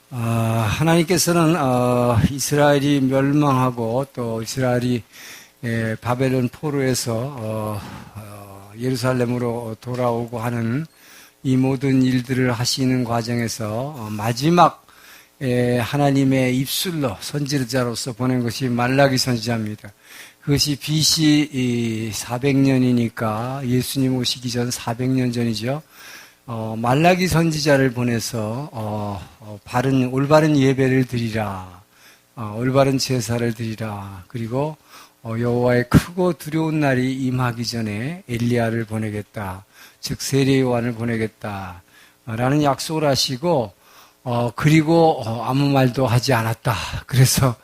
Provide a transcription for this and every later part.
하나님께서는 이스라엘이 멸망하고 또 이스라엘이 바벨론 포로에서 예루살렘으로 돌아오고 하는 이 모든 일들을 하시는 과정에서 마지막 하나님의 입술로 선지자로서 보낸 것이 말라기 선지자입니다. 그것이 BC 400년이니까 예수님 오시기 전 400년 전이죠. 말라기 선지자를 보내서 올바른 예배를 드리라, 올바른 제사를 드리라. 그리고 여호와의 크고 두려운 날이 임하기 전에 엘리야를 보내겠다, 즉 세례 요한을 보내겠다 라는 약속을 하시고 그리고 아무 말도 하지 않았다. 그래서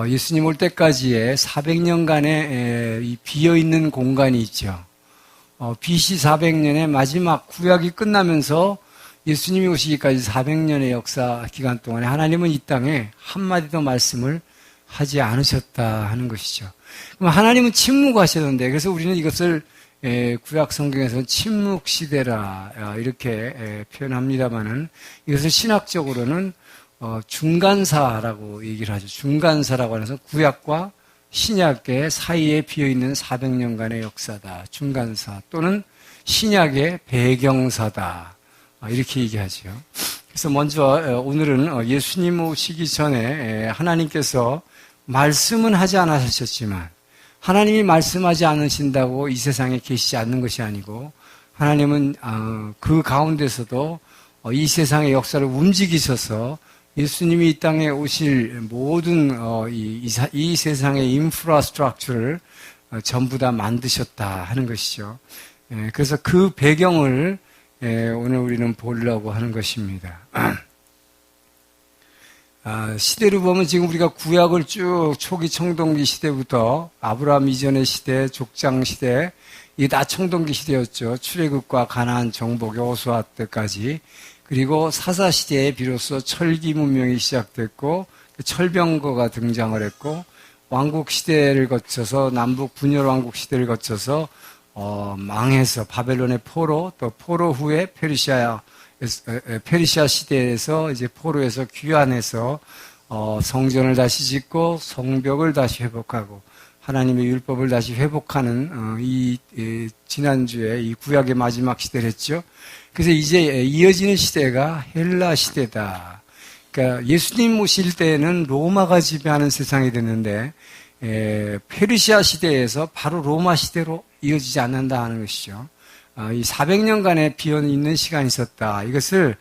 예수님 올 때까지의 400년간의 이 비어있는 공간이 있죠. BC 400년의 마지막 구약이 끝나면서 예수님이 오시기까지 400년의 역사 기간 동안에 하나님은 이 땅에 한마디도 말씀을 하지 않으셨다 하는 것이죠. 그럼 하나님은 침묵하셨는데, 그래서 우리는 이것을 구약 성경에서는 침묵 시대라 이렇게 표현합니다만은, 이것을 신학적으로는 중간사라고 얘기를 하죠. 중간사라고 해서 구약과 신약의 사이에 비어있는 400년간의 역사다. 중간사 또는 신약의 배경사다. 이렇게 얘기하죠. 그래서 먼저 오늘은 예수님 오시기 전에 하나님께서 말씀은 하지 않으셨지만, 하나님이 말씀하지 않으신다고 이 세상에 계시지 않는 것이 아니고, 하나님은 그 가운데서도 이 세상의 역사를 움직이셔서 예수님이 이 땅에 오실 모든 이 세상의 인프라스트럭처를 전부 다 만드셨다 하는 것이죠. 그래서 그 배경을 오늘 우리는 보려고 하는 것입니다. 시대로 보면 지금 우리가 구약을 쭉 초기 청동기 시대부터 아브라함 이전의 시대, 족장 시대, 이게 다 청동기 시대였죠. 출애굽과 가나안 정복, 여호수아 때까지. 그리고 사사시대에 비로소 철기 문명이 시작됐고 철병거가 등장을 했고, 왕국시대를 거쳐서 남북 분열왕국 시대를 거쳐서 망해서 바벨론의 포로, 또 포로 후에 페르시아 시대에서 이제 포로에서 귀환해서 성전을 다시 짓고 성벽을 다시 회복하고 하나님의 율법을 다시 회복하는 지난주에 이 구약의 마지막 시대를 했죠. 그래서 이제 이어지는 시대가 헬라 시대다. 그러니까 예수님 오실 때는 로마가 지배하는 세상이 됐는데 페르시아 시대에서 바로 로마 시대로 이어지지 않는다 하는 것이죠. 이 400년간의 비어있는 시간이 있었다. 이것을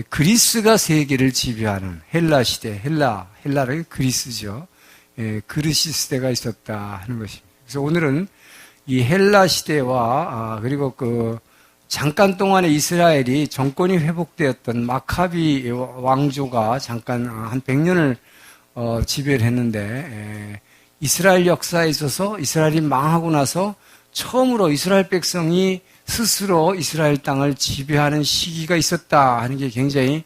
그리스가 세계를 지배하는 헬라 시대, 헬라는 그리스죠. 그리스 시대가 있었다 하는 것입니다. 그래서 오늘은 이 헬라 시대와 그리고 잠깐 동안에 이스라엘이 정권이 회복되었던 마카비 왕조가 잠깐 한 100년을 지배를 했는데, 이스라엘 역사에 있어서 이스라엘이 망하고 나서 처음으로 이스라엘 백성이 스스로 이스라엘 땅을 지배하는 시기가 있었다 하는 게 굉장히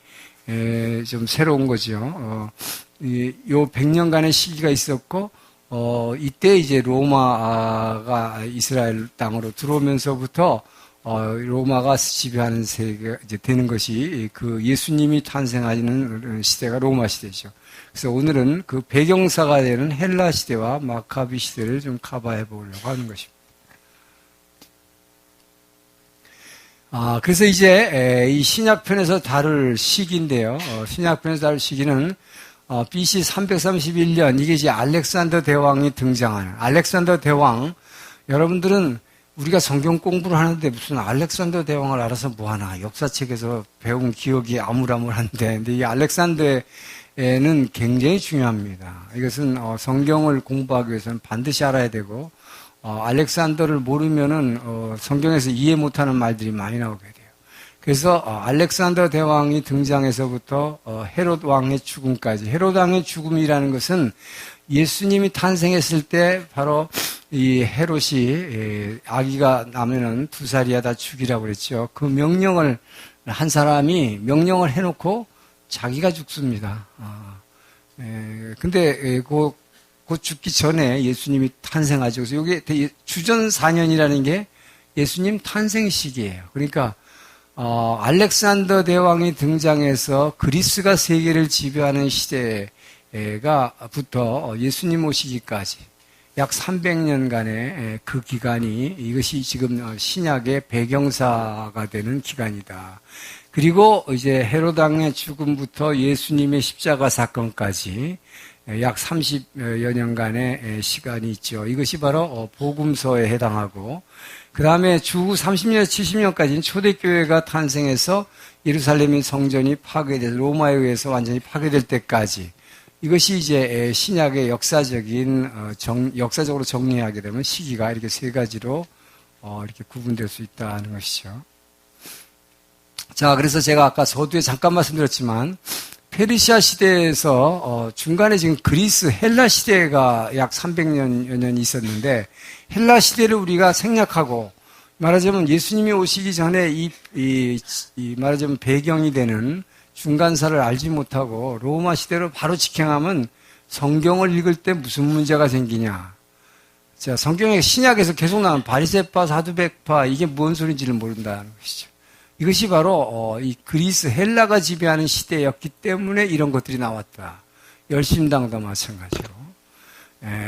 좀 새로운 거죠. 요 100년간의 시기가 있었고, 이때 이제 로마가 이스라엘 땅으로 들어오면서부터 로마가 지배하는 세계가 이제 되는 것이 그 예수님이 탄생하는 시대가 로마 시대죠. 그래서 오늘은 그 배경사가 되는 헬라 시대와 마카비 시대를 좀 커버해 보려고 하는 것입니다. 그래서 이제 이 신약편에서 다룰 시기인데요. 신약편에서 다룰 시기는 BC 331년, 이게 이제 알렉산더 대왕이 등장하는, 알렉산더 대왕, 여러분들은 우리가 성경 공부를 하는데 무슨 알렉산더 대왕을 알아서 뭐하나, 역사책에서 배운 기억이 아물아물한데, 근데 이 알렉산더에는 굉장히 중요합니다. 이것은 성경을 공부하기 위해서는 반드시 알아야 되고, 알렉산더를 모르면은 성경에서 이해 못하는 말들이 많이 나오게 돼요. 그래서 알렉산더 대왕이 등장해서부터 헤롯 왕의 죽음까지, 헤롯 왕의 죽음이라는 것은 예수님이 탄생했을 때 바로 이 헤롯이 아기가 나면은 2살이야 다 죽이라고 그랬죠. 그 명령을 한 사람이 명령을 해놓고 자기가 죽습니다. 근데 곧 죽기 전에 예수님이 탄생하죠. 그래서 이게 주전 4년이라는 게 예수님 탄생 시기예요. 그러니까 알렉산더 대왕이 등장해서 그리스가 세계를 지배하는 시대부터 예수님 오시기까지 약 300년간의 그 기간이 이것이 지금 신약의 배경사가 되는 기간이다. 그리고 이제 헤롯 왕의 죽음부터 예수님의 십자가 사건까지 약 30여 년간의 시간이 있죠. 이것이 바로 복음서에 해당하고 그 다음에 주 30년, 70년까지는 초대교회가 탄생해서 예루살렘의 성전이 파괴돼서 로마에 의해서 완전히 파괴될 때까지 이것이 이제 신약의 역사적으로 정리하게 되면 시기가 이렇게 세 가지로 이렇게 구분될 수 있다는 것이죠. 자, 그래서 제가 아까 서두에 잠깐 말씀드렸지만 페르시아 시대에서 중간에 지금 그리스 헬라 시대가 약 300년여 년 있었는데 헬라 시대를 우리가 생략하고 말하자면 예수님이 오시기 전에 말하자면 배경이 되는 중간사를 알지 못하고 로마 시대로 바로 직행하면 성경을 읽을 때 무슨 문제가 생기냐. 자, 성경에 신약에서 계속 나오는 바리새파, 사두백파 이게 뭔 소리인지를 모른다는 것이죠. 이것이 바로 이 그리스 헬라가 지배하는 시대였기 때문에 이런 것들이 나왔다. 열심당도 마찬가지로.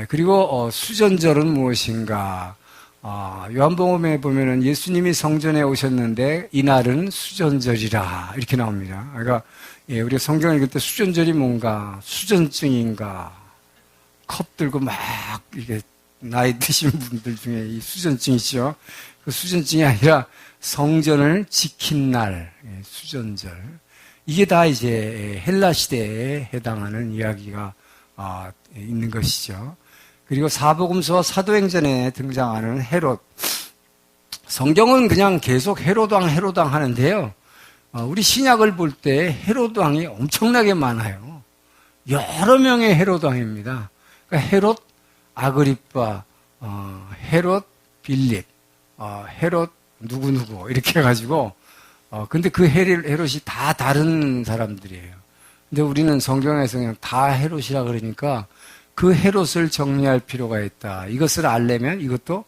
그리고 수전절은 무엇인가? 요한복음에 보면은 예수님이 성전에 오셨는데 이날은 수전절이라 이렇게 나옵니다. 그러니까 우리가 성경을 읽을 때 수전절이 뭔가? 수전증인가? 컵 들고 막 이게 나이 드신 분들 중에 이 수전증이죠. 그 수전증이 아니라 성전을 지킨 날, 수전절. 이게 다 이제 헬라 시대에 해당하는 이야기가 있는 것이죠. 그리고 사복음서와 사도행전에 등장하는 헤롯. 성경은 그냥 계속 헤롯 왕 하는데요. 우리 신약을 볼 때 헤롯 왕이 엄청나게 많아요. 여러 명의 헤롯 왕입니다. 그러니까 헤롯 아그리빠, 헤롯 빌립, 헤롯 누구누구 이렇게 해가지고 근데 그 헤롯이 다 다른 사람들이에요. 근데 우리는 성경에서 그냥 다 헤롯이라 그러니까 그 헤롯을 정리할 필요가 있다. 이것을 알려면 이것도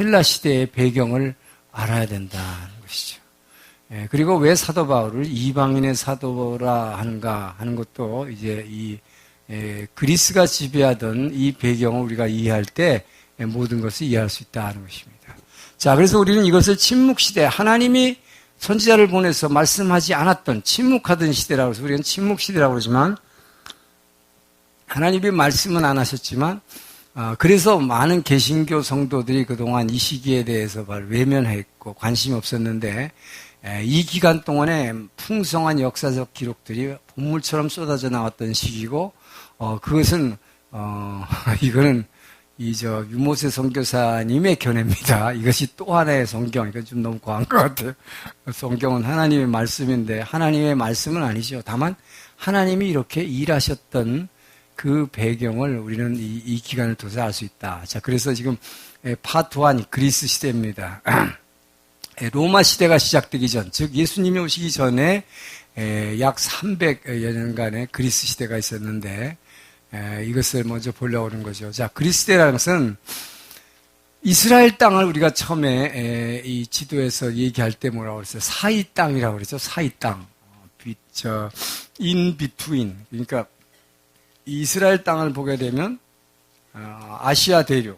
헬라 시대의 배경을 알아야 된다는 것이죠. 그리고 왜 사도 바울을 이방인의 사도라 하는가 하는 것도 이제 이 그리스가 지배하던 이 배경을 우리가 이해할 때 모든 것을 이해할 수 있다는 것입니다. 자, 그래서 우리는 이것을 침묵시대, 하나님이 선지자를 보내서 말씀하지 않았던 침묵하던 시대라고 해서 우리는 침묵시대라고 그러지만 하나님이 말씀은 안 하셨지만 그래서 많은 개신교 성도들이 그동안 이 시기에 대해서 외면했고 관심이 없었는데 이 기간 동안에 풍성한 역사적 기록들이 본물처럼 쏟아져 나왔던 시기고 그것은 이거는 유모세 선교사님의 견해입니다. 이것이 또 하나의 성경. 이건 좀 너무 과한 것 같아요. 성경은 하나님의 말씀인데 하나님의 말씀은 아니죠. 다만 하나님이 이렇게 일하셨던 그 배경을 우리는 이 기간을 통해서 알 수 있다. 자, 그래서 지금 파트 1 그리스 시대입니다. 로마 시대가 시작되기 전, 즉 예수님이 오시기 전에 약 300여 년간의 그리스 시대가 있었는데 이것을 먼저 보려고 하는 거죠. 자, 그리스대라는 것은 이스라엘 땅을 우리가 처음에 이 지도에서 얘기할 때 뭐라고 그랬어요? 사이 땅이라고 그랬죠. 사이 땅. in between. 그러니까 이스라엘 땅을 보게 되면 아시아 대륙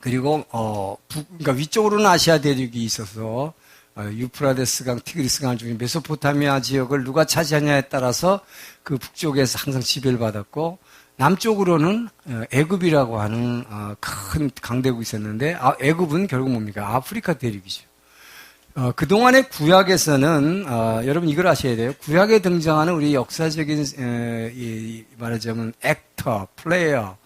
그리고 그러니까 위쪽으로는 아시아 대륙이 있어서 유프라데스강, 티그리스강 중에 메소포타미아 지역을 누가 차지하냐에 따라서 그 북쪽에서 항상 지배를 받았고 남쪽으로는 애굽이라고 하는 큰 강대국이 있었는데 애굽은 결국 뭡니까? 아프리카 대륙이죠. 그동안의 구약에서는 여러분 이걸 아셔야 돼요. 구약에 등장하는 우리 역사적인 말하자면 액터, 플레이어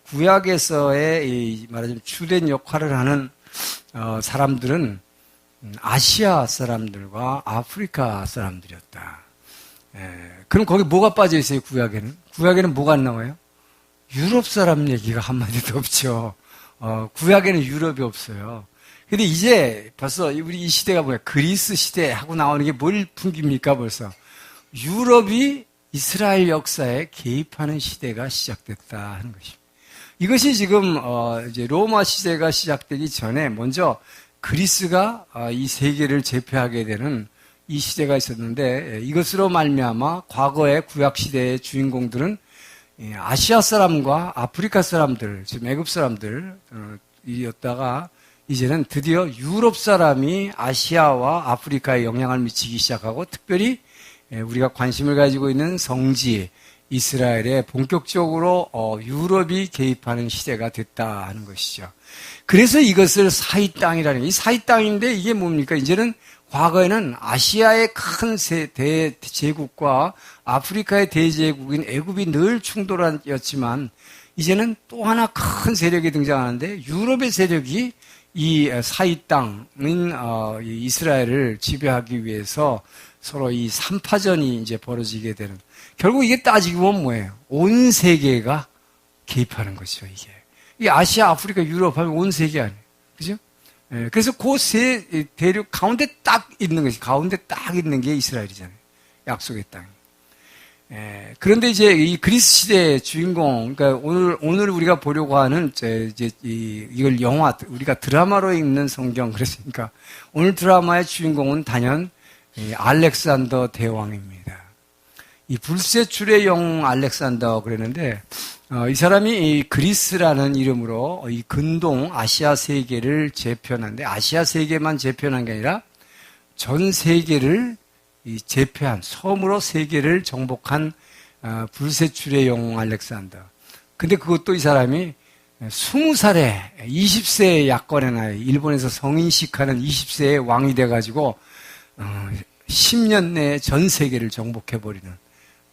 구약에서의 말하자면 주된 역할을 하는 사람들은 아시아 사람들과 아프리카 사람들이었다. 그럼 거기 뭐가 빠져 있어요, 구약에는? 구약에는 뭐가 안 나와요? 유럽 사람 얘기가 한마디도 없죠. 구약에는 유럽이 없어요. 근데 이제 벌써 우리 이 시대가 뭐야? 그리스 시대 하고 나오는 게 뭘 풍깁니까, 벌써? 유럽이 이스라엘 역사에 개입하는 시대가 시작됐다 하는 것입니다. 이것이 지금, 이제 로마 시대가 시작되기 전에 먼저 그리스가 이 세계를 제패하게 되는 이 시대가 있었는데, 이것으로 말미암아 과거의 구약 시대의 주인공들은 아시아 사람과 아프리카 사람들, 즉 애굽 사람들 이었다가 이제는 드디어 유럽 사람이 아시아와 아프리카에 영향을 미치기 시작하고, 특별히 우리가 관심을 가지고 있는 성지 이스라엘에 본격적으로 유럽이 개입하는 시대가 됐다 하는 것이죠. 그래서 이것을 사이 땅이라는, 이 사이 땅인데 이게 뭡니까? 이제는 과거에는 아시아의 큰 대제국과 아프리카의 대제국인 애굽이 늘 충돌이었지만, 이제는 또 하나 큰 세력이 등장하는데, 유럽의 세력이 이 사이 땅인 이스라엘을 지배하기 위해서 서로 이 삼파전이 이제 벌어지게 되는, 결국 이게 따지고 보면 뭐예요? 온 세계가 개입하는 거죠, 이게. 이 아시아, 아프리카, 유럽 하면 온 세계 아니에요. 그죠? 그래서 그 세 대륙 가운데 딱 있는 것이, 가운데 딱 있는 게 이스라엘이잖아요. 약속의 땅. 그런데 이제 이 그리스 시대의 주인공, 그러니까 오늘 우리가 보려고 하는, 이걸 영화, 우리가 드라마로 읽는 성경, 그랬으니까, 오늘 드라마의 주인공은 단연 알렉산더 대왕입니다. 이 불세출의 영웅 알렉산더 그랬는데, 이 사람이 이 그리스라는 이름으로 이 근동 아시아 세계를 재편한데, 아시아 세계만 재편한 게 아니라 전 세계를 이 제패한, 처음으로 세계를 정복한 불세출의 영웅 알렉산더. 근데 그것도 이 사람이 20살에 20세의 약관의 나이, 일본에서 성인식하는 20세의 왕이 돼가지고 10년 내에 전 세계를 정복해버리는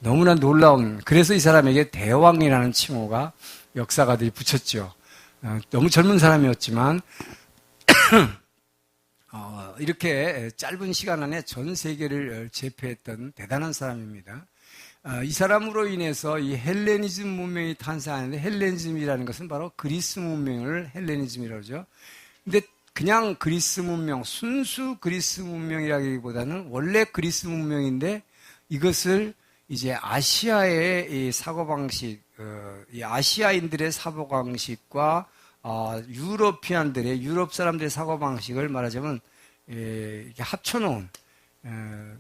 너무나 놀라운, 그래서 이 사람에게 대왕이라는 칭호가 역사가들이 붙였죠. 너무 젊은 사람이었지만 이렇게 짧은 시간 안에 전 세계를 제패했던 대단한 사람입니다. 이 사람으로 인해서 이 헬레니즘 문명이 탄생하는데, 헬레니즘이라는 것은 바로 그리스 문명을 헬레니즘이라고 하죠. 근데 그냥 그리스 문명, 순수 그리스 문명이라기보다는 원래 그리스 문명인데, 이것을 이제 아시아의 이 사고방식, 이 아시아인들의 사고방식과 유러피안들의, 유럽 사람들의 사고방식을 말하자면 이렇게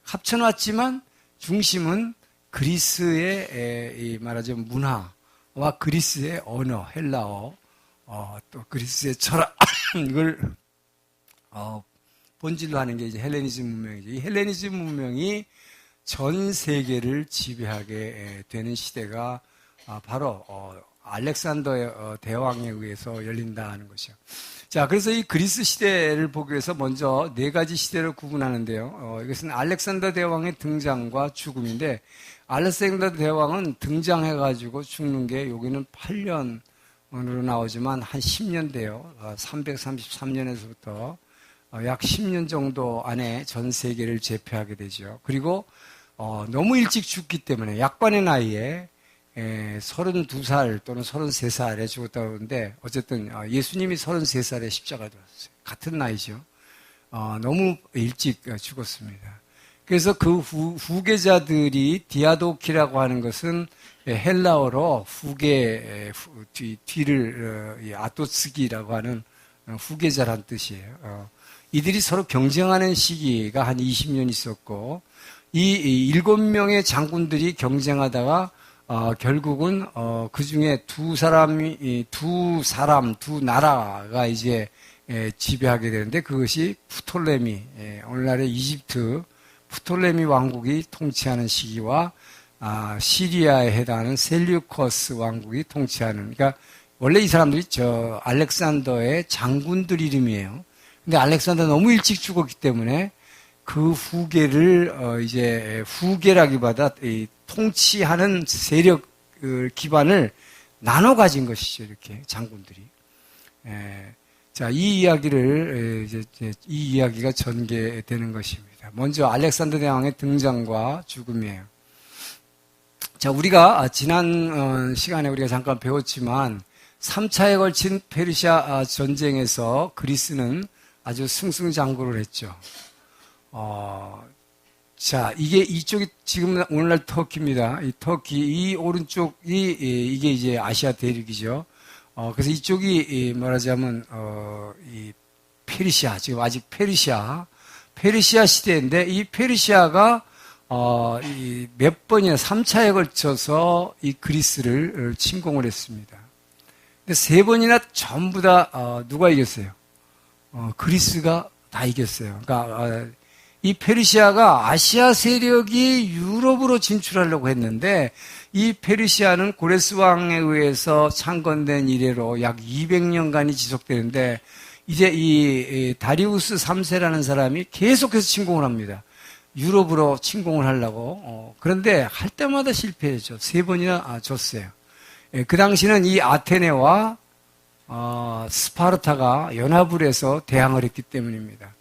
합쳐놨지만 중심은 그리스의 말하자면 문화와 그리스의 언어, 헬라어, 또 그리스의 철학, 이걸 본질로 하는 게 이제 헬레니즘 문명이죠. 이 헬레니즘 문명이 전 세계를 지배하게 되는 시대가 바로 알렉산더 대왕에 의해서 열린다는 것이요. 자, 그래서 이 그리스 시대를 보기 위해서 먼저 네 가지 시대를 구분하는데요. 이것은 알렉산더 대왕의 등장과 죽음인데, 알렉산더 대왕은 등장해가지고 죽는 게 여기는 8년으로 나오지만 한 10년 돼요. 333년에서부터 약 10년 정도 안에 전 세계를 제패하게 되죠. 그리고 너무 일찍 죽기 때문에 약관의 나이에 32살 또는 33살에 죽었다고 하는데, 어쨌든 예수님이 33살에 십자가에 들어갔어요. 같은 나이죠. 너무 일찍 죽었습니다. 그래서 그 후계자들이 디아도키라고 하는 것은 헬라어로 후계, 뒤를 아토스기라고 하는 후계자란 뜻이에요. 이들이 서로 경쟁하는 시기가 한 20년 있었고, 이 7명의 장군들이 경쟁하다가 결국은 그 중에 두 나라가 이제 지배하게 되는데, 그것이 프톨레미, 오늘날의 이집트 프톨레미 왕국이 통치하는 시기와 시리아에 해당하는 셀류커스 왕국이 통치하는, 그러니까 원래 이 사람들이 알렉산더의 장군들 이름이에요. 근데 알렉산더 너무 일찍 죽었기 때문에 그 후계를 이제 후계라기보다 통치하는 세력 기반을 나눠 가진 것이죠. 이렇게 장군들이. 자, 이 이야기를 이 이야기가 전개되는 것입니다. 먼저 알렉산더 대왕의 등장과 죽음이에요. 자, 우리가 지난 시간에 우리가 잠깐 배웠지만 3차에 걸친 페르시아 전쟁에서 그리스는 아주 승승장구를 했죠. 자, 이쪽이 지금 오늘날 터키입니다. 이 터키, 이 오른쪽이 이게 이제 아시아 대륙이죠. 그래서 이쪽이 말하자면 이 페르시아, 지금 아직 페르시아 시대인데 이 페르시아가 몇 번이나 3차에 걸쳐서 이 그리스를 침공을 했습니다. 근데 3번이나 전부 다 누가 이겼어요? 그리스가 다 이겼어요. 그러니까 이 페르시아가 아시아 세력이 유럽으로 진출하려고 했는데 이 페르시아는 고레스 왕에 의해서 창건된 이래로 약 200년간이 지속되는데 이제 이 다리우스 3세라는 사람이 계속해서 침공을 합니다. 유럽으로 침공을 하려고. 그런데 할 때마다 실패했죠. 3번이나 졌어요. 그 당시는 이 아테네와 스파르타가 연합을 해서 대항을 했기 때문입니다.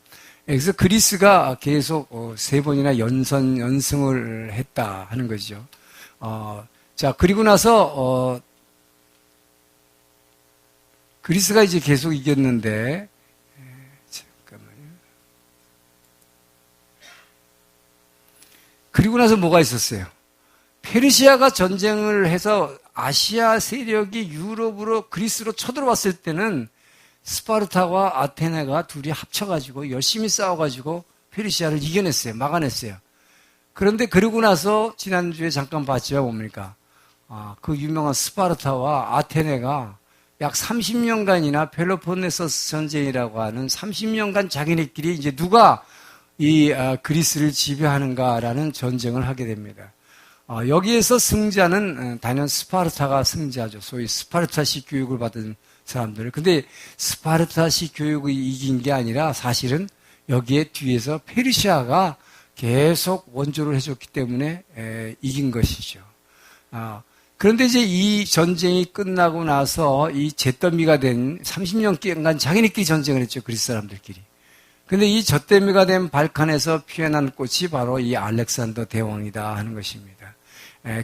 그래서 그리스가 계속 3번이나 연승을 했다 하는 거죠. 자, 그리고 나서 그리스가 이제 계속 이겼는데, 잠깐만요. 그리고 나서 뭐가 있었어요? 페르시아가 전쟁을 해서 아시아 세력이 유럽으로 그리스로 쳐들어왔을 때는 스파르타와 아테네가 둘이 합쳐가지고 열심히 싸워가지고 페르시아를 이겨냈어요. 막아냈어요. 그런데 그러고 나서 지난주에 잠깐 봤죠. 뭡니까? 그 유명한 스파르타와 아테네가 약 30년간이나 펠로폰네소스 전쟁이라고 하는 30년간 자기네끼리 이제 누가 이 그리스를 지배하는가라는 전쟁을 하게 됩니다. 여기에서 승자는 단연 스파르타가 승자죠. 소위 스파르타식 교육을 받은 사람들. 근데 스파르타식 교육을 이긴 게 아니라 사실은 여기에 뒤에서 페르시아가 계속 원조를 해줬기 때문에 이긴 것이죠. 그런데 이제 이 전쟁이 끝나고 나서 이 잿더미가 된 30년간 자기네끼리 전쟁을 했죠. 그리스 사람들끼리. 근데 이 잿더미가 된 발칸에서 피어난 꽃이 바로 이 알렉산더 대왕이다 하는 것입니다.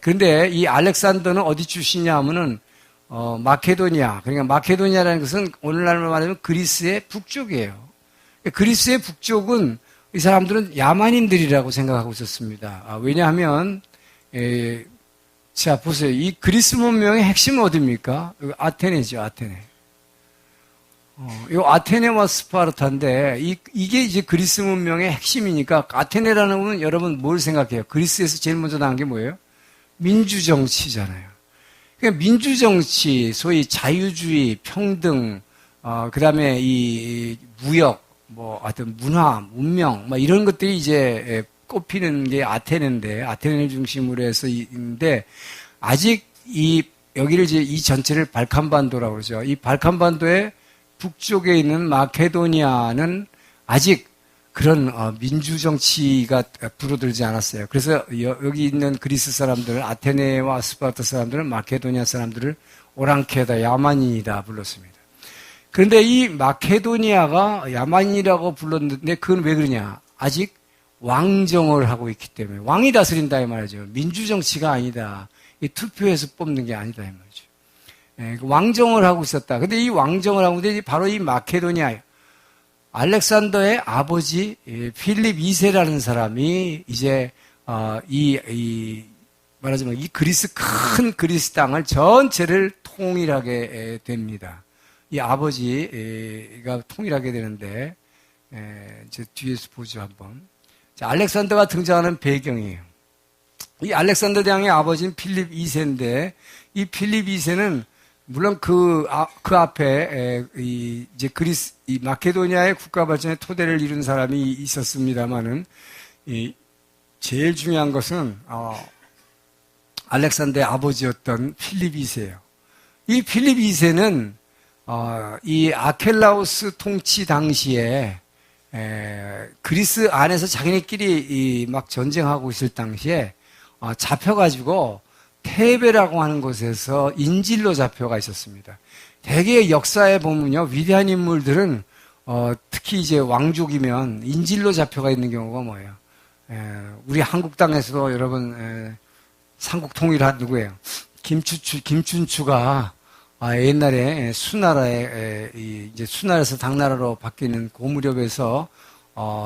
그런데 이 알렉산더는 어디 출신이냐 하면은 마케도니아. 그러니까 마케도니아라는 것은 오늘날로 말하면 그리스의 북쪽이에요. 그리스의 북쪽은 이 사람들은 야만인들이라고 생각하고 있었습니다. 왜냐하면 자 보세요. 이 그리스 문명의 핵심은 어디입니까? 아테네죠. 아테네. 이 아테네와 스파르타인데 이게 이제 그리스 문명의 핵심이니까 아테네라는 건 여러분 뭘 생각해요? 그리스에서 제일 먼저 나온 게 뭐예요? 민주정치잖아요. 그러니까 민주정치, 소위 자유주의, 평등, 그 다음에 이 무역, 뭐, 하여튼 문화, 문명, 뭐 이런 것들이 이제 꼽히는 게 아테네인데, 아테네를 중심으로 해서 있는데, 아직 여기를 이제 이 전체를 발칸반도라고 그러죠. 이 발칸반도의 북쪽에 있는 마케도니아는 아직 그런 민주정치가 불어들지 않았어요. 그래서 여기 있는 그리스 사람들은 아테네와 스파르타 사람들은 마케도니아 사람들을 오랑캐다, 야만인이다 불렀습니다. 그런데 이 마케도니아가 야만인이라고 불렀는데 그건 왜 그러냐? 아직 왕정을 하고 있기 때문에 왕이 다스린다 이 말이죠. 민주정치가 아니다. 이 투표에서 뽑는 게 아니다 이 말이죠. 왕정을 하고 있었다. 근데 이 왕정을 하고 있는데 바로 이 마케도니아 알렉산더의 아버지 필립 2세라는 사람이 이제 말하자면 이 큰 그리스 땅을 전체를 통일하게 됩니다. 이 아버지가 통일하게 되는데 이제 뒤에서 보죠 한번. 자, 알렉산더가 등장하는 배경이에요. 이 알렉산더 대왕의 아버지는 필립 2세인데 이 필립 2세는 물론 그 앞에 이제 이 마케도니아의 국가 발전의 토대를 이룬 사람이 있었습니다만은 제일 중요한 것은 알렉산더의 아버지였던 필립 2세예요. 이 필립 2세는 이 아켈라우스 통치 당시에 그리스 안에서 자기네끼리 막 전쟁하고 있을 당시에 잡혀가지고 테베라고 하는 곳에서 인질로 잡혀가 있었습니다. 대개 역사에 보면요, 위대한 인물들은 특히 이제 왕족이면 인질로 잡혀가 있는 경우가 뭐예요? 우리 한국 땅에서도 여러분 삼국 통일한 누구예요? 김춘추가 옛날에 수나라에 이제 수나라에서 당나라로 바뀌는 그 무렵에서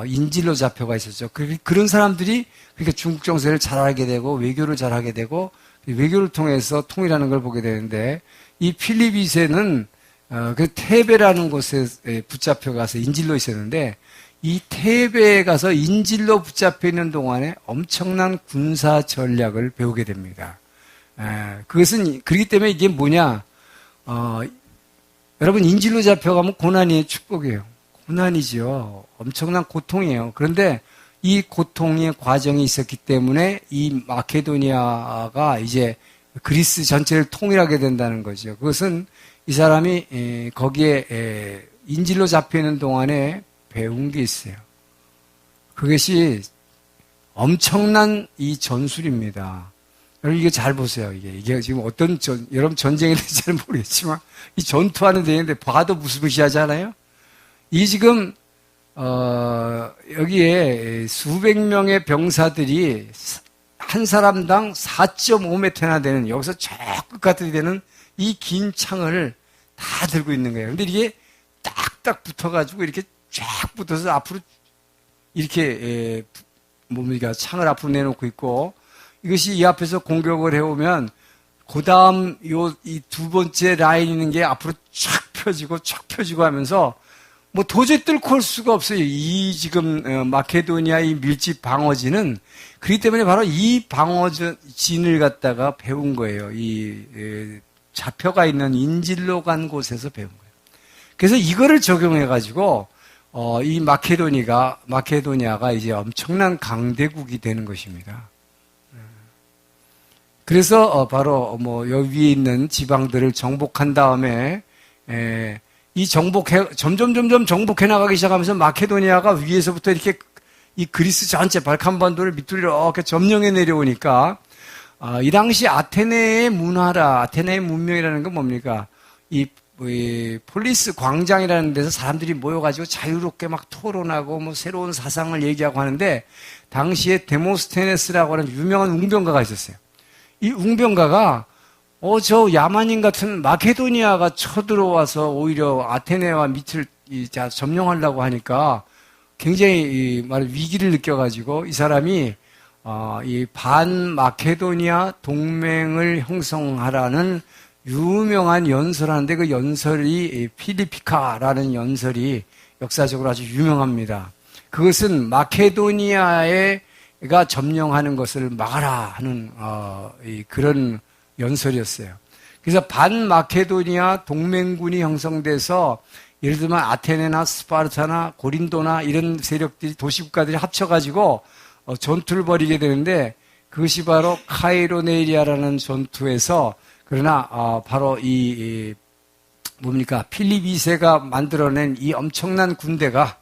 인질로 잡혀가 있었죠. 그런 사람들이 그러니까 중국 정세를 잘 알게 되고 외교를 잘 하게 되고 외교를 통해서 통일하는 걸 보게 되는데 이 필립 2세는 그 테베라는 곳에 붙잡혀 가서 인질로 있었는데 이 테베에 가서 인질로 붙잡혀 있는 동안에 엄청난 군사 전략을 배우게 됩니다. 그것은 그렇기 때문에 이게 뭐냐? 여러분 인질로 잡혀가면 고난이에요, 축복이에요? 고난이죠. 엄청난 고통이에요. 그런데 이 고통의 과정이 있었기 때문에 이 마케도니아가 이제 그리스 전체를 통일하게 된다는 거죠. 그것은 이 사람이 거기에 인질로 잡혀있는 동안에 배운 게 있어요. 그것이 엄청난 이 전술입니다. 여러분 이게 잘 보세요. 이게 지금 어떤 여러분 전쟁에 대해서 잘 모르겠지만 이 전투하는 데인데 봐도 무시무시하잖아요. 이 지금 여기에 수백 명의 병사들이 한 사람당 4.5m나 되는 여기서 저 끝까지 되는 이 긴 창을 다 들고 있는 거예요. 근데 이게 딱딱 붙어가지고 이렇게 쫙 붙어서 앞으로 이렇게 뭡니까 창을 앞으로 내놓고 있고 이것이 이 앞에서 공격을 해오면 그 다음 이 두 번째 라인 있는 게 앞으로 쫙 펴지고 하면서 뭐 도저히 뚫고 올 수가 없어요. 이 지금 마케도니아 이 밀집 방어진은 그렇기 때문에 바로 이 방어진을 갖다가 배운 거예요. 이 잡혀가 있는 인질로 간 곳에서 배운 거예요. 그래서 이거를 적용해 가지고 이 마케도니아가 이제 엄청난 강대국이 되는 것입니다. 그래서 바로 뭐 여기 위에 있는 지방들을 정복한 다음에 이 점점 정복해 나가기 시작하면서 마케도니아가 위에서부터 이렇게 이 그리스 전체 발칸반도를 밑으로 이렇게 점령해 내려오니까 이 당시 아테네의 아테네의 문명이라는 건 뭡니까? 이 폴리스 광장이라는 데서 사람들이 모여가지고 자유롭게 막 토론하고 뭐 새로운 사상을 얘기하고 하는데 당시에 데모스테네스라고 하는 유명한 웅병가가 있었어요. 이 웅병가가 저 야만인 같은 마케도니아가 쳐들어와서 오히려 아테네와 밑을 점령하려고 하니까 굉장히 위기를 느껴가지고 이 사람이 이 반마케도니아 동맹을 형성하라는 유명한 연설하는데 그 연설이 필리피카라는 연설이 역사적으로 아주 유명합니다. 그것은 마케도니아가 점령하는 것을 막아라 하는 그런 연설이었어요. 그래서 반마케도니아 동맹군이 형성돼서 예를 들면 아테네나 스파르타나 고린도나 이런 세력들이 도시국가들이 합쳐가지고 전투를 벌이게 되는데 그것이 바로 카이로네이리아라는 전투에서 그러나 바로 필립 2세가 만들어낸 이 엄청난 군대가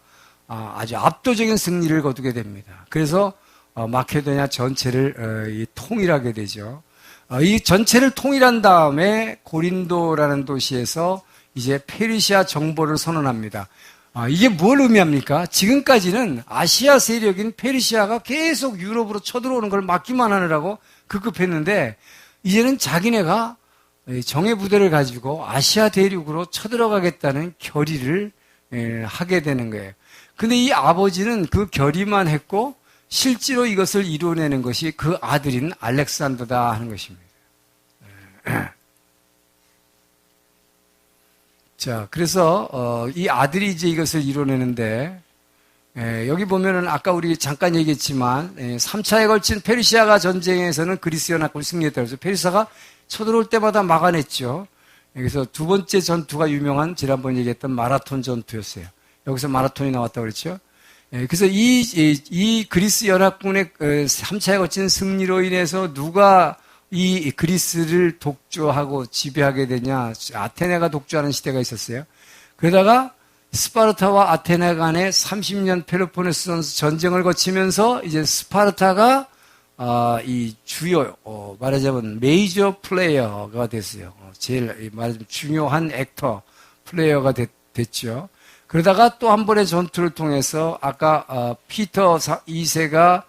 아주 압도적인 승리를 거두게 됩니다. 그래서 마케도니아 전체를 통일하게 되죠. 이 전체를 통일한 다음에 고린도라는 도시에서 이제 페르시아 정보를 선언합니다. 이게 뭘 의미합니까? 지금까지는 아시아 세력인 페르시아가 계속 유럽으로 쳐들어오는 걸 막기만 하느라고 급급했는데 이제는 자기네가 정예 부대를 가지고 아시아 대륙으로 쳐들어가겠다는 결의를 하게 되는 거예요. 근데 이 아버지는 그 결의만 했고 실제로 이것을 이루어내는 것이 그 아들인 알렉산더다 하는 것입니다. 자, 그래서 이 아들이 이제 이것을 이뤄내는데 여기 보면은 아까 우리 잠깐 얘기했지만 3차에 걸친 페르시아가 전쟁에서는 그리스 연합군이 승리했다고 해서 페르시아가 쳐들어올 때마다 막아냈죠. 여기서 두 번째 전투가 유명한 지난번 얘기했던 마라톤 전투였어요. 여기서 마라톤이 나왔다고 그랬죠. 그래서 이 그리스 연합군의 3차에 걸친 승리로 인해서 누가 이 그리스를 독주하고 지배하게 되냐? 아테네가 독주하는 시대가 있었어요. 그러다가 스파르타와 아테네 간에 30년 펠로폰네소 전쟁을 거치면서 이제 스파르타가 이 주요 말하자면 메이저 플레이어가 됐어요. 제일 말하자면 중요한 액터 플레이어가 됐죠. 그러다가 또 한 번의 전투를 통해서 아까 피터 2세가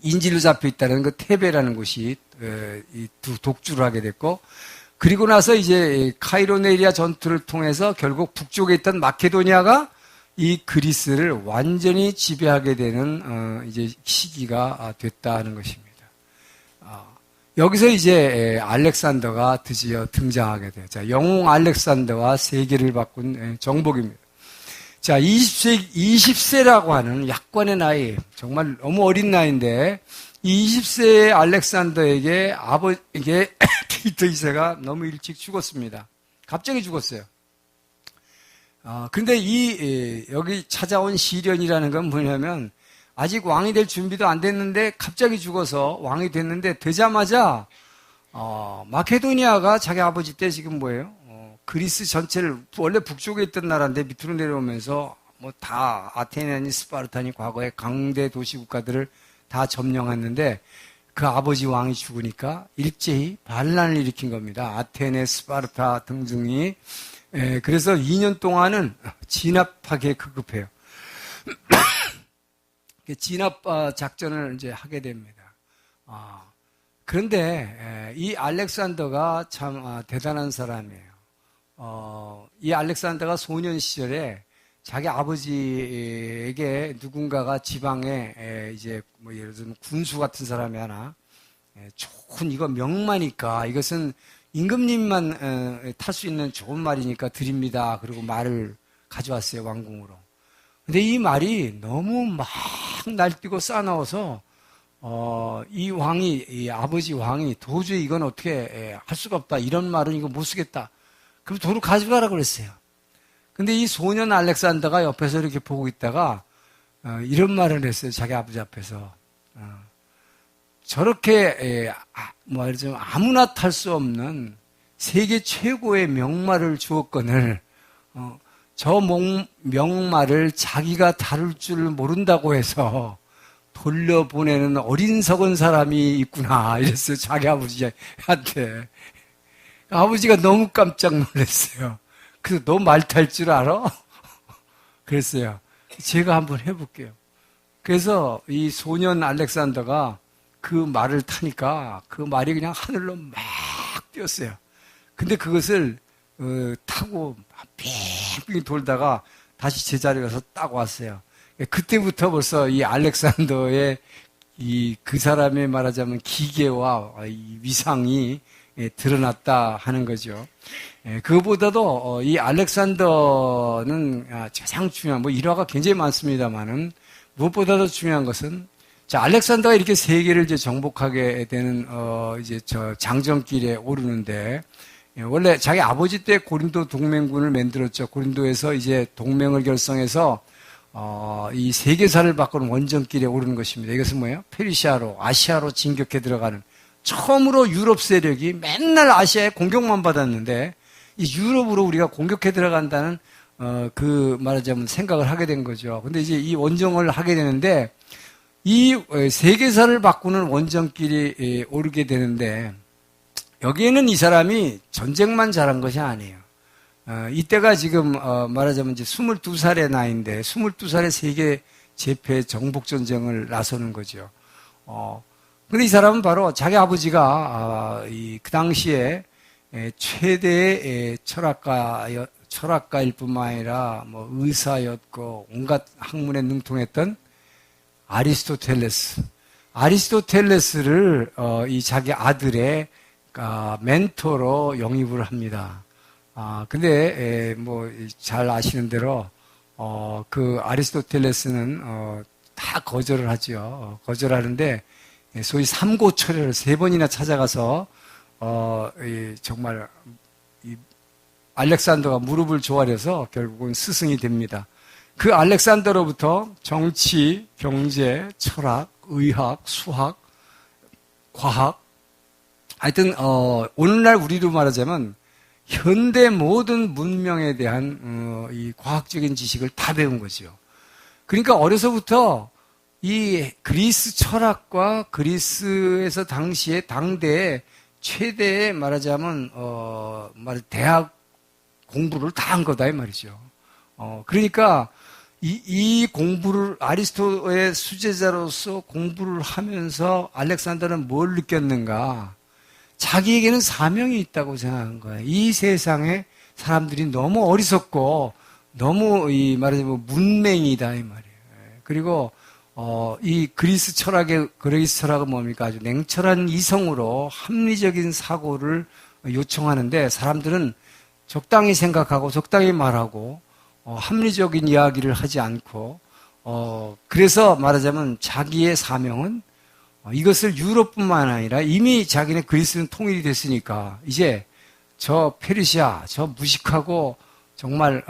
인질로 잡혀 있다는 그 테베라는 곳이 독주를 하게 됐고, 그리고 나서 이제 카이로네리아 전투를 통해서 결국 북쪽에 있던 마케도니아가 이 그리스를 완전히 지배하게 되는 이제 시기가 됐다는 것입니다. 여기서 이제 알렉산더가 드디어 등장하게 돼요. 자, 영웅 알렉산더와 세계를 바꾼 정복입니다. 자, 20세라고 하는 약관의 나이, 정말 너무 어린 나이인데, 이 20세의 알렉산더에게 아버지에게 피터 2세가 너무 일찍 죽었습니다. 갑자기 죽었어요. 근데 여기 찾아온 시련이라는 건 뭐냐면, 아직 왕이 될 준비도 안 됐는데 갑자기 죽어서 왕이 됐는데 되자마자 마케도니아가 자기 아버지 때 지금 뭐예요? 그리스 전체를 원래 북쪽에 있던 나라인데 밑으로 내려오면서 뭐 다 아테네니 스파르타니 과거의 강대 도시 국가들을 다 점령했는데 그 아버지 왕이 죽으니까 일제히 반란을 일으킨 겁니다. 아테네, 스파르타 등등이. 그래서 2년 동안은 진압하기에 급급해요. 진압 작전을 이제 하게 됩니다. 그런데 이 알렉산더가 참 대단한 사람이에요. 이 알렉산더가 소년 시절에 자기 아버지에게 누군가가 지방에 이제 뭐 예를 들면 군수 같은 사람이 하나 좋은 이거 명마니까 이것은 임금님만 탈 수 있는 좋은 말이니까 드립니다. 그리고 말을 가져왔어요, 왕궁으로. 근데 이 말이 너무 막 날뛰고 싸나워서 이 아버지 왕이 도저히 이건 어떻게 할 수가 없다. 이런 말은 이거 못 쓰겠다. 그럼 도로 가져가라고 그랬어요. 근데 이 소년 알렉산더가 옆에서 이렇게 보고 있다가 이런 말을 했어요. 자기 아버지 앞에서. 저렇게 말하자면 아무나 탈 수 없는 세계 최고의 명마를 주었거늘 저 명마를 자기가 다룰 줄 모른다고 해서 돌려보내는 어린석은 사람이 있구나 이랬어요. 자기 아버지한테. 아버지가 너무 깜짝 놀랐어요. 그래서 너 말 탈 줄 알아? 그랬어요. 제가 한번 해볼게요. 그래서 이 소년 알렉산더가 그 말을 타니까 그 말이 그냥 하늘로 막 뛰었어요. 근데 그것을 타고 빙빙 돌다가 다시 제자리에 가서 딱 왔어요. 그때부터 벌써 이 알렉산더의 그 사람의 말하자면 기계와 이 위상이 드러났다 하는 거죠. 그거보다도 이 알렉산더는 가장 중요한 뭐 일화가 굉장히 많습니다만은 무엇보다도 중요한 것은 자 알렉산더가 이렇게 세계를 이제 정복하게 되는 이제 저 장정길에 오르는데 원래 자기 아버지 때 고린도 동맹군을 만들었죠. 고린도에서 이제 동맹을 결성해서 이 세계사를 바꾸는 원정길에 오르는 것입니다. 이것은 뭐예요? 페르시아로 아시아로 진격해 들어가는 처음으로 유럽 세력이 맨날 아시아에 공격만 받았는데 이 유럽으로 우리가 공격해 들어간다는 그 말하자면 생각을 하게 된 거죠. 근데 이제 이 원정을 하게 되는데 이 세계사를 바꾸는 원정길이 오르게 되는데 여기에는 이 사람이 전쟁만 잘한 것이 아니에요. 이때가 지금 말하자면 이제 22살의 나이인데 22살의 세계 제패 정복전쟁을 나서는 거죠. 근데 이 사람은 바로 자기 아버지가 그 당시에 최대의 철학가일 뿐만 아니라 뭐 의사였고 온갖 학문에 능통했던 아리스토텔레스를 이 자기 아들의 멘토로 영입을 합니다. 근데 뭐 잘 아시는 대로 그 아리스토텔레스는 다 거절을 하죠. 거절하는데 소위 삼고초려를 3번이나 찾아가서 정말 알렉산더가 무릎을 조아려서 결국은 스승이 됩니다. 그 알렉산더로부터 정치, 경제, 철학, 의학, 수학, 과학, 하여튼 오늘날 우리로 말하자면 현대 모든 문명에 대한 이 과학적인 지식을 다 배운 거죠. 그러니까 어려서부터 이 그리스 철학과 그리스에서 당시에 당대의 최대의 말하자면 대학 공부를 다 한 거다 이 말이죠. 그러니까 이 공부를 아리스토의 수제자로서 공부를 하면서 알렉산더는 뭘 느꼈는가? 자기에게는 사명이 있다고 생각한 거예요. 이 세상에 사람들이 너무 어리석고 너무 이 말하자면 문맹이다 이 말이에요. 그리고 이 그리스 철학은 뭡니까? 아주 냉철한 이성으로 합리적인 사고를 요청하는데 사람들은 적당히 생각하고 적당히 말하고 합리적인 이야기를 하지 않고 그래서 말하자면 자기의 사명은 이것을 유럽뿐만 아니라 이미 자기네 그리스는 통일이 됐으니까 이제 저 페르시아, 저 무식하고 정말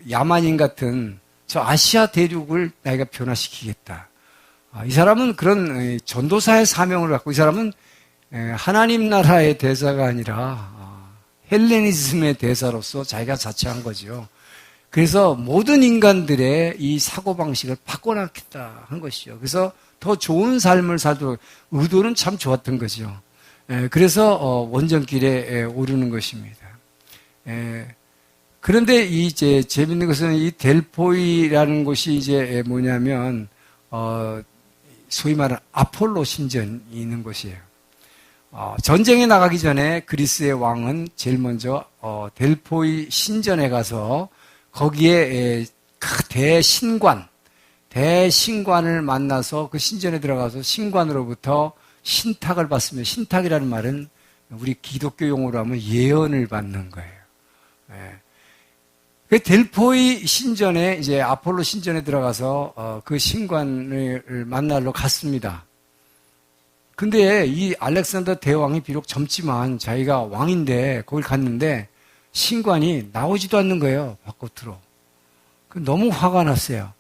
야만인 같은 저 아시아 대륙을 내가 변화시키겠다. 이 사람은 그런 전도사의 사명을 갖고 이 사람은 하나님 나라의 대사가 아니라 헬레니즘의 대사로서 자기가 자처한 거죠. 그래서 모든 인간들의 이 사고방식을 바꿔놨겠다 한 것이죠. 그래서 더 좋은 삶을 살도록 의도는 참 좋았던 거죠. 그래서 원정길에 오르는 것입니다. 그런데 이제 재밌는 것은 이 델포이라는 곳이 이제 뭐냐면 소위 말하는 아폴로 신전이 있는 곳이에요. 전쟁에 나가기 전에 그리스의 왕은 제일 먼저 델포이 신전에 가서 거기에 대신관을 만나서 그 신전에 들어가서 신관으로부터 신탁을 받으며 신탁이라는 말은 우리 기독교 용어로 하면 예언을 받는 거예요. 그 델포이 신전에 이제 아폴로 신전에 들어가서 그 신관을 만나러 갔습니다. 근데 이 알렉산더 대왕이 비록 젊지만 자기가 왕인데 거길 갔는데 신관이 나오지도 않는 거예요. 바깥으로. 너무 화가 났어요.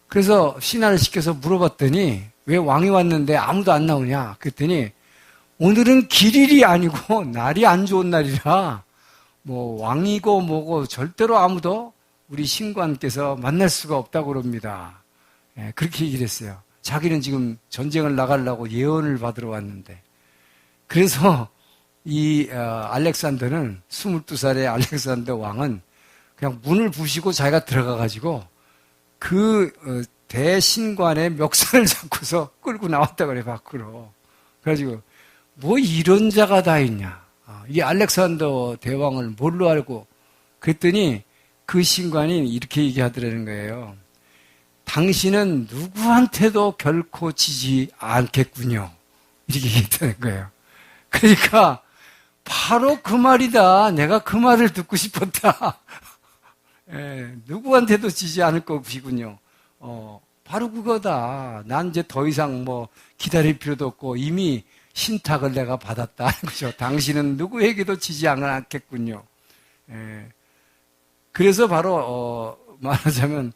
그래서 신하를 시켜서 물어봤더니 왜 왕이 왔는데 아무도 안 나오냐? 그랬더니 오늘은 길일이 아니고 날이 안 좋은 날이라 뭐 왕이고 뭐고 절대로 아무도 우리 신관께서 만날 수가 없다고 그럽니다. 그렇게 얘기를 했어요. 자기는 지금 전쟁을 나가려고 예언을 받으러 왔는데. 그래서 이 알렉산더는 22살의 알렉산더 왕은 그냥 문을 부시고 자기가 들어가가지고 그 대신관의 멱살을 잡고서 끌고 나왔다 그래 밖으로. 그래가지고 뭐 이런 자가 다 있냐. 이 알렉산더 대왕을 뭘로 알고 그랬더니 그 신관이 이렇게 얘기하더라는 거예요. 당신은 누구한테도 결코 지지 않겠군요. 이렇게 얘기했다는 거예요. 그러니까 바로 그 말이다. 내가 그 말을 듣고 싶었다. 누구한테도 지지 않을 것이군요. 바로 그거다. 난 이제 더 이상 뭐 기다릴 필요도 없고 이미 신탁을 내가 받았다 하는 거죠. 당신은 누구에게도 지지 않겠군요. 그래서 바로 말하자면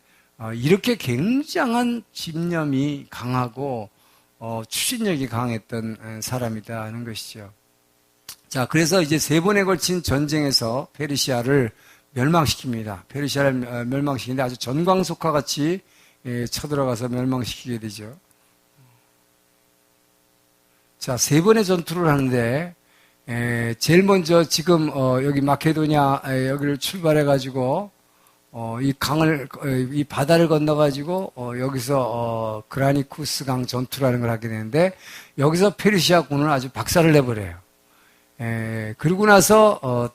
이렇게 굉장한 집념이 강하고 추진력이 강했던 사람이다 하는 것이죠. 자, 그래서 이제 3번에 걸친 전쟁에서 페르시아를 멸망시킵니다. 페르시아를 멸망시키는데 아주 전광석화 같이 쳐들어가서 멸망시키게 되죠. 자, 3번의 전투를 하는데 제일 먼저 지금 여기 마케도니아 여기를 출발해가지고 이 바다를 건너가지고 여기서 그라니쿠스 강 전투라는 걸 하게 되는데 여기서 페르시아 군을 아주 박살을 내버려요. 그러고 나서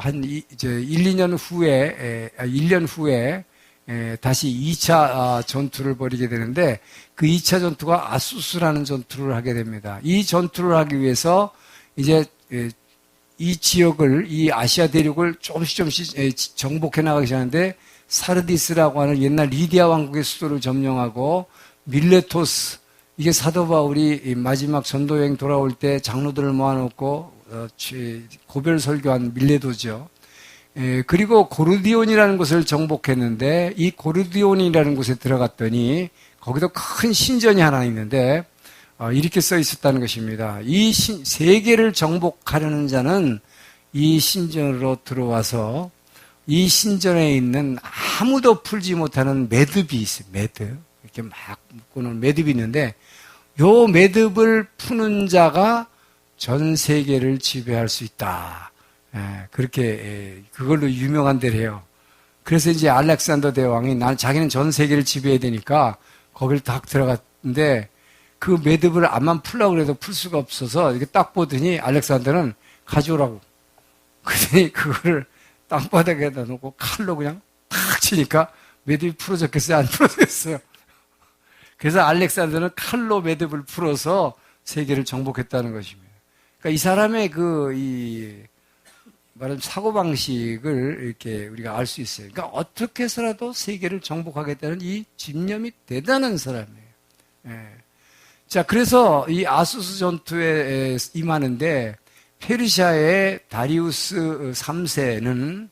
한 1, 2년 후에 1년 후에 다시 2차 전투를 벌이게 되는데 그 2차 전투가 아수스라는 전투를 하게 됩니다. 이 전투를 하기 위해서 이제 이 지역을, 이 아시아 대륙을 조금씩 정복해 나가기 시작하는데 사르디스라고 하는 옛날 리디아 왕국의 수도를 점령하고 밀레토스, 이게 사도 바울이 마지막 전도여행 돌아올 때 장로들을 모아놓고 고별 설교한 밀레도죠. 그리고 고르디온이라는 곳을 정복했는데 이 고르디온이라는 곳에 들어갔더니 거기도 큰 신전이 하나 있는데 이렇게 써 있었다는 것입니다. 이 세계를 정복하려는 자는 이 신전으로 들어와서 이 신전에 있는 아무도 풀지 못하는 매듭이 있어요. 매듭. 이렇게 막 묶어놓은 매듭이 있는데 요 매듭을 푸는 자가 전 세계를 지배할 수 있다. 그렇게 그걸로 유명한 데래요. 그래서 이제 알렉산더 대왕이 자기는 전 세계를 지배해야 되니까 거길 딱 들어갔는데 그 매듭을 암만 풀려고 해도 풀 수가 없어서 이렇게 딱 보더니 알렉산더는 가져오라고. 그러더니 그거를 땅바닥에다 놓고 칼로 그냥 탁 치니까 매듭이 풀어졌겠어요? 안 풀어졌어요? 그래서 알렉산더는 칼로 매듭을 풀어서 세계를 정복했다는 것입니다. 그러니까 이 사람의 말하자면 사고방식을 이렇게 우리가 알 수 있어요. 그러니까 어떻게 해서라도 세계를 정복하겠다는 이 집념이 대단한 사람이에요. 예. 자, 그래서 이 아수스 전투에 임하는데 페르시아의 다리우스 3세는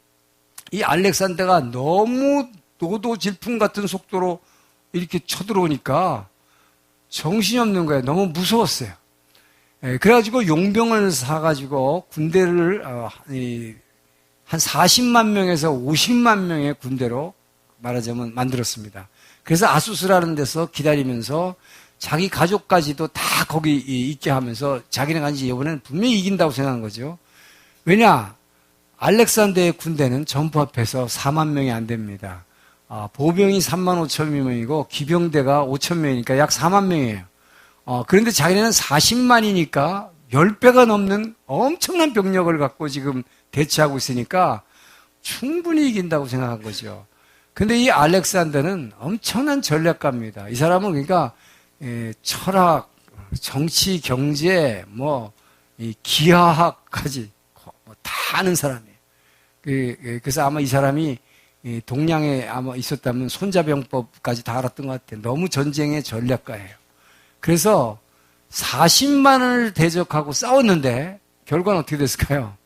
이 알렉산더가 너무 노도질풍 같은 속도로 이렇게 쳐들어오니까 정신이 없는 거예요. 너무 무서웠어요. 그래가지고 용병을 사가지고 군대를 한 40만 명에서 50만 명의 군대로 말하자면 만들었습니다. 그래서 아수스라는 데서 기다리면서 자기 가족까지도 다 거기 있게 하면서 자기네 간지 이번에는 분명히 이긴다고 생각한 거죠. 왜냐? 알렉산더의 군대는 전부 합해서 4만 명이 안 됩니다. 보병이 3만 5천 명이고 기병대가 5천 명이니까 약 4만 명이에요. 그런데 자기네는 40만이니까 10배가 넘는 엄청난 병력을 갖고 지금 대치하고 있으니까 충분히 이긴다고 생각한 거죠. 근데 이 알렉산더는 엄청난 전략가입니다. 이 사람은 그러니까 철학, 정치, 경제, 이 기하학까지 다 아는 사람이에요. 그래서 아마 이 사람이 동양에 아마 있었다면 손자병법까지 다 알았던 것 같아요. 너무 전쟁의 전략가예요. 그래서 40만을 대적하고 싸웠는데 결과는 어떻게 됐을까요?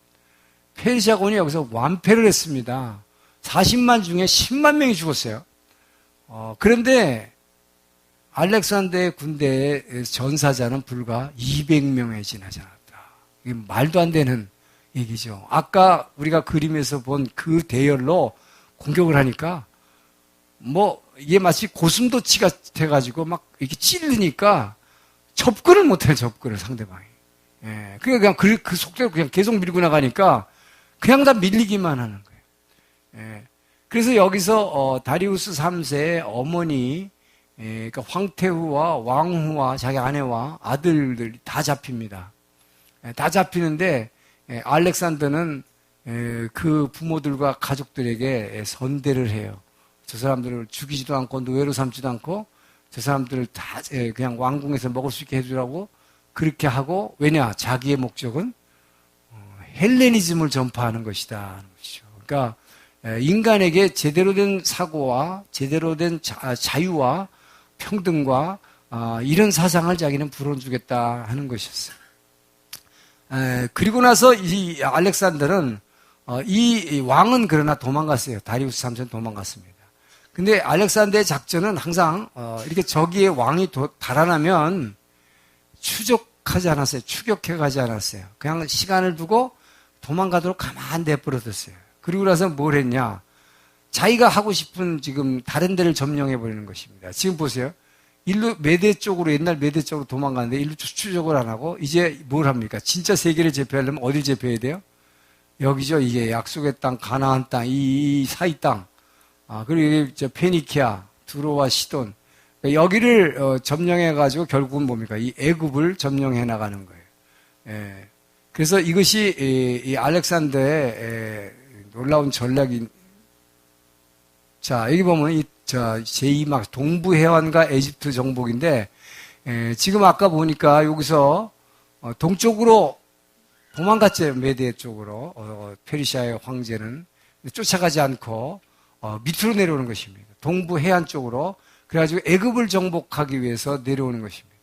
페르시아군이 여기서 완패를 했습니다. 40만 중에 10만 명이 죽었어요. 그런데 알렉산더의 군대의 전사자는 불과 200명에 지나지 않았다. 이게 말도 안 되는 얘기죠. 아까 우리가 그림에서 본 그 대열로 공격을 하니까 이게 마치 고슴도치가 돼가지고 막 이렇게 찌르니까 접근을 못해요. 접근을 상대방이. 그냥 그 속도로 그냥 계속 밀고 나가니까 그냥 다 밀리기만 하는 거예요. 그래서 여기서 다리우스 3세의 어머니, 그러니까 황태후와 왕후와 자기 아내와 아들들이 다 잡힙니다. 다 잡히는데 알렉산더는 그 부모들과 가족들에게 선대를 해요. 저 사람들을 죽이지도 않고 노예로 삼지도 않고 저 사람들을 다 그냥 왕궁에서 먹을 수 있게 해주라고 그렇게 하고, 왜냐? 자기의 목적은 헬레니즘을 전파하는 것이다. 그러니까 인간에게 제대로 된 사고와 제대로 된 자유와 평등과 이런 사상을 자기는 불어주겠다 하는 것이었어요. 그리고 나서 이 알렉산더는 이 왕은 그러나 도망갔어요. 다리우스 3세는 도망갔습니다. 근데 알렉산더의 작전은 항상 이렇게 저기에 왕이 달아나면 추적하지 않았어요. 추격해 가지 않았어요. 그냥 시간을 두고 도망가도록 가만히 내버려뒀어요. 그리고 나서 뭘 했냐? 자기가 하고 싶은 지금 다른 데를 점령해 버리는 것입니다. 지금 보세요. 일로 메대 쪽으로, 옛날 메대 쪽으로 도망가는데 일로 추적을 안 하고 이제 뭘 합니까? 진짜 세계를 제패하려면 어딜 제패해야 돼요? 여기죠. 이게 약속의 땅, 가나안 땅, 이 사이 땅. 그리고 페니키아, 두로와 시돈. 여기를 점령해가지고 결국은 뭡니까? 이 애굽을 점령해 나가는 거예요. 그래서 이것이 이 알렉산더의 놀라운 전략인. 자, 여기 보면 제2막 동부 해안과 에집트 정복인데, 지금 아까 보니까 여기서 동쪽으로 도망갔죠. 메데 쪽으로. 페르시아의 황제는 쫓아가지 않고 밑으로 내려오는 것입니다. 동부 해안 쪽으로. 그래가지고 애굽을 정복하기 위해서 내려오는 것입니다.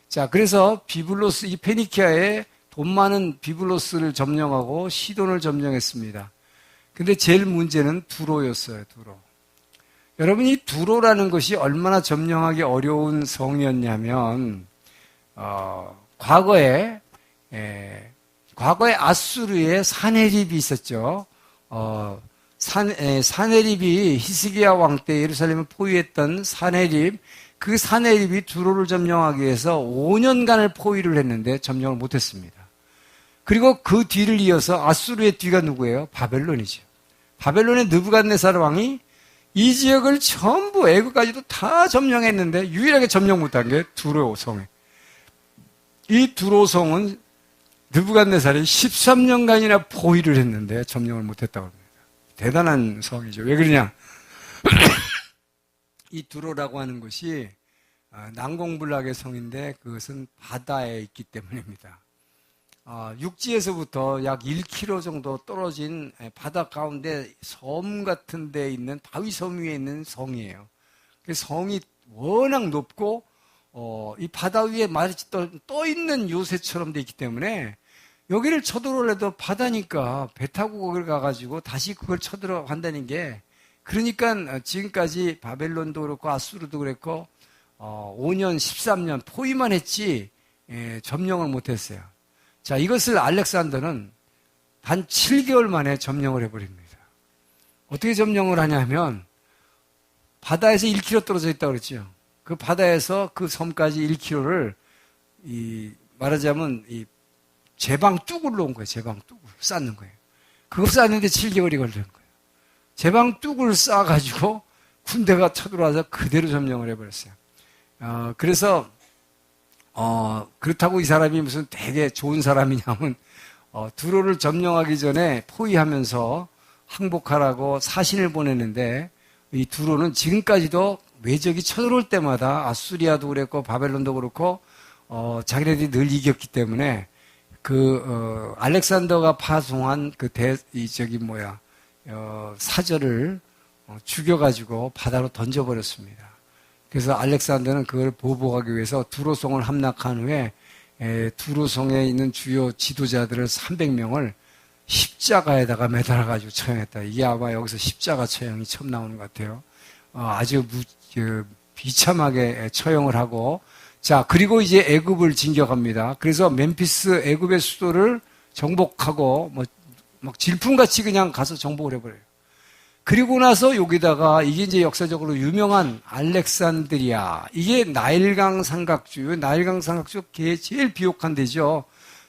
자, 그래서 비블로스, 이 페니키아에 돈 많은 비블로스를 점령하고 시돈을 점령했습니다. 근데 제일 문제는 두로였어요. 두로. 여러분, 이 두로라는 것이 얼마나 점령하기 어려운 성이었냐면 과거에 아수르에 사네립이 있었죠. 사네립이 히스기야 왕 때 예루살렘을 포위했던 사네립, 그 사네립이 두로를 점령하기 위해서 5년간을 포위를 했는데 점령을 못했습니다. 그리고 그 뒤를 이어서 아수르의 뒤가 누구예요? 바벨론이죠. 바벨론의 느부갓네살 왕이 이 지역을 전부 애굽까지도 다 점령했는데 유일하게 점령 못한 게 두로성이에요. 이 두로성은 느부갓네살이 13년간이나 포위를 했는데 점령을 못했다고 합니다. 대단한 성이죠. 왜 그러냐? 이 두로라고 하는 것이 난공불락의 성인데 그것은 바다에 있기 때문입니다. 육지에서부터 약 1km 정도 떨어진 바다 가운데 섬 같은 데 있는 바위섬 위에 있는 성이에요. 그 성이 워낙 높고 이 바다 위에 마치 떠 있는 요새처럼 돼 있기 때문에 여기를 쳐들어오려도 바다니까 배 타고 거기를 가가지고 다시 그걸 쳐들어간다는 게, 그러니까 지금까지 바벨론도 그렇고 아수르도 그랬고 5년 13년 포위만 했지 점령을 못했어요. 자, 이것을 알렉산더는 단 7개월 만에 점령을 해버립니다. 어떻게 점령을 하냐면 바다에서 1km 떨어져 있다고 그랬죠. 그 바다에서 그 섬까지 1km를 말하자면 제방 뚝을 놓은 거예요. 제방 뚝을 쌓는 거예요. 그거 쌓는데 7개월이 걸린 거예요. 제방 뚝을 쌓아가지고 군대가 쳐들어와서 그대로 점령을 해버렸어요. 그래서 그렇다고 이 사람이 무슨 되게 좋은 사람이냐면 두로를 점령하기 전에 포위하면서 항복하라고 사신을 보냈는데, 이 두로는 지금까지도 외적이 쳐들어올 때마다 아수리아도 그랬고 바벨론도 그렇고 자기네들이 늘 이겼기 때문에 알렉산더가 파송한 사절을 죽여가지고 바다로 던져버렸습니다. 그래서 알렉산더는 그걸 보복하기 위해서 두로성을 함락한 후에 두로성에 있는 주요 지도자들을 300명을 십자가에다가 매달아가지고 처형했다. 이게 아마 여기서 십자가 처형이 처음 나오는 것 같아요. 아주 비참하게 처형을 하고, 자, 그리고 이제 애굽을 진격합니다. 그래서 멤피스 애굽의 수도를 정복하고 막 질풍같이 그냥 가서 정복을 해버려요. 그리고 나서 여기다가 이게 이제 역사적으로 유명한 알렉산드리아, 이게 나일강 삼각주, 제일 비옥한 데죠.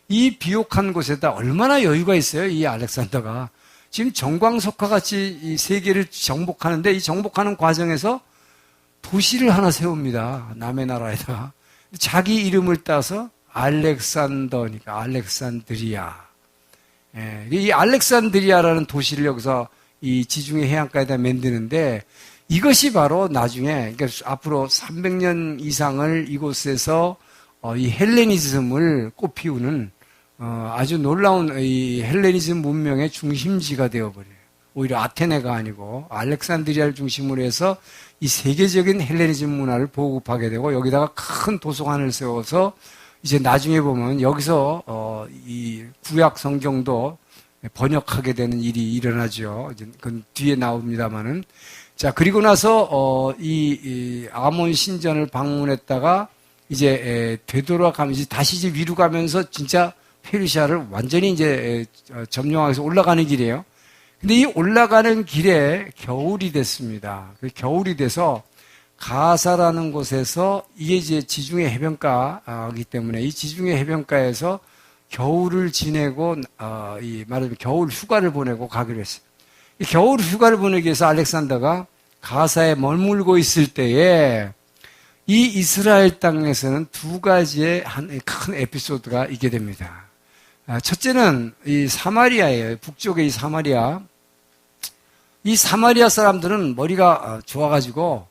이 비옥한 곳에다 얼마나 여유가 있어요, 이 알렉산더가. 지금 정광석화 같이 이 세계를 정복하는데, 이 정복하는 과정에서 도시를 하나 세웁니다. 남의 나라에다가. 자기 이름을 따서 알렉산더니까 알렉산드리아. 이 알렉산드리아라는 도시를 여기서 이 지중해 해안가에다 만드는데, 이것이 바로 나중에, 그러니까 앞으로 300년 이상을 이곳에서 이 헬레니즘을 꽃피우는 아주 놀라운 이 헬레니즘 문명의 중심지가 되어버려요. 오히려 아테네가 아니고 알렉산드리아를 중심으로 해서 이 세계적인 헬레니즘 문화를 보급하게 되고, 여기다가 큰 도서관을 세워서 이제 나중에 보면 여기서 이 구약 성경도 번역하게 되는 일이 일어나죠. 그건 뒤에 나옵니다만은. 자, 그리고 나서 이 아몬 신전을 방문했다가 이제 되돌아가면 이제 다시 이제 위로 가면서 진짜 페르시아를 완전히 이제 점령하기 위해서 올라가는 길이에요. 근데 이 올라가는 길에 겨울이 됐습니다. 그 겨울이 돼서 가사라는 곳에서, 이게 이제 지중해 해변가이기 때문에 이 지중해 해변가에서 겨울을 지내고 말하자면 겨울 휴가를 보내고 가기로 했어요. 이 겨울 휴가를 보내기 위해서 알렉산더가 가사에 머물고 있을 때에 이 이스라엘 땅에서는 두 가지의 큰 에피소드가 있게 됩니다. 첫째는 이 사마리아예요. 북쪽의 이 사마리아. 이 사마리아 사람들은 머리가 좋아가지고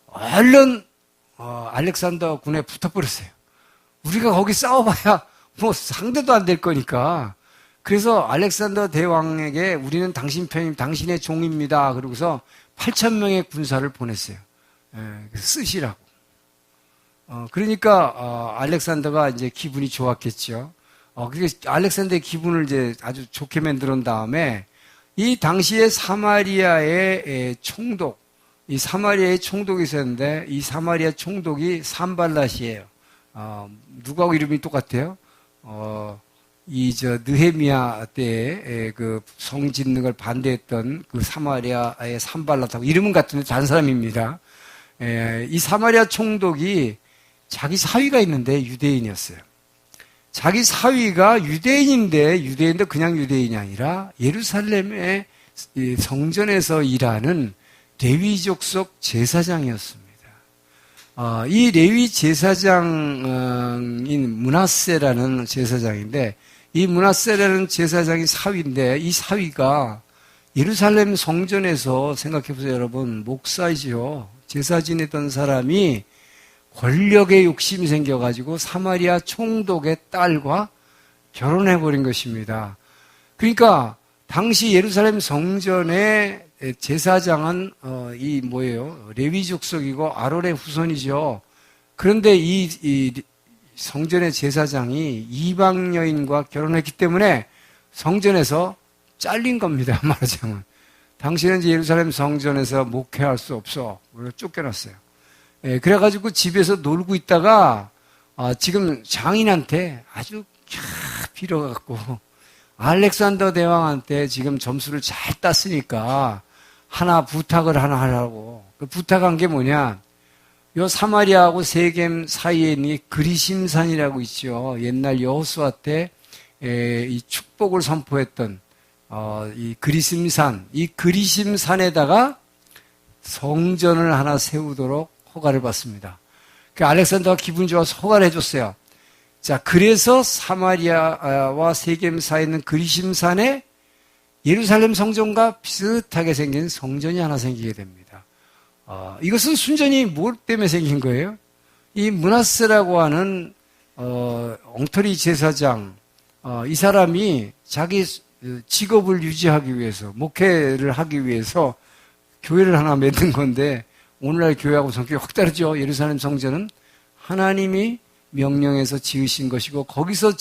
얼른 알렉산더 군에 붙어버렸어요. 우리가 거기 싸워봐야 뭐 상대도 안 될 거니까. 그래서 알렉산더 대왕에게 우리는 당신 편입니다. 당신의 종입니다. 그러고서 8,000명의 군사를 보냈어요. 쓰시라고. 그러니까 알렉산더가 이제 기분이 좋았겠죠. 그게 알렉산더의 기분을 이제 아주 좋게 만들어 다음에 이 당시에 사마리아의 총독, 이 사마리아의 총독이 있었는데 이 사마리아 총독이 산발랏이에요. 누구하고 이름이 똑같아요? 느헤미야 때에 그 성 짓는 걸 반대했던 그 사마리아의 산발랏하고 이름은 같은데 다른 사람입니다. 이 사마리아 총독이 자기 사위가 있는데 유대인이었어요. 자기 사위가 유대인인데 그냥 유대인이 아니라 예루살렘의 성전에서 일하는 레위 족속 제사장이었습니다. 이 레위 제사장인 므낫세라는 제사장인데, 이 므낫세라는 제사장이 사위인데, 이 사위가 예루살렘 성전에서 생각해보세요, 여러분. 목사이죠. 제사 지내던 사람이 권력의 욕심이 생겨가지고 사마리아 총독의 딸과 결혼해버린 것입니다. 그러니까 당시 예루살렘 성전의 제사장은 이 뭐예요? 레위 족속이고 아론의 후손이죠. 그런데 이 성전의 제사장이 이방 여인과 결혼했기 때문에 성전에서 잘린 겁니다. 말하자면 당신은 이제 예루살렘 성전에서 목회할 수 없어. 쫓겨났어요. 그래가지고 집에서 놀고 있다가 지금 장인한테 아주 빌어갖고 알렉산더 대왕한테 지금 점수를 잘 땄으니까 하나 부탁을 하나 하라고. 그 부탁한 게 뭐냐? 요 사마리아하고 세겜 사이에 있는 그리심산이라고 있죠. 옛날 여호수아 때 이 축복을 선포했던 이 그리심산, 이 그리심산에다가 성전을 하나 세우도록 허가를 받습니다. 그 알렉산더가 기분 좋아서 허가를 해줬어요. 자, 그래서 사마리아와 세겜 사이에 있는 그리심산에 예루살렘 성전과 비슷하게 생긴 성전이 하나 생기게 됩니다. 이것은 순전히 뭘 때문에 생긴 거예요? 이 므낫세라고 하는 엉터리 제사장, 이 사람이 자기 직업을 유지하기 위해서, 목회를 하기 위해서 교회를 하나 만든 건데, 오늘날 교회하고 성격이 확 다르죠. 예루살렘 성전은 하나님이 명령해서 지으신 것이고 거기서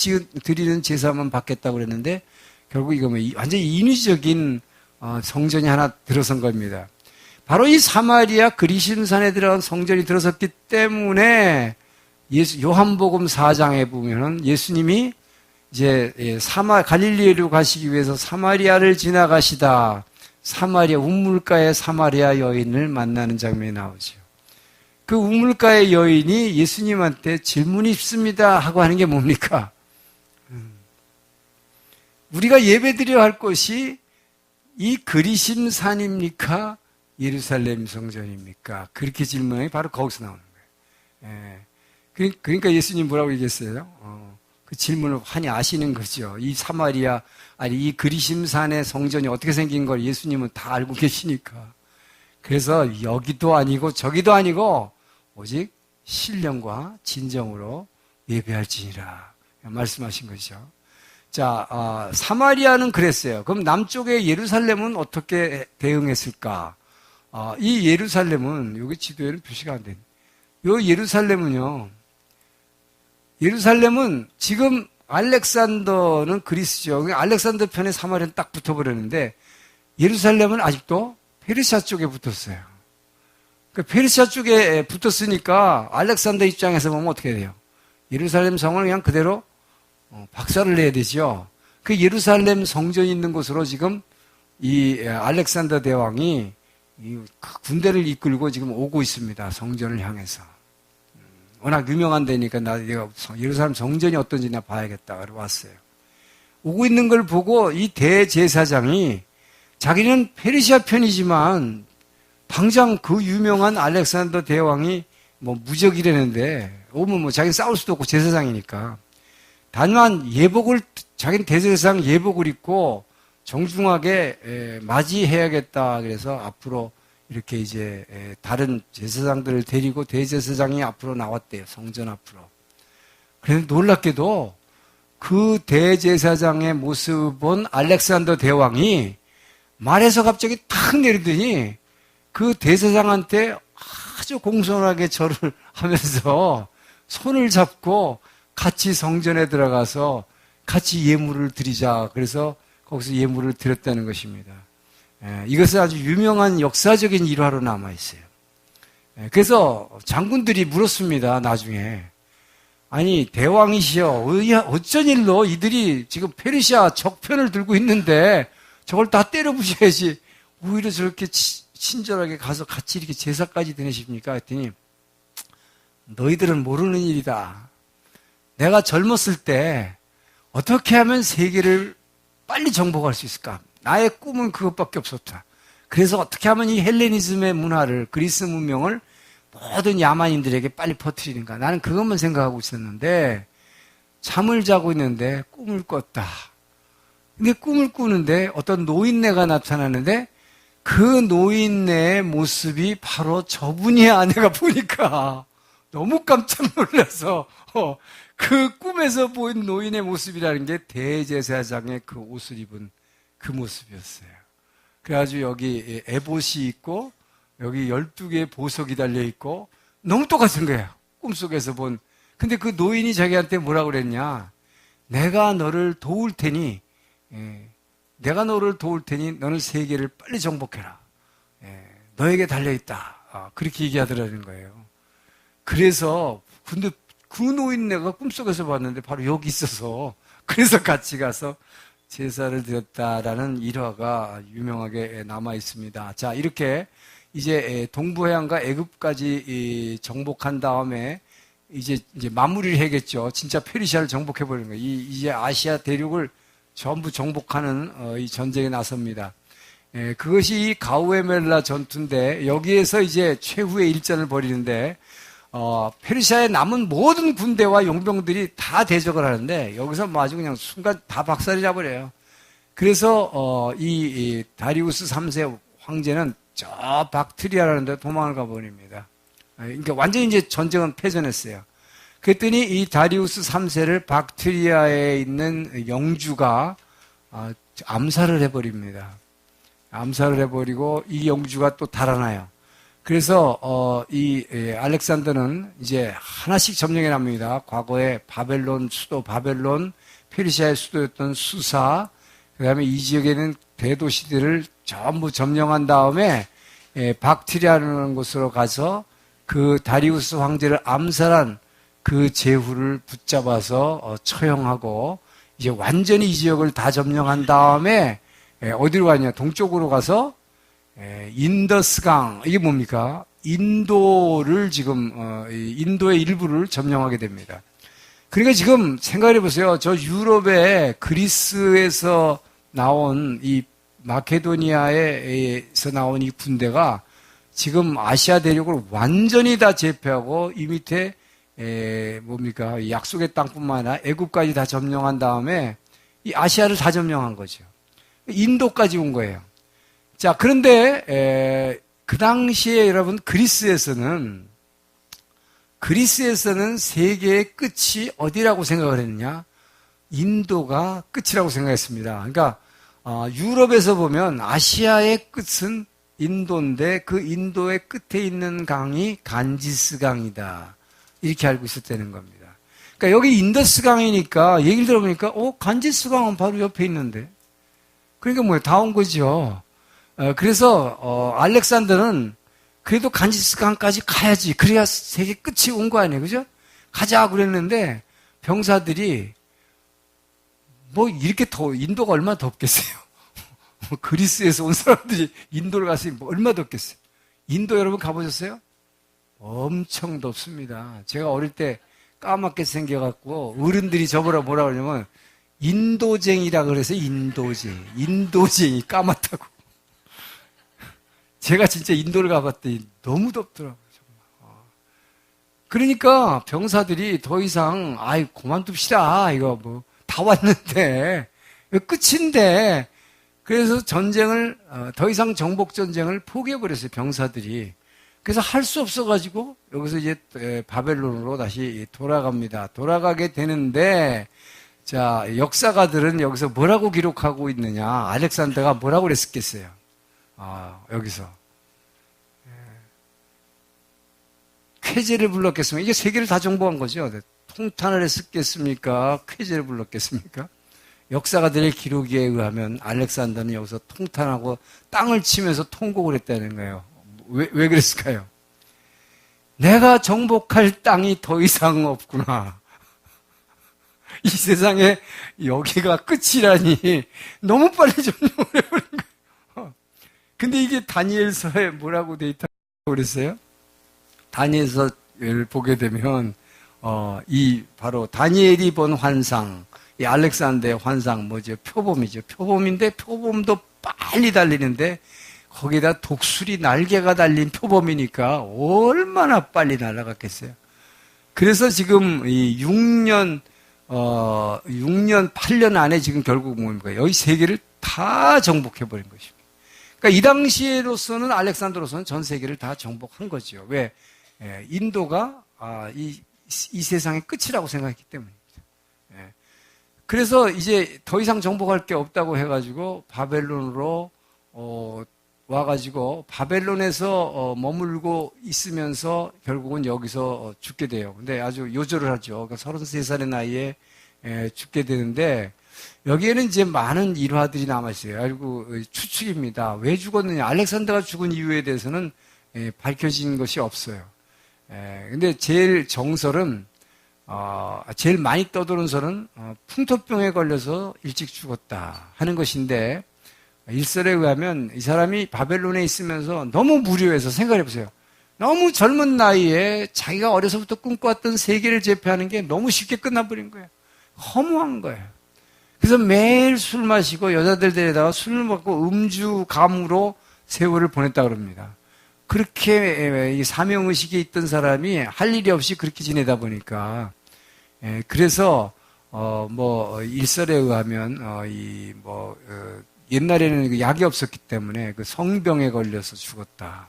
드리는 제사만 받겠다고 그랬는데 결국 이거 완전히 인위적인 성전이 하나 들어선 겁니다. 바로 이 사마리아 그리심산에 들어간 성전이 들어섰기 때문에 요한복음 4장에 보면은 예수님이 이제 갈릴리로 가시기 위해서 사마리아를 지나가시다. 사마리아 우물가의 사마리아 여인을 만나는 장면이 나오죠. 그 우물가의 여인이 예수님한테 질문이 있습니다 하고 하는 게 뭡니까? 우리가 예배드려야 할 곳이 이 그리심산입니까? 예루살렘 성전입니까? 그렇게 질문이 바로 거기서 나오는 거예요. 그러니까 예수님 뭐라고 얘기했어요? 그 질문을 환히 아시는 거죠. 이 사마리아, 이 그리심산의 성전이 어떻게 생긴 걸 예수님은 다 알고 계시니까. 그래서 여기도 아니고 저기도 아니고 오직 신령과 진정으로 예배할지니라 말씀하신 거죠. 자, 사마리아는 그랬어요. 그럼 남쪽의 예루살렘은 어떻게 대응했을까? 이 예루살렘은 여기 지도에는 표시가 안 된. 요 예루살렘은 지금 알렉산더는 그리스죠. 알렉산더 편에 사마리아는 딱 붙어버렸는데 예루살렘은 아직도 페르시아 쪽에 붙었어요. 그 페르시아 쪽에 붙었으니까 알렉산더 입장에서 보면 어떻게 돼요? 예루살렘 성을 그냥 그대로 박살을 내야 되죠. 그 예루살렘 성전이 있는 곳으로 지금 이 알렉산더 대왕이 이 군대를 이끌고 지금 오고 있습니다. 성전을 향해서. 워낙 유명한 데니까 내가 예루살렘 성전이 어떤지 나 봐야겠다. 그러고 왔어요. 오고 있는 걸 보고 이 대제사장이 자기는 페르시아 편이지만 당장 그 유명한 알렉산더 대왕이 무적이라는데 오면 자기는 싸울 수도 없고 제사장이니까 다만 자기는 대제사장 예복을 입고 정중하게 맞이해야겠다. 그래서 앞으로 이렇게 이제 다른 제사장들을 데리고 대제사장이 앞으로 나왔대요. 성전 앞으로. 그런데 놀랍게도 그 대제사장의 모습을 본 알렉산더 대왕이 말에서 갑자기 탁 내리더니 그 대제사장한테 아주 공손하게 절을 하면서 손을 잡고 같이 성전에 들어가서 같이 예물을 드리자. 그래서 거기서 예물을 드렸다는 것입니다. 이것은 아주 유명한 역사적인 일화로 남아있어요. 그래서 장군들이 물었습니다. 나중에. 아니 대왕이시여 어쩐 일로 이들이 지금 페르시아 적편을 들고 있는데 저걸 다 때려 부셔야지 오히려 저렇게 친절하게 가서 같이 이렇게 제사까지 지내십니까? 했더니 너희들은 모르는 일이다. 내가 젊었을 때 어떻게 하면 세계를 빨리 정복할 수 있을까? 나의 꿈은 그것밖에 없었다. 그래서 어떻게 하면 이 헬레니즘의 문화를, 그리스 문명을 모든 야만인들에게 빨리 퍼뜨리는가? 나는 그것만 생각하고 있었는데 잠을 자고 있는데 꿈을 꿨다. 근데 꿈을 꾸는데 어떤 노인네가 나타나는데 그 노인네의 모습이 바로 저분이야. 내가 보니까 너무 깜짝 놀라서 그 꿈에서 보인 노인의 모습이라는 게 대제사장의 그 옷을 입은 그 모습이었어요. 그래가지고 여기 에봇이 있고 여기 12개의 보석이 달려있고 너무 똑같은 거예요. 꿈속에서 본. 근데 그 노인이 자기한테 뭐라고 그랬냐. 내가 너를 도울 테니 너는 세계를 빨리 정복해라. 너에게 달려있다. 그렇게 얘기하더라는 거예요. 그래서 근데 그 노인 내가 꿈속에서 봤는데 바로 여기 있어서 그래서 같이 가서 제사를 드렸다라는 일화가 유명하게 남아 있습니다. 자, 이렇게 이제 동부해안과 애굽까지 정복한 다음에 이제 마무리를 해야겠죠. 진짜 페르시아를 정복해 버리는 거예요. 이제 아시아 대륙을 전부 정복하는 이 전쟁에 나섭니다. 그것이 이 가우에멜라 전투인데 여기에서 이제 최후의 일전을 벌이는데 페르시아에 남은 모든 군대와 용병들이 다 대적을 하는데 여기서 뭐 아주 그냥 순간 다 박살이 나버려요. 그래서 이 다리우스 3세 황제는 저 박트리아라는 데 도망을 가버립니다. 그러니까 완전히 이제 전쟁은 패전했어요. 그랬더니 이 다리우스 3세를 박트리아에 있는 영주가 암살을 해버립니다. 암살을 해버리고 이 영주가 또 달아나요. 그래서 이 알렉산더는 이제 하나씩 점령해 납니다. 과거에 바벨론 수도 바벨론, 페르시아의 수도였던 수사, 그다음에 이 지역에는 대도시들을 전부 점령한 다음에 박트리아라는 곳으로 가서 그 다리우스 황제를 암살한 그 제후를 붙잡아서 처형하고 이제 완전히 이 지역을 다 점령한 다음에 어디로 가냐? 동쪽으로 가서 인더스강, 이게 뭡니까? 인도를 지금 인도의 일부를 점령하게 됩니다. 그러니까 지금 생각해 보세요. 저 유럽의 그리스에서 나온 이 마케도니아에서 나온 이 군대가 지금 아시아 대륙을 완전히 다 제패하고 이 밑에 뭡니까? 약속의 땅뿐만 아니라 애굽까지 다 점령한 다음에 이 아시아를 다 점령한 거죠. 인도까지 온 거예요. 자, 그런데 그 당시에 여러분 그리스에서는 세계의 끝이 어디라고 생각을 했느냐? 인도가 끝이라고 생각했습니다. 그러니까 유럽에서 보면 아시아의 끝은 인도인데 그 인도의 끝에 있는 강이 간지스 강이다. 이렇게 알고 있었다는 겁니다. 그러니까 여기 인더스 강이니까 얘기를 들어보니까 간지스 강은 바로 옆에 있는데. 그러니까 뭐예요? 다 온 거죠. 그래서 알렉산더는 그래도 간지스 강까지 가야지. 그래야 세계 끝이 온 거 아니에요. 그죠? 가자 그랬는데 병사들이 뭐 이렇게 인도가 얼마나 덥겠어요. 그리스에서 온 사람들이 인도를 갔으니 뭐 얼마나 덥겠어요. 인도 여러분 가보셨어요? 엄청 덥습니다. 제가 어릴 때 까맣게 생겨갖고 어른들이 저보라 뭐라 그러냐면 인도쟁이라 그래서 인도쟁이 까맣다고. 제가 진짜 인도를 가봤더니 너무 덥더라고요. 정말. 그러니까 병사들이 더 이상 그만둡시다. 이거 뭐 다 왔는데 끝인데 그래서 전쟁을 더 이상 정복 전쟁을 포기해버렸어요. 병사들이. 그래서 할 수 없어가지고 여기서 이제 바벨론으로 다시 돌아갑니다. 돌아가게 되는데 자, 역사가들은 여기서 뭐라고 기록하고 있느냐? 알렉산더가 뭐라고 그랬겠어요? 여기서 쾌제를 불렀겠습니까? 이게 세계를 다 정복한 거죠. 통탄을 했겠습니까? 쾌제를 불렀겠습니까? 역사가들의 기록에 의하면 알렉산더는 여기서 통탄하고 땅을 치면서 통곡을 했다는 거예요. 왜 그랬을까요? 내가 정복할 땅이 더 이상 없구나. 이 세상에 여기가 끝이라니 너무 빨리 점령을 해버린 거예요. 근데 이게 다니엘서에 뭐라고 돼 있다고 그랬어요? 다니엘서를 보게 되면 이 바로 다니엘이 본 환상, 이 알렉산더의 환상 뭐죠? 표범이죠. 표범인데 표범도 빨리 달리는데 거기다 독수리 날개가 달린 표범이니까 얼마나 빨리 날아갔겠어요. 그래서 지금 이 6년 8년 안에 지금 결국 뭡니까? 여기 세계를 다 정복해버린 것입니다. 그러니까 이 당시로서는 알렉산더로서는 전 세계를 다 정복한 거죠. 왜? 인도가 이 세상의 끝이라고 생각했기 때문입니다. 예. 그래서 이제 더 이상 정복할 게 없다고 해가지고 바벨론으로 와가지고 바벨론에서 머물고 있으면서 결국은 여기서 죽게 돼요. 근데 아주 요절을 하죠. 그러니까 33살의 나이에 죽게 되는데 여기에는 이제 많은 일화들이 남아있어요. 알고 추측입니다. 왜 죽었느냐? 알렉산더가 죽은 이유에 대해서는 밝혀진 것이 없어요. 근데 제일 정설은 제일 많이 떠도는 설은 풍토병에 걸려서 일찍 죽었다 하는 것인데 일설에 의하면 이 사람이 바벨론에 있으면서 너무 무료해서 생각해보세요. 너무 젊은 나이에 자기가 어려서부터 꿈꿔왔던 세계를 제패하는 게 너무 쉽게 끝나버린 거예요. 허무한 거예요. 그래서 매일 술 마시고 여자들 데려다가 술 먹고 음주감으로 세월을 보냈다고 그럽니다. 그렇게 사명의식에 있던 사람이 할 일이 없이 그렇게 지내다 보니까 그래서 일설에 의하면 옛날에는 약이 없었기 때문에 그 성병에 걸려서 죽었다.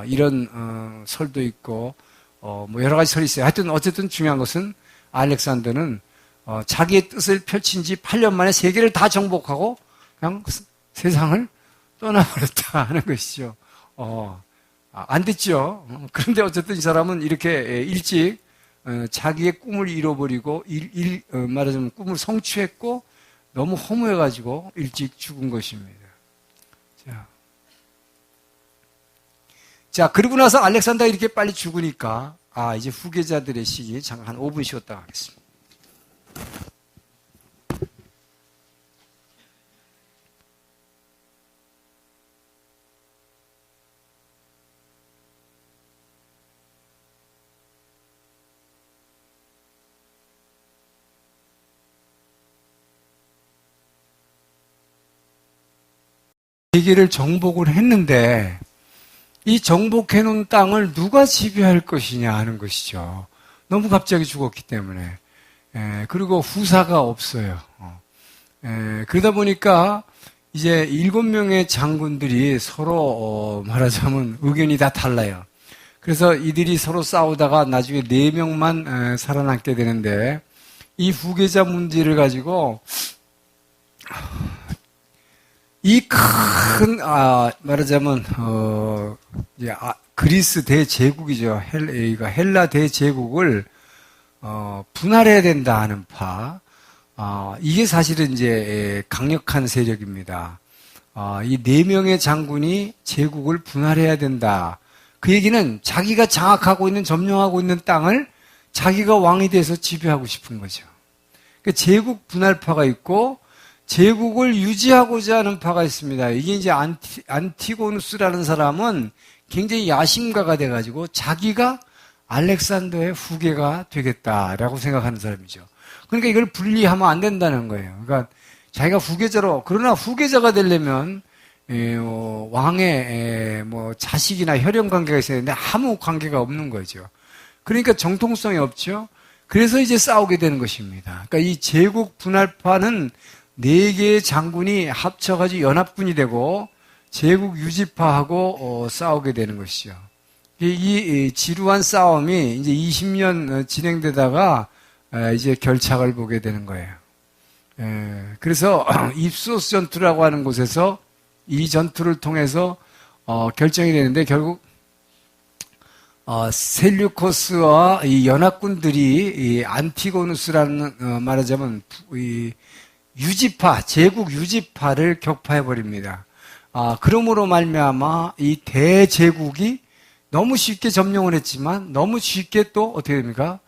이런 설도 있고 여러 가지 설이 있어요. 하여튼 어쨌든 중요한 것은 알렉산더는 자기의 뜻을 펼친 지 8년 만에 세계를 다 정복하고 그냥 세상을 떠나버렸다 하는 것이죠. 안 됐죠. 그런데 어쨌든 이 사람은 이렇게 일찍 자기의 꿈을 잃어버리고 말하자면 꿈을 성취했고 너무 허무해가지고 일찍 죽은 것입니다. 자, 그러고 나서 알렉산더가 이렇게 빨리 죽으니까 이제 후계자들의 시기 잠깐 한 5분 쉬었다 하겠습니다. 세계를 정복을 했는데 이 정복해 놓은 땅을 누가 지배할 것이냐 하는 것이죠. 너무 갑자기 죽었기 때문에. 그리고 후사가 없어요. 그러다 보니까 이제 7명의 장군들이 서로 말하자면 의견이 다 달라요. 그래서 이들이 서로 싸우다가 나중에 4명만 살아남게 되는데 이 후계자 문제를 가지고 이 큰 말하자면 그리스 대제국이죠. 헬라 대제국을 분할해야 된다 하는 파. 이게 사실은 이제 강력한 세력입니다. 이 4명의 장군이 제국을 분할해야 된다. 그 얘기는 자기가 장악하고 있는 점령하고 있는 땅을 자기가 왕이 돼서 지배하고 싶은 거죠. 그러니까 제국 분할파가 있고 제국을 유지하고자 하는 파가 있습니다. 이게 이제 안티고누스라는 사람은 굉장히 야심가가 돼가지고 자기가 알렉산더의 후계가 되겠다라고 생각하는 사람이죠. 그러니까 이걸 분리하면 안 된다는 거예요. 그러니까 자기가 후계자로, 그러나 후계자가 되려면 왕의 자식이나 혈연 관계가 있어야 되는데 아무 관계가 없는 거죠. 그러니까 정통성이 없죠. 그래서 이제 싸우게 되는 것입니다. 그러니까 이 제국 분할파는 4개의 장군이 합쳐가지고 연합군이 되고 제국 유지파하고 싸우게 되는 것이죠. 이 지루한 싸움이 이제 20년 진행되다가 이제 결착을 보게 되는 거예요. 그래서 입소스 전투라고 하는 곳에서 이 전투를 통해서 결정이 되는데 결국 셀류코스와 이 연합군들이 이 안티고누스라는 말하자면 이 유지파, 제국 유지파를 격파해 버립니다. 그러므로 말미암아 이 대제국이 너무 쉽게 점령을 했지만 너무 쉽게 또 어떻게 됩니까?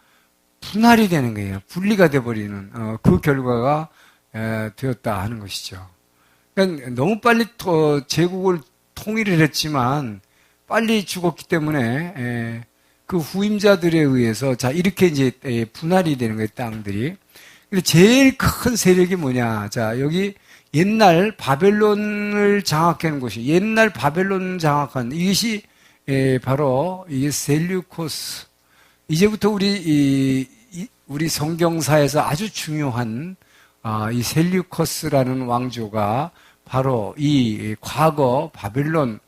분할이 되는 거예요. 분리가 돼 버리는 그 결과가 되었다 하는 것이죠. 그러니까 너무 빨리 제국을 통일을 했지만 빨리 죽었기 때문에 그 후임자들에 의해서 자 이렇게 이제 분할이 되는 거예요. 땅들이. 근데 제일 큰 세력이 뭐냐? 자, 여기 옛날 바벨론을 장악하는 곳이, 옛날 바벨론 장악한, 이것이 바로 이게 셀류코스. 이제부터 우리 성경사에서 아주 중요한 이 셀류코스라는 왕조가 바로 이 과거 바벨론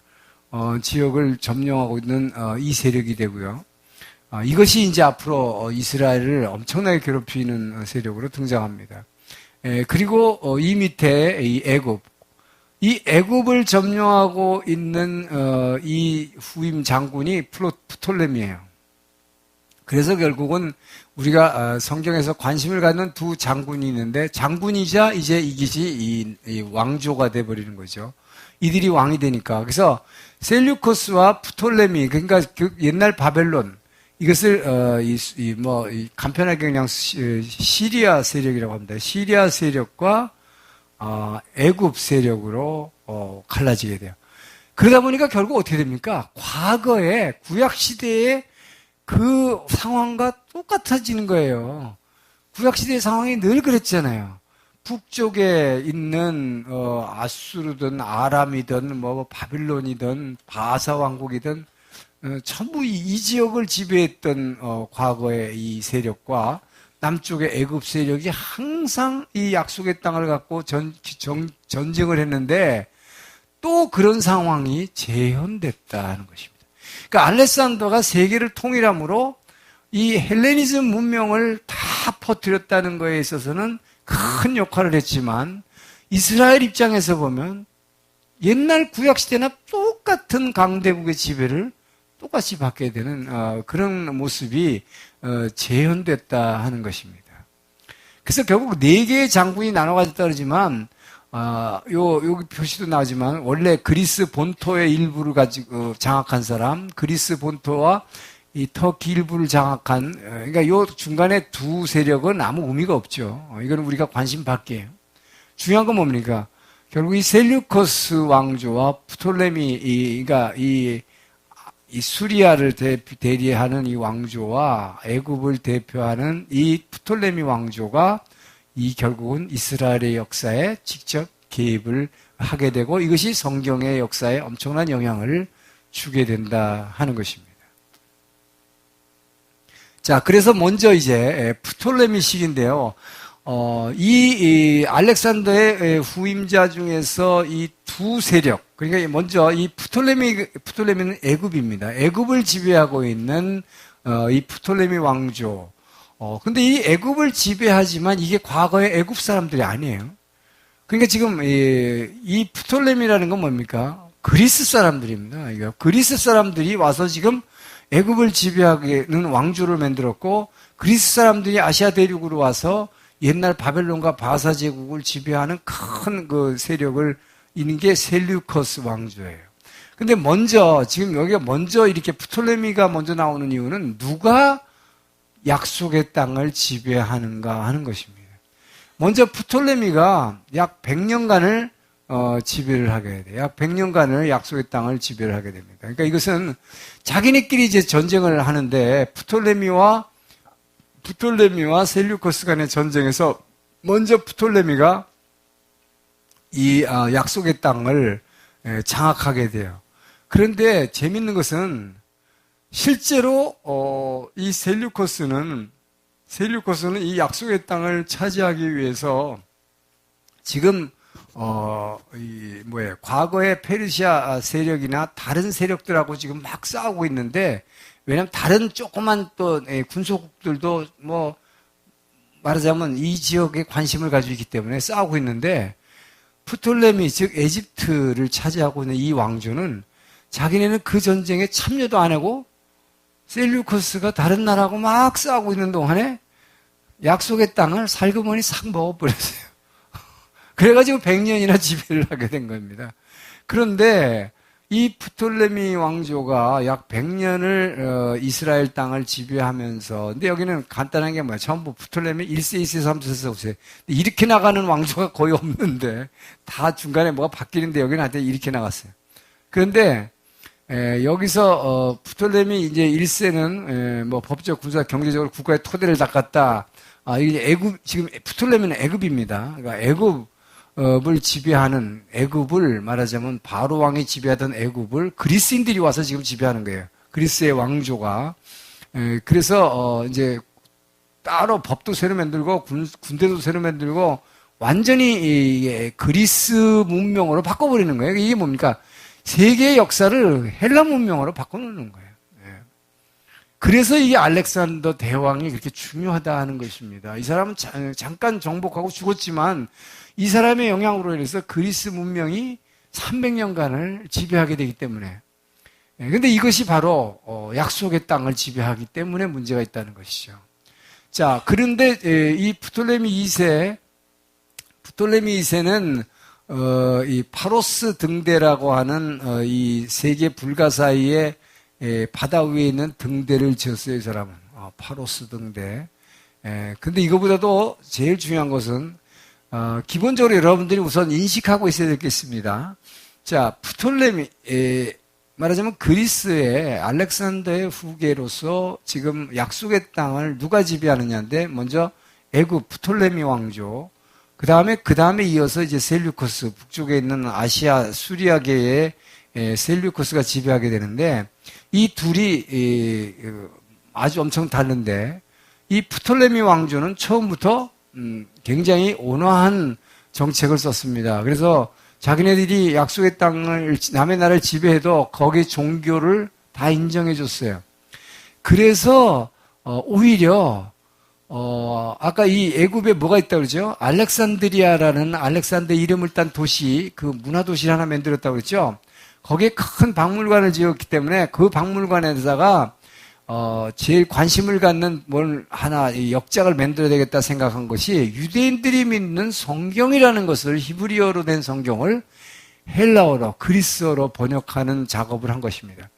지역을 점령하고 있는 이 세력이 되고요. 이것이 이제 앞으로 이스라엘을 엄청나게 괴롭히는 세력으로 등장합니다. 그리고 이 밑에 이 애굽, 이 애굽을 점령하고 있는 이 후임 장군이 프톨레미예요. 그래서 결국은 우리가 성경에서 관심을 갖는 두 장군이 있는데 장군이자 이제 이것이 이 왕조가 돼버리는 거죠. 이들이 왕이 되니까. 그래서 셀류커스와 프톨레미, 그러니까 그 옛날 바벨론, 이것을 간편하게 그냥 시리아 세력이라고 합니다. 시리아 세력과 애굽 세력으로 갈라지게 돼요. 그러다 보니까 결국 어떻게 됩니까? 과거에 구약 시대에 그 상황과 똑같아지는 거예요. 구약 시대의 상황이 늘 그랬잖아요. 북쪽에 있는 아수르든 아람이든 뭐 바빌론이든 바사 왕국이든 전부 이 지역을 지배했던 과거의 이 세력과 남쪽의 애굽 세력이 항상 이 약속의 땅을 갖고 전쟁을 했는데 또 그런 상황이 재현됐다는 것입니다. 그러니까 알렉산더가 세계를 통일함으로 이 헬레니즘 문명을 다 퍼뜨렸다는 거에 있어서는 큰 역할을 했지만 이스라엘 입장에서 보면 옛날 구약시대나 똑같은 강대국의 지배를 똑같이 받게 되는 그런 모습이 재현됐다 하는 것입니다. 그래서 결국 4개의 장군이 나눠가졌다 그러지만 여기 표시도 나오지만 원래 그리스 본토의 일부를 가지고 장악한 사람, 그리스 본토와 이 터키 일부를 장악한, 그러니까 요 중간에 두 세력은 아무 의미가 없죠. 이거는 우리가 관심 밖이에요. 중요한 건 뭡니까? 결국 이 셀류커스 왕조와 프톨레미, 그러니까 이 수리아를 대리하는 이 왕조와 애굽을 대표하는 이 프톨레미 왕조가 이 결국은 이스라엘의 역사에 직접 개입을 하게 되고 이것이 성경의 역사에 엄청난 영향을 주게 된다 하는 것입니다. 자, 그래서 먼저 이제 프톨레미 시기인데요. 이 알렉산더의 후임자 중에서 이 두 세력, 그러니까 먼저 이 프톨레미는 애굽입니다. 애굽을 지배하고 있는 이 프톨레미 왕조. 근데 이 애굽을 지배하지만 이게 과거의 애굽 사람들이 아니에요. 그러니까 지금 이 프톨레미라는 건 뭡니까? 그리스 사람들입니다. 이거 그리스 사람들이 와서 지금 애굽을 지배하는 왕조를 만들었고 그리스 사람들이 아시아 대륙으로 와서 옛날 바벨론과 바사 제국을 지배하는 큰 그 세력을 있는 게 셀류커스 왕조예요. 근데 지금 여기가 먼저 이렇게 프톨레미가 먼저 나오는 이유는 누가 약속의 땅을 지배하는가 하는 것입니다. 먼저 프톨레미가 약 100년간을 지배를 하게 돼요. 약 100년간을 약속의 땅을 지배를 하게 됩니다. 그러니까 이것은 자기네끼리 이제 전쟁을 하는데 프톨레미와 셀류커스 간의 전쟁에서 먼저 프톨레미가 이 약속의 땅을 장악하게 돼요. 그런데 재밌는 것은 실제로 이 셀류커스는 이 약속의 땅을 차지하기 위해서 지금 과거의 페르시아 세력이나 다른 세력들하고 지금 막 싸우고 있는데 왜냐하면 다른 조그만 또 군소국들도 뭐 말하자면 이 지역에 관심을 가지고 있기 때문에 싸우고 있는데 프톨레미 즉 에집트를 차지하고 있는 이 왕조는 자기네는 그 전쟁에 참여도 안 하고 셀류커스가 다른 나라하고 막 싸우고 있는 동안에 약속의 땅을 살그머니 싹 먹어버렸어요. 그래가지고 100년이나 지배를 하게 된 겁니다. 그런데 이 프톨레미 왕조가 약 100년을 이스라엘 땅을 지배하면서 근데 여기는 간단한 게 뭐야? 전부 프톨레미 1세, 2세, 3세, 4세 이렇게 나가는 왕조가 거의 없는데 다 중간에 뭐가 바뀌는데 여기는 하여튼 이렇게 나갔어요. 그런데 여기서 프톨레미 이제 1세는 뭐 법적, 군사, 경제적으로 국가의 토대를 닦았다. 이게 애굽 지금 프톨레미는 애굽입니다. 그러니까 애굽을 지배하는 애굽을 말하자면 바로 왕이 지배하던 애굽을 그리스인들이 와서 지금 지배하는 거예요. 그리스의 왕조가. 그래서 이제 따로 법도 새로 만들고 군대도 새로 만들고 완전히 그리스 문명으로 바꿔버리는 거예요. 이게 뭡니까? 세계의 역사를 헬라 문명으로 바꿔놓는 거예요. 그래서 이게 알렉산더 대왕이 그렇게 중요하다 하는 것입니다. 이 사람은 잠깐 정복하고 죽었지만 이 사람의 영향으로 인해서 그리스 문명이 300년간을 지배하게 되기 때문에. 근데 이것이 바로 약속의 땅을 지배하기 때문에 문제가 있다는 것이죠. 자, 그런데 이 프톨레미 2세는 이 파로스 등대라고 하는 이 세계 불가사의의 바다 위에 있는 등대를 지었어요, 이 사람은. 파로스 등대. 근데 이거보다도 제일 중요한 것은 기본적으로 여러분들이 우선 인식하고 있어야 되겠습니다. 자, 프톨레미 말하자면 그리스의 알렉산더의 후계로서 지금 약속의 땅을 누가 지배하느냐인데, 먼저 애굽 프톨레미 왕조, 그 다음에 이어서 이제 셀류커스, 북쪽에 있는 아시아 수리아계의 셀류커스가 지배하게 되는데, 이 둘이 아주 엄청 다른데, 이 프톨레미 왕조는 처음부터 굉장히 온화한 정책을 썼습니다. 그래서 자기네들이 약속의 땅을, 남의 나라를 지배해도 거기 종교를 다 인정해 줬어요. 그래서 오히려 아까 이 애굽에 뭐가 있다고 그러죠? 알렉산드리아라는 알렉산더 이름을 딴 도시, 그 문화도시를 하나 만들었다고 그랬죠? 거기에 큰 박물관을 지었기 때문에 그 박물관에다가 제일 관심을 갖는 뭘 하나 역작을 만들어야 되겠다 생각한 것이 유대인들이 믿는 성경이라는 것을, 히브리어로 된 성경을 헬라어로, 그리스어로 번역하는 작업을 한 것입니다.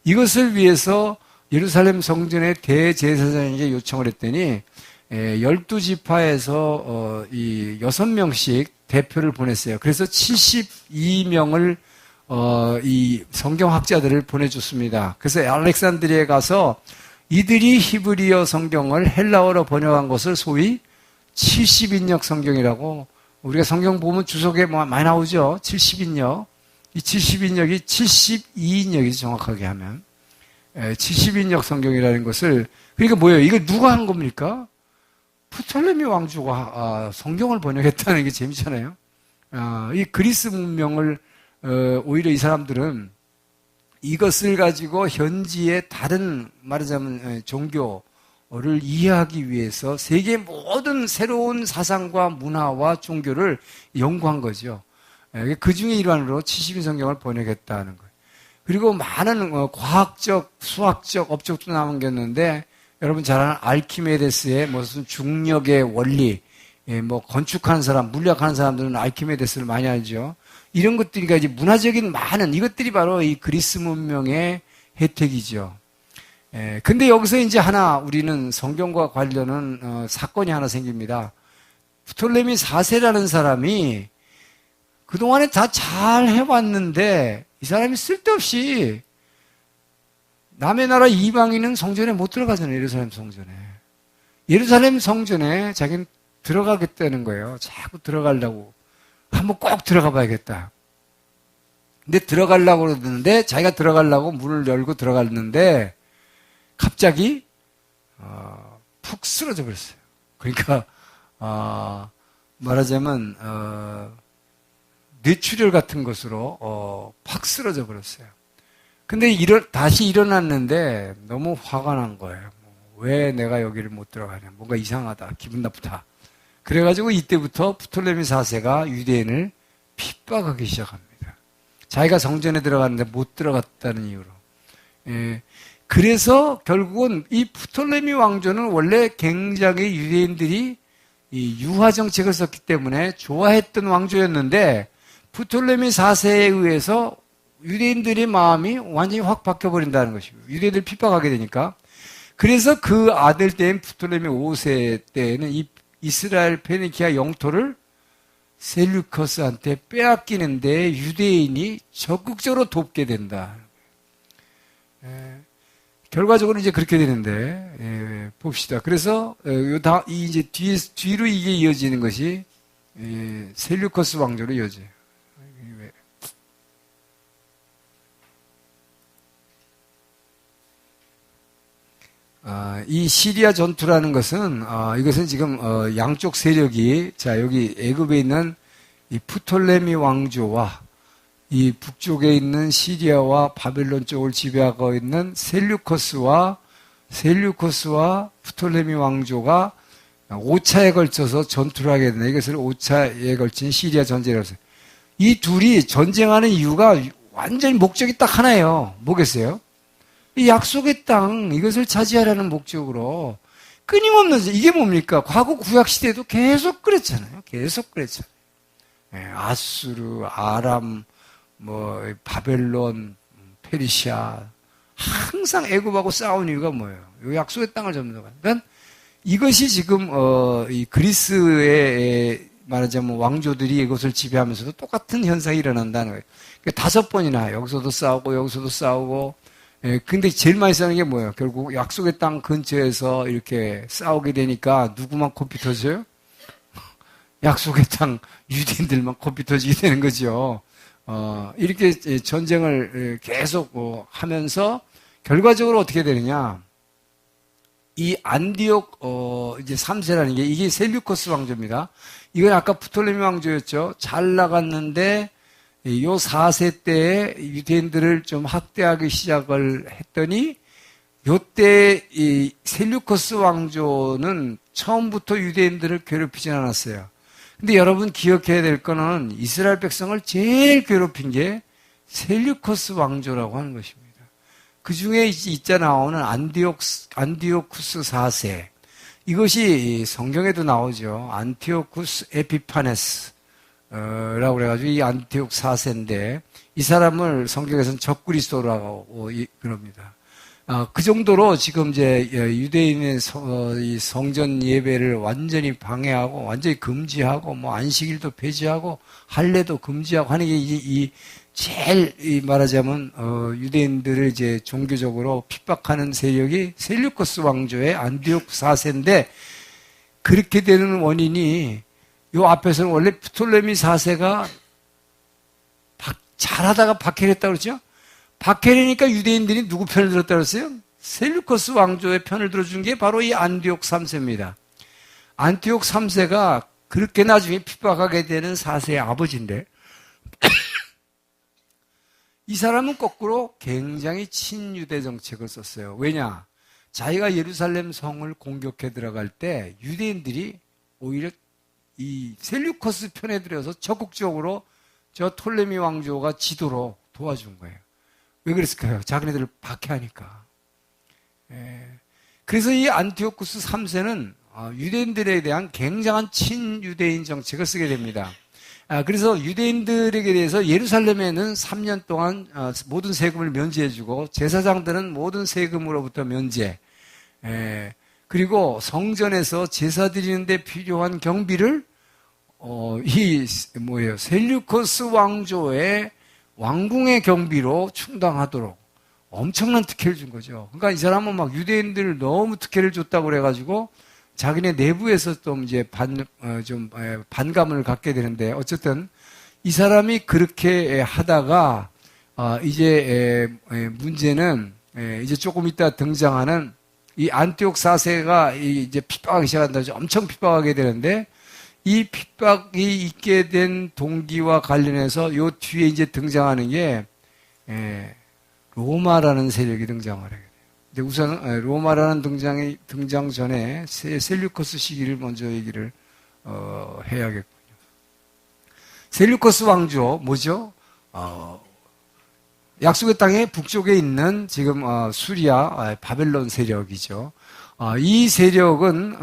이것을 위해서 예루살렘 성전의 대제사장에게 요청을 했더니 12지파에서 이 6명씩 대표를 보냈어요. 그래서 72명을 이 성경학자들을 보내줬습니다. 그래서 알렉산드리아에 가서 이들이 히브리어 성경을 헬라어로 번역한 것을 소위 70인역 성경이라고, 우리가 성경 보면 주석에 많이 나오죠. 70인역. 이 70인역이 72인역이죠, 정확하게 하면. 70인역 성경이라는 것을, 그러니까 뭐예요? 이거 누가 한 겁니까? 프톨레미 왕조가 성경을 번역했다는 게 재밌잖아요. 이 그리스 문명을 오히려 이 사람들은 이것을 가지고 현지의 다른, 말하자면 종교를 이해하기 위해서 세계의 모든 새로운 사상과 문화와 종교를 연구한 거죠. 그 중에 일환으로 70인 성경을 번역했다는 거예요. 그리고 많은 과학적, 수학적 업적도 남겼는데, 여러분 잘 아는 알키메데스의 무슨 중력의 원리, 뭐 건축하는 사람, 물리학하는 사람들은 알키메데스를 많이 알죠. 이런 것들이 이제 문화적인 많은 이것들이 바로 이 그리스 문명의 혜택이죠. 근데 여기서 이제 하나 우리는 성경과 관련은 사건이 하나 생깁니다. 프톨레미 4세라는 사람이 그동안에 다 잘 해왔는데 이 사람이 쓸데없이 남의 나라 이방인은 성전에 못 들어가잖아요. 예루살렘 성전에. 예루살렘 성전에 자기는 들어가겠다는 거예요. 자꾸 들어가려고. 한번 꼭 들어가 봐야겠다. 근데 들어가려고 그러는데, 자기가 들어가려고 문을 열고 들어갔는데, 갑자기, 푹 쓰러져 버렸어요. 그러니까, 말하자면, 뇌출혈 같은 것으로, 팍 쓰러져 버렸어요. 근데 다시 일어났는데, 너무 화가 난 거예요. 왜 내가 여기를 못 들어가냐. 뭔가 이상하다. 기분 나쁘다. 그래가지고 이때부터 프톨레미 4세가 유대인을 핍박하기 시작합니다. 자기가 성전에 들어갔는데 못 들어갔다는 이유로. 그래서 결국은 이 프톨레미 왕조는 원래 굉장히 유대인들이 이 유화 정책을 썼기 때문에 좋아했던 왕조였는데, 프톨레미 4세에 의해서 유대인들의 마음이 완전히 확 바뀌어버린다는 것이고, 유대인들 핍박하게 되니까. 그래서 그 아들 때인 프톨레미 5세 때에는 이 이스라엘 페니키아 영토를 셀류커스한테 빼앗기는데 유대인이 적극적으로 돕게 된다. 결과적으로 이제 그렇게 되는데, 봅시다. 그래서 이제 뒤로 이게 이어지는 것이 셀류커스 왕조로 이어져요. 이 시리아 전투라는 것은, 이것은 지금, 양쪽 세력이, 자, 여기 애굽에 있는 이 프톨레미 왕조와 이 북쪽에 있는 시리아와 바벨론 쪽을 지배하고 있는 셀류커스와 셀류커스와 프톨레미 왕조가 5차에 걸쳐서 전투를 하게 된다. 이것을 5차에 걸친 시리아 전쟁이라고 해요. 이 둘이 전쟁하는 이유가 완전히 목적이 딱 하나예요. 뭐겠어요? 이 약속의 땅, 이것을 차지하라는 목적으로 끊임없는, 이게 뭡니까? 과거 구약시대에도 계속 그랬잖아요. 계속 그랬잖아요. 아수르, 아람, 바벨론, 페르시아. 항상 애굽하고 싸운 이유가 뭐예요? 이 약속의 땅을 잡는 거예요. 그러니까 이것이 지금, 이 그리스의 말하자면 왕조들이 이것을 지배하면서도 똑같은 현상이 일어난다는 거예요. 그러니까 5번이나 여기서도 싸우고, 여기서도 싸우고, 근데 제일 많이 싸우는 게 뭐예요? 결국 약속의 땅 근처에서 이렇게 싸우게 되니까 누구만 코피 터져요? 약속의 땅 유대인들만 코피 터지게 되는 거죠. 이렇게 전쟁을 계속 하면서 결과적으로 어떻게 되느냐? 이 안디옥 이제 3세라는 게 이게 셀류커스 왕조입니다. 이건 아까 프톨레미 왕조였죠. 잘 나갔는데 요 4세 때에 유대인들을 좀 학대하기 시작을 했더니 요때 이 셀류커스 왕조는 처음부터 유대인들을 괴롭히진 않았어요. 근데 여러분 기억해야 될 거는 이스라엘 백성을 제일 괴롭힌 게 셀류커스 왕조라고 하는 것입니다. 그 중에 이자 나오는 안디오쿠스 4세. 이것이 성경에도 나오죠. 안티오쿠스 에피파네스. 라고 그래가지고 이 안티옥 4세인데 이 사람을 성경에서는 적그리스도라고 그럽니다. 그 정도로 지금 이제 유대인의 이 성전 예배를 완전히 방해하고 완전히 금지하고 안식일도 폐지하고 할례도 금지하고 하는 게 이 제일 말하자면 유대인들을 이제 종교적으로 핍박하는 세력이 셀류커스 왕조의 안디옥 4세인데 그렇게 되는 원인이 요 앞에서는 원래 프톨레미 4세가 잘하다가 박해를 했다고 그랬죠? 박해를 하니까 유대인들이 누구 편을 들었다고 그랬어요? 셀류커스 왕조의 편을 들어준 게 바로 이 안디옥 3세입니다. 안티옥 3세가 그렇게 나중에 핍박하게 되는 4세의 아버지인데 이 사람은 거꾸로 굉장히 친유대 정책을 썼어요. 왜냐? 자기가 예루살렘 성을 공격해 들어갈 때 유대인들이 오히려 이 셀류커스 편에 들여서 적극적으로 저 톨레미 왕조가 지도록 도와준 거예요. 왜 그랬을까요? 자기네들을 박해하니까. 그래서 이 안티오쿠스 3세는 유대인들에 대한 굉장한 친유대인 정책을 쓰게 됩니다. 그래서 유대인들에게 대해서 예루살렘에는 3년 동안 모든 세금을 면제해주고 제사장들은 모든 세금으로부터 면제. 그리고 성전에서 제사 드리는데 필요한 경비를 셀류커스 왕조의 왕궁의 경비로 충당하도록 엄청난 특혜를 준 거죠. 그러니까 이 사람은 막 유대인들을 너무 특혜를 줬다고 그래가지고 자기네 내부에서 좀 이제 반감을 갖게 되는데 어쨌든 이 사람이 그렇게 하다가 이제 문제는 이제 조금 이따 등장하는 이 안티옥 4세가 이제 핍박하기 시작한다. 엄청 핍박하게 되는데 이 핍박이 있게 된 동기와 관련해서 요 뒤에 이제 등장하는 게 로마라는 세력이 등장을 하게 돼요. 근데 우선 로마라는 등장 전에 셀류커스 시기를 먼저 얘기를 해야겠군요. 셀류커스 왕조 뭐죠? 약속의 땅의 북쪽에 있는 지금 수리아 바벨론 세력이죠. 이 세력은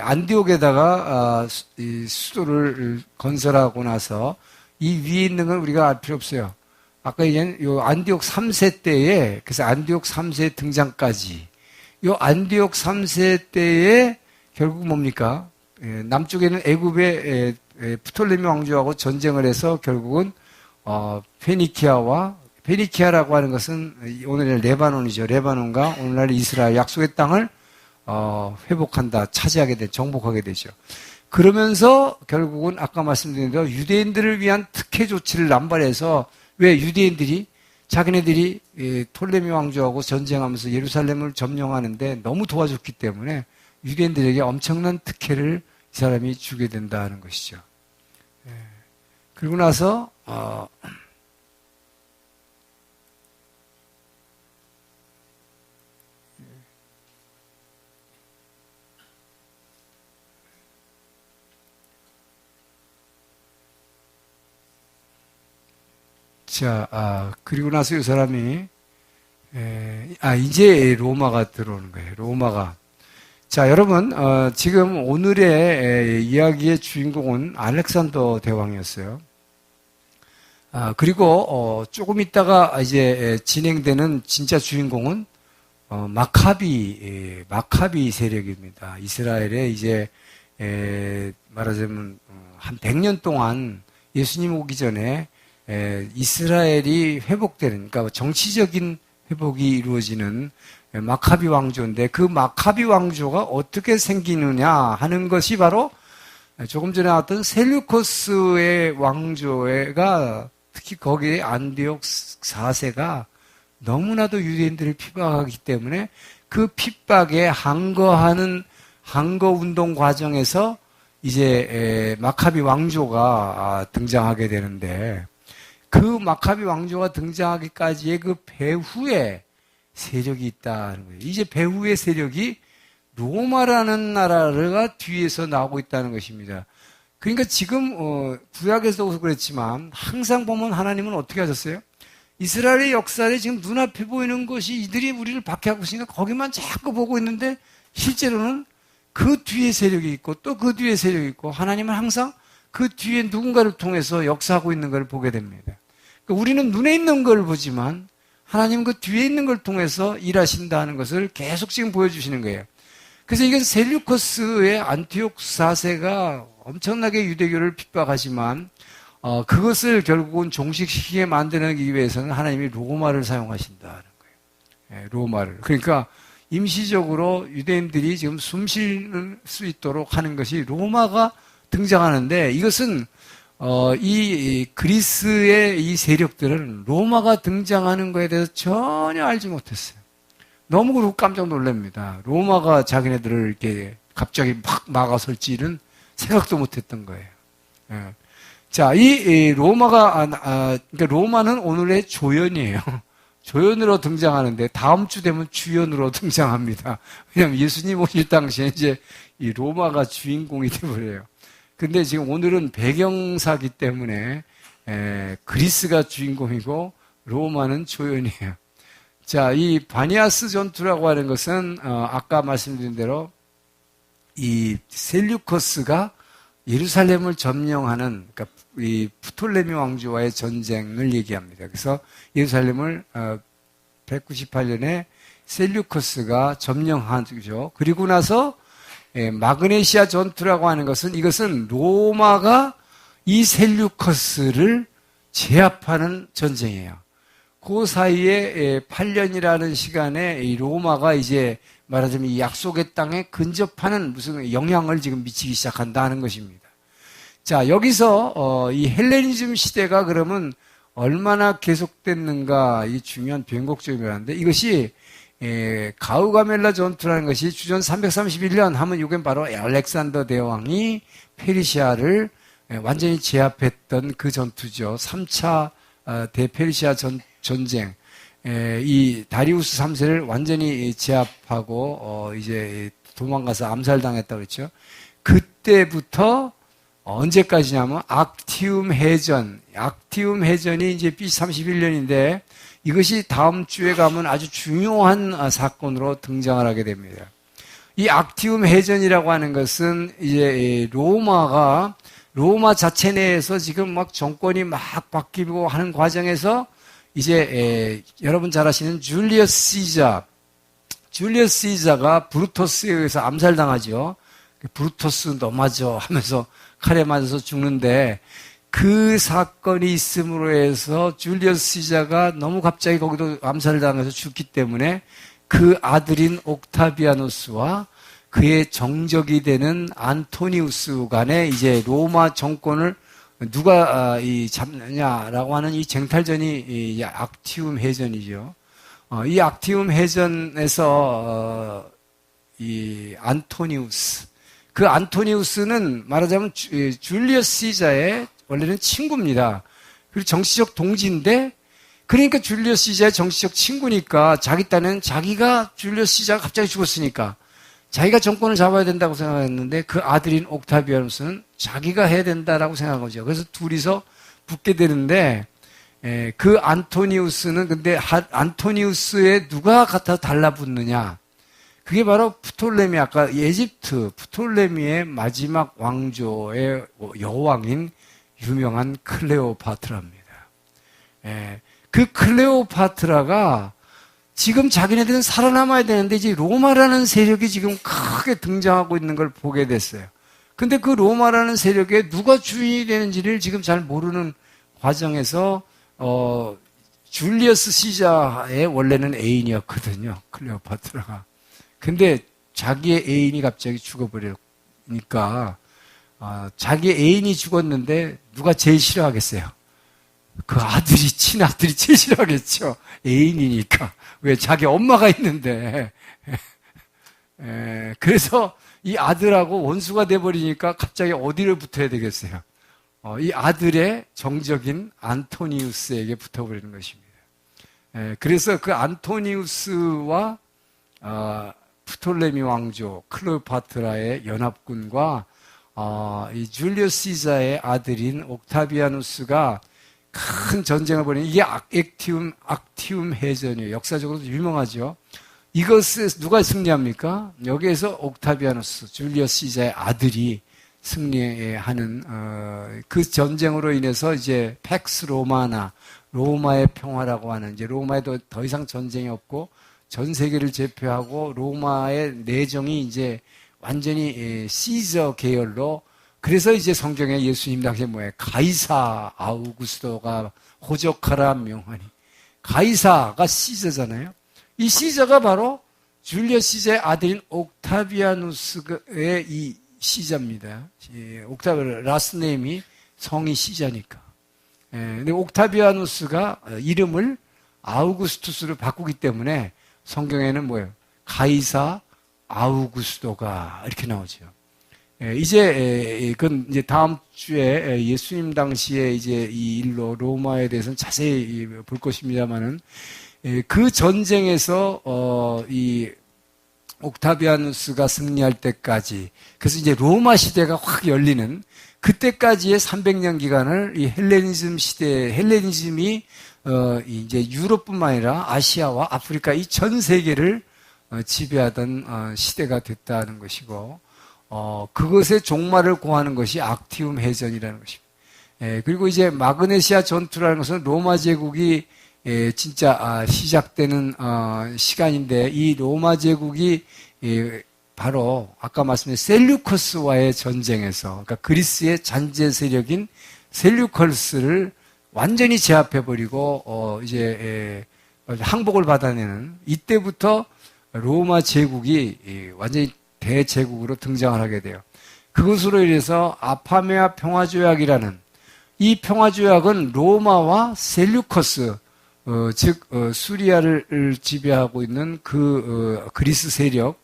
안디옥에다가 이 수도를 건설하고 나서 이 위에 있는 건 우리가 알 필요 없어요. 아까 얘기한 요 안디옥 3세 때에 그래서 안디옥 3세 등장까지 요 안디옥 3세 때에 결국 뭡니까? 남쪽에는 애굽의 프톨레미 왕조하고 전쟁을 해서 결국은 페니키아라고 하는 것은 오늘날 레바논이죠. 레바논과 오늘날 이스라엘 약속의 땅을 회복한다, 차지하게 정복하게 되죠. 그러면서 결국은 아까 말씀드린 대로 유대인들을 위한 특혜 조치를 남발해서 왜 유대인들이 자기네들이 톨레미 왕조하고 전쟁하면서 예루살렘을 점령하는데 너무 도와줬기 때문에 유대인들에게 엄청난 특혜를 이 사람이 주게 된다는 것이죠. 그리고 나서 자, 그리고 나서 이 사람이, 이제 로마가 들어오는 거예요. 로마가. 자, 여러분, 지금 오늘의 이야기의 주인공은 알렉산더 대왕이었어요. 그리고, 조금 있다가 이제 진행되는 진짜 주인공은, 마카비 세력입니다. 이스라엘에 이제, 말하자면, 한 100년 동안 예수님 오기 전에, 이스라엘이 회복되는, 그러니까 정치적인 회복이 이루어지는 마카비 왕조인데 그 마카비 왕조가 어떻게 생기느냐 하는 것이 바로 조금 전에 나왔던 셀류커스의 왕조가 특히 거기에 안디옥 4세가 너무나도 유대인들을 핍박하기 때문에 그 핍박에 항거하는 항거 운동 과정에서 이제 마카비 왕조가 등장하게 되는데 그 마카비 왕조가 등장하기까지의 그 배후에 세력이 있다는 거예요. 이제 배후의 세력이 로마라는 나라가 뒤에서 나오고 있다는 것입니다. 그러니까 지금 구약에서도 그랬지만 항상 보면 하나님은 어떻게 하셨어요? 이스라엘의 역사에 지금 눈앞에 보이는 것이 이들이 우리를 박해하고 있으니까 거기만 자꾸 보고 있는데 실제로는 그 뒤에 세력이 있고 또 그 뒤에 세력이 있고 하나님은 항상 그 뒤에 누군가를 통해서 역사하고 있는 걸 보게 됩니다. 그러니까 우리는 눈에 있는 걸 보지만 하나님은 그 뒤에 있는 걸 통해서 일하신다는 것을 계속 지금 보여주시는 거예요. 그래서 이게 셀류커스의 안티옥 4세가 엄청나게 유대교를 핍박하지만 그것을 결국은 종식시키게 만들기 위해서는 하나님이 로마를 사용하신다는 거예요. 로마를. 그러니까 임시적으로 유대인들이 지금 숨 쉴 수 있도록 하는 것이 로마가 등장하는데 이것은 이 그리스의 이 세력들은 로마가 등장하는 것에 대해서 전혀 알지 못했어요. 너무 그러고 깜짝 놀랍니다. 로마가 자기네들을 이렇게 갑자기 막 막아설지는 생각도 못했던 거예요. 자, 이 로마가 그러니까 로마는 오늘의 조연이에요. 조연으로 등장하는데 다음 주 되면 주연으로 등장합니다. 왜냐하면 예수님 오실 당시에 이제 이 로마가 주인공이 되어버려요. 근데 지금 오늘은 배경사기 때문에 그리스가 주인공이고 로마는 조연이에요. 자, 이 바니아스 전투라고 하는 것은 아까 말씀드린 대로 이 셀류커스가 예루살렘을 점령하는 그러니까 이 프톨레미 왕조와의 전쟁을 얘기합니다. 그래서 예루살렘을 198년에 셀류커스가 점령하죠. 그리고 나서 마그네시아 전투라고 하는 것은 이것은 로마가 이 셀류커스를 제압하는 전쟁이에요. 그 사이에 8년이라는 시간에 이 로마가 이제 말하자면 이 약속의 땅에 근접하는 무슨 영향을 지금 미치기 시작한다는 것입니다. 자, 여기서 이 헬레니즘 시대가 그러면 얼마나 계속됐는가 이 중요한 변곡점이라는데 이것이 가우가멜라 전투라는 것이 주전 331년 하면 이건 바로 알렉산더 대왕이 페르시아를 완전히 제압했던 그 전투죠. 3차 대페르시아 전쟁. 이 다리우스 3세를 완전히 제압하고 이제 도망가서 암살당했다고 그랬죠. 그때부터 언제까지냐면 악티움 해전이 이제 BC 31년인데 이것이 다음 주에 가면 아주 중요한 사건으로 등장을 하게 됩니다. 이 악티움 해전이라고 하는 것은 이제 로마 자체 내에서 지금 막 정권이 막 바뀌고 하는 과정에서 이제 여러분 잘 아시는 줄리어스 시자가 브루토스에 의해서 암살당하죠. 브루토스 너 맞아 하면서 칼에 맞아서 죽는데 그 사건이 있음으로 해서 줄리어스 시자가 너무 갑자기 거기도 암살을 당해서 죽기 때문에 그 아들인 옥타비아누스와 그의 정적이 되는 안토니우스 간에 이제 로마 정권을 누가 잡느냐라고 하는 이 쟁탈전이 이 악티움 해전이죠. 이 악티움 해전에서 이 안토니우스, 그 안토니우스는 말하자면 줄리어스 시자의 원래는 친구입니다. 그리고 정치적 동지인데, 그러니까 줄리어스 시자의 정치적 친구니까 자기 딴에는 자기가 줄리어스 시자가 갑자기 죽었으니까 자기가 정권을 잡아야 된다고 생각했는데 그 아들인 옥타비아누스는 자기가 해야 된다라고 생각한 거죠. 그래서 둘이서 붙게 되는데 그 안토니우스는 근데 안토니우스에 누가 갖다 달라붙느냐? 그게 바로 프톨레미, 아까 에집트 프톨레미의 마지막 왕조의 여왕인 유명한 클레오파트라입니다. 그 클레오파트라가 지금 자기네들은 살아남아야 되는데 이제 로마라는 세력이 지금 크게 등장하고 있는 걸 보게 됐어요. 근데 그 로마라는 세력에 누가 주인이 되는지를 지금 잘 모르는 과정에서 줄리어스 시자의 원래는 애인이었거든요. 클레오파트라가. 근데 자기의 애인이 갑자기 죽어버리니까 자기의 애인이 죽었는데 누가 제일 싫어하겠어요? 그 아들이, 친아들이 제일 싫어하겠죠. 애인이니까. 왜? 자기 엄마가 있는데. 그래서 이 아들하고 원수가 돼버리니까 갑자기 어디를 붙어야 되겠어요? 이 아들의 정적인 안토니우스에게 붙어버리는 것입니다. 그래서 그 안토니우스와 프톨레미 왕조 클레오파트라의 연합군과 이 줄리어스 시자의 아들인 옥타비아누스가 큰 전쟁을 벌이는, 이게 악티움 해전이에요. 역사적으로도 유명하죠. 이것에 누가 승리합니까? 여기에서 옥타비아누스, 줄리어스 시자의 아들이 승리하는 그 전쟁으로 인해서 이제 팩스 로마나, 로마의 평화라고 하는, 이제 로마에도 더 이상 전쟁이 없고 전 세계를 제패하고 로마의 내정이 이제 완전히 시저 계열로, 그래서 이제 성경에 예수님 당시에 뭐예요? 가이사 아우구스도가 호적하라 명하니. 가이사가 시저잖아요. 이 시저가 바로 줄리어스 시자의 아들인 옥타비아누스의 이 시자입니다. 라스네임이 성이 시자니까. 근데 옥타비아누스가 이름을 아우구스투스로 바꾸기 때문에 성경에는 뭐예요? 가이사 아우구스도가 이렇게 나오죠. 그건 이제 다음 주에 예수님 당시에 이제 이 일로 로마에 대해서는 자세히 볼 것입니다만은, 그 전쟁에서 이 옥타비아누스가 승리할 때까지, 그래서 이제 로마 시대가 확 열리는 그때까지의 300년 기간을 이 헬레니즘 시대, 헬레니즘이 이제 유럽뿐만 아니라 아시아와 아프리카 이 전 세계를 지배하던 시대가 됐다는 것이고, 그것의 종말을 고하는 것이 악티움 해전이라는 것입니다. 그리고 이제 마그네시아 전투라는 것은 로마 제국이 진짜 시작되는 시간인데, 이 로마 제국이 바로 아까 말씀드린 셀류커스와의 전쟁에서, 그러니까 그리스의 잔재 세력인 셀류커스를 완전히 제압해버리고 이제 항복을 받아내는, 이때부터 로마 제국이 완전히 대제국으로 등장을 하게 돼요. 그것으로 인해서 아파메아 평화조약이라는, 이 평화조약은 로마와 셀류커스, 즉 수리아를 지배하고 있는 그 그리스 세력,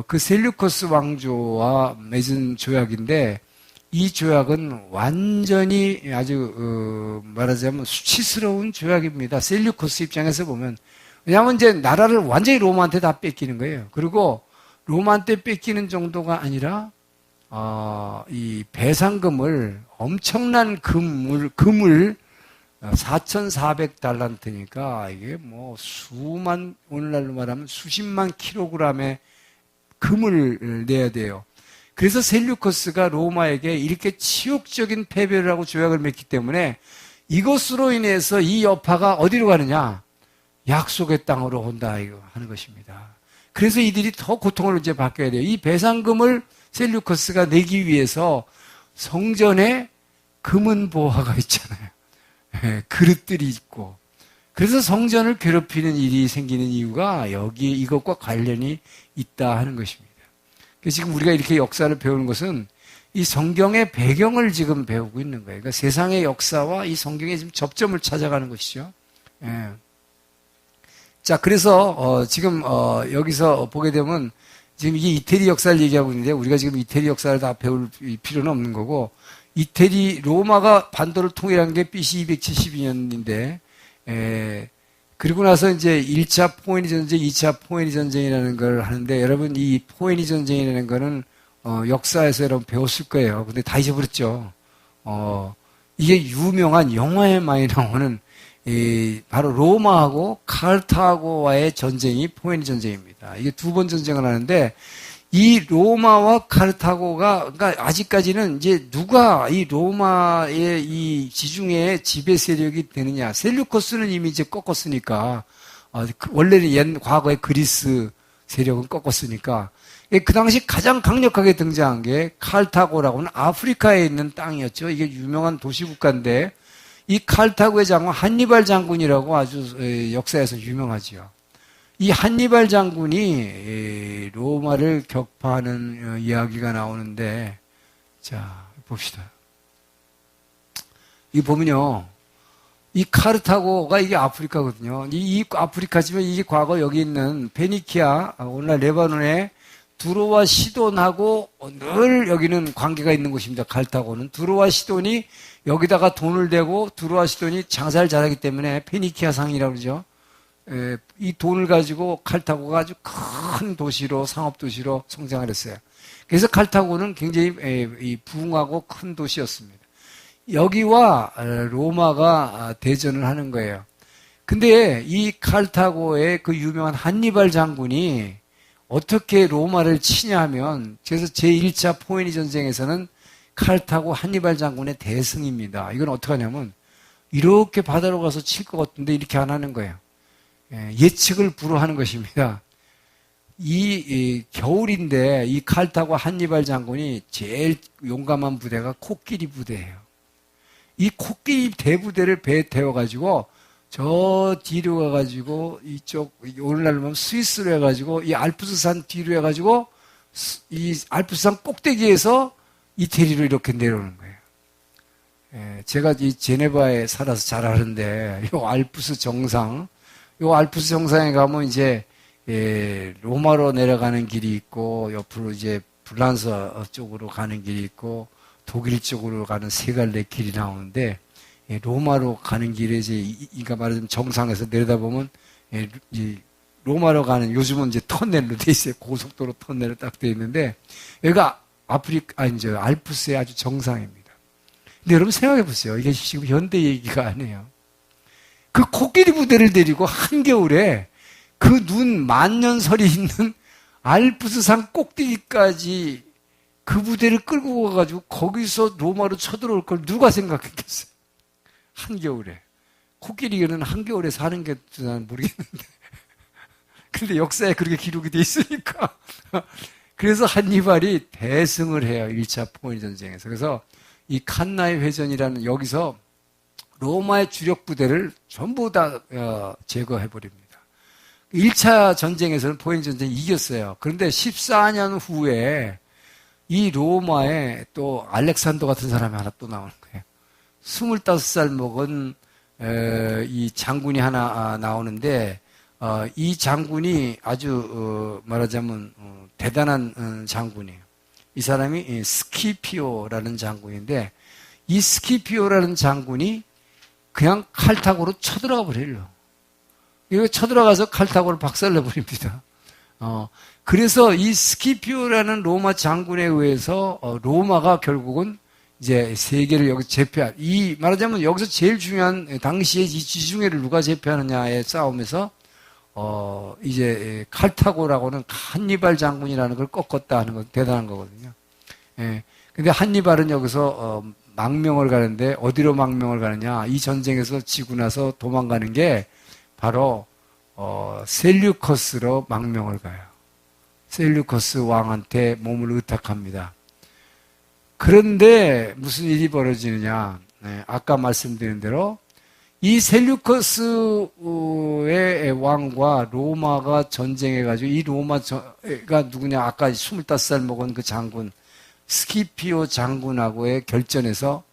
그 셀류커스 왕조와 맺은 조약인데, 이 조약은 완전히 아주 말하자면 수치스러운 조약입니다. 셀류커스 입장에서 보면. 왜냐하면 이제 나라를 완전히 로마한테 다 뺏기는 거예요. 그리고 로마한테 뺏기는 정도가 아니라 이 배상금을, 엄청난 금을 4,400달란트니까 이게 뭐 수만, 오늘날로 말하면 수십만 킬로그램의 금을 내야 돼요. 그래서 셀류커스가 로마에게 이렇게 치욕적인 패배를 하고 조약을 맺기 때문에, 이것으로 인해서 이 여파가 어디로 가느냐? 약속의 땅으로 온다, 이거 하는 것입니다. 그래서 이들이 더 고통을 이제 받게 돼요. 이 배상금을 셀류커스가 내기 위해서 성전에 금은 보화가 있잖아요. 그릇들이 있고. 그래서 성전을 괴롭히는 일이 생기는 이유가 이것과 관련이 있다 하는 것입니다. 그래서 지금 우리가 이렇게 역사를 배우는 것은 이 성경의 배경을 지금 배우고 있는 거예요. 그러니까 세상의 역사와 이 성경의 지금 접점을 찾아가는 것이죠. 자, 그래서 지금 여기서 보게 되면 지금 이게 이태리 역사를 얘기하고 있는데, 우리가 지금 이태리 역사를 다 배울 필요는 없는 거고, 로마가 반도를 통일한 게 BC 272년인데, 그리고 나서 이제 1차 포에니 전쟁, 2차 포에니 전쟁이라는 걸 하는데, 여러분 이 포에니 전쟁이라는 거는 역사에서 여러분 배웠을 거예요. 근데 다 잊어버렸죠. 이게 유명한 영화에 많이 나오는 바로 로마하고 카르타고와의 전쟁이 포에니 전쟁입니다. 이게 두 번 전쟁을 하는데 이 로마와 카르타고가 그러니까 아직까지는 이제 누가 이 로마의 이 지중해 지배 세력이 되느냐. 셀류커스는 이미 이제 꺾었으니까 원래는 과거의 그리스 세력은 꺾었으니까 그 당시 가장 강력하게 등장한 게 카르타고라고는 아프리카에 있는 땅이었죠. 이게 유명한 도시국가인데 이 카르타고의 장군 한니발 장군이라고 아주 역사에서 유명하지요. 이 한니발 장군이 로마를 격파하는 이야기가 나오는데 자 봅시다. 이 보면요. 이 카르타고가 이게 아프리카거든요. 이 아프리카지만 이게 과거 여기 있는 페니키아 오늘날 레바논의 두로와 시돈하고 늘 여기는 관계가 있는 곳입니다. 카르타고는 두로와 시돈이 여기다가 돈을 대고 두로와 시돈이 장사를 잘하기 때문에 페니키아 상이라고 그러죠. 이 돈을 가지고 카르타고가 아주 큰 도시로 상업도시로 성장을 했어요. 그래서 카르타고는 굉장히 부흥하고 큰 도시였습니다. 여기와 로마가 대전을 하는 거예요. 근데 이 카르타고의 그 유명한 한니발 장군이 어떻게 로마를 치냐 하면 그래서 제1차 포에니 전쟁에서는 카르타고 한니발 장군의 대승입니다. 이건 어떻게 하냐면 이렇게 바다로 가서 칠 것 같은데 이렇게 안 하는 거예요. 예측을 불허하는 것입니다. 이 겨울인데 이 카르타고 한니발 장군이 제일 용감한 부대가 코끼리 부대예요. 이 코끼리 대부대를 배에 태워가지고 저 뒤로 가가지고 이쪽 오늘날로 보면 스위스로 해가지고 이 알프스산 뒤로 해가지고 이 알프스산 꼭대기에서 이태리로 이렇게 내려오는 거예요. 제가 이 제네바에 살아서 잘 아는데 요 알프스 정상에 가면 이제 로마로 내려가는 길이 있고 옆으로 이제 불란서 쪽으로 가는 길이 있고 독일 쪽으로 가는 세 갈래 길이 나오는데 로마로 가는 길에 이제 이가 말하자면 정상에서 내려다보면 로마로 가는 요즘은 이제 터널로 돼 있어요. 고속도로 터널로 딱 돼 있는데 여기가 알프스의 아주 정상입니다. 근데 여러분 생각해 보세요. 이게 지금 현대 얘기가 아니에요. 그 코끼리 부대를 데리고 한겨울에 그 눈 만년설이 있는 알프스산 꼭대기까지 그 부대를 끌고 가가지고 거기서 로마로 쳐들어올 걸 누가 생각했겠어요? 한겨울에. 코끼리는 한겨울에 사는 게 난 모르겠는데. 근데 역사에 그렇게 기록이 돼 있으니까. 그래서 한니발이 대승을 해요. 1차 포에니 전쟁에서. 그래서 이 칸나의 회전이라는 여기서 로마의 주력 부대를 전부 다 제거해버립니다. 1차 전쟁에서는 포에니 전쟁이 이겼어요. 그런데 14년 후에 이 로마에 또 알렉산더 같은 사람이 하나 또 나오는 거예요. 25살 먹은 이 장군이 하나 나오는데 이 장군이 아주 말하자면 대단한 장군이에요. 이 사람이 스키피오라는 장군인데 이 스키피오라는 장군이 그냥 칼타고로 쳐들어가 버려요. 이거 쳐들어가서 칼타고를 박살내버립니다. 그래서 이 스키피오라는 로마 장군에 의해서 로마가 결국은 이제 세계를 여기 제패한 이 말하자면 여기서 제일 중요한 당시에 이 지중해를 누가 제패하느냐의 싸움에서 이제 칼타고라고는 한니발 장군이라는 걸 꺾었다 하는 건 대단한 거거든요. 예. 근데 한니발은 여기서 망명을 가는데 어디로 망명을 가느냐? 이 전쟁에서 지고 나서 도망가는 게 바로 셀류커스로 망명을 가요. 셀류커스 왕한테 몸을 의탁합니다. 그런데 무슨 일이 벌어지느냐? 네, 아까 말씀드린 대로 이 셀류커스의 왕과 로마가 전쟁해가지고 이 로마가 누구냐? 아까 25살 먹은 그 장군 스키피오 장군하고의 결전에서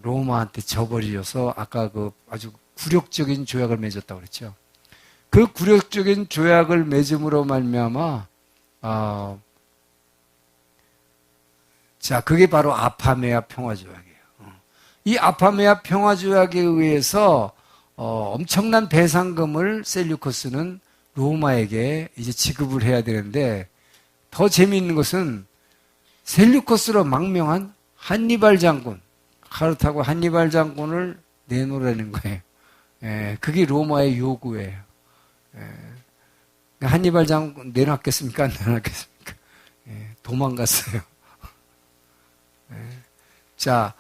로마한테 져버려서 아까 그 아주 굴욕적인 조약을 맺었다고 그랬죠. 그 굴욕적인 조약을 맺음으로 말미암아 자, 그게 바로 아파메아 평화조약이에요. 이 아파메아 평화조약에 의해서 엄청난 배상금을 셀류커스는 로마에게 이제 지급을 해야 되는데 더 재미있는 것은 셀류커스로 망명한 한니발 장군, 카르타고 한니발 장군을 내놓으라는 거예요. 그게 로마의 요구예요. 한니발 장군 내놨겠습니까? 안 내놨겠습니까? 도망갔어요. 자,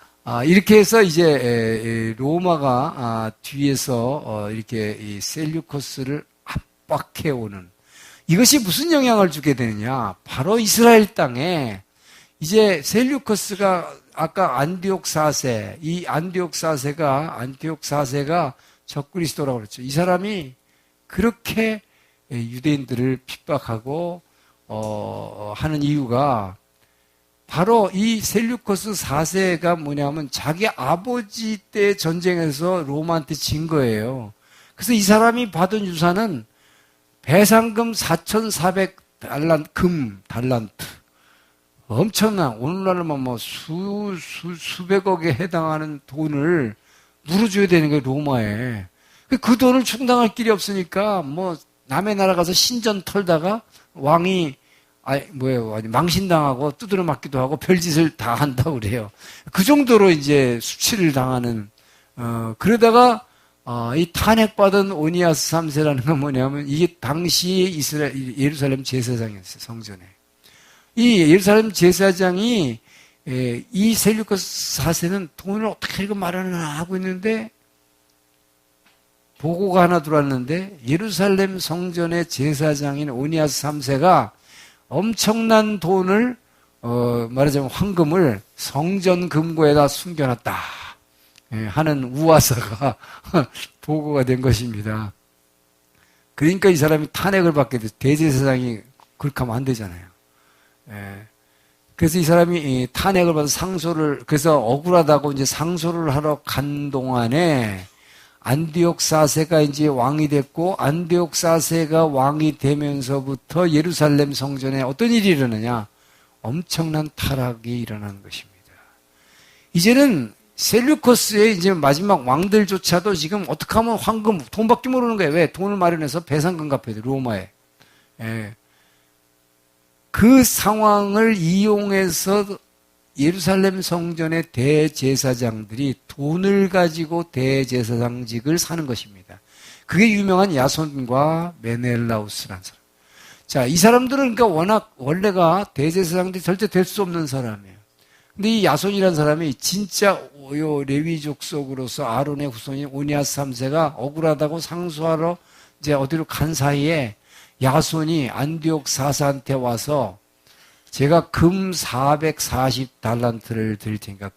이렇게 해서 이제 로마가 뒤에서 이렇게 이 셀류커스를 압박해오는, 이것이 무슨 영향을 주게 되느냐? 바로 이스라엘 땅에 이제 셀류커스가 아까 안디옥 4세, 이 안디옥 4세가 적그리스도라고 그랬죠. 이 사람이 그렇게 유대인들을 핍박하고 하는 이유가 바로 이 셀류커스 4세가 뭐냐면 자기 아버지 때 전쟁에서 로마한테 진 거예요. 그래서 이 사람이 받은 유산은 배상금 4,400 달란트. 엄청난, 오늘날로만 뭐 수백억에 해당하는 돈을 물어줘야 되는 거예요, 로마에. 그 돈을 충당할 길이 없으니까 뭐 남의 나라 가서 신전 털다가 왕이 망신당하고 두드려 맞기도 하고 별짓을 다 한다고 그래요. 그 정도로 이제 수치를 당하는, 그러다가 이 탄핵받은 오니아스 3세라는 건 뭐냐면 이게 당시 예루살렘 제사장이었어요, 성전에. 이 예루살렘 제사장이 이 셀류커스 4세는 돈을 어떻게 이거 마련을 하고 있는데 보고가 하나 들어왔는데 예루살렘 성전의 제사장인 오니아스 3세가 엄청난 돈을 말하자면 황금을 성전 금고에다 숨겨놨다 하는 우화사가 보고가 된 것입니다. 그러니까 이 사람이 탄핵을 받게 돼서 대제사장이 그렇게 하면 안 되잖아요. 그래서 이 사람이 탄핵을 받아서 그래서 억울하다고 이제 상소를 하러 간 동안에 안디옥 4세가 이제 왕이 됐고, 안디옥 4세가 왕이 되면서부터 예루살렘 성전에 어떤 일이 일어나냐? 엄청난 타락이 일어나는 것입니다. 이제는 셀류커스의 이제 마지막 왕들조차도 지금 어떻게 하면 황금, 돈밖에 모르는 거예요. 왜? 돈을 마련해서 배상금 갚아야 돼, 로마에. 그 상황을 이용해서 예루살렘 성전의 대제사장들이 돈을 가지고 대제사장직을 사는 것입니다. 그게 유명한 야손과 메넬라우스라는 사람. 자, 이 사람들은 그러니까 워낙 원래가 대제사장들이 절대 될 수 없는 사람이에요. 근데 이 야손이라는 사람이 진짜 레위족 속으로서 아론의 후손인 오니아스 3세가 억울하다고 상소하러 이제 어디로 간 사이에 야손이 안디옥 4세한테 와서 제가 금 440달란트를 드릴 테니까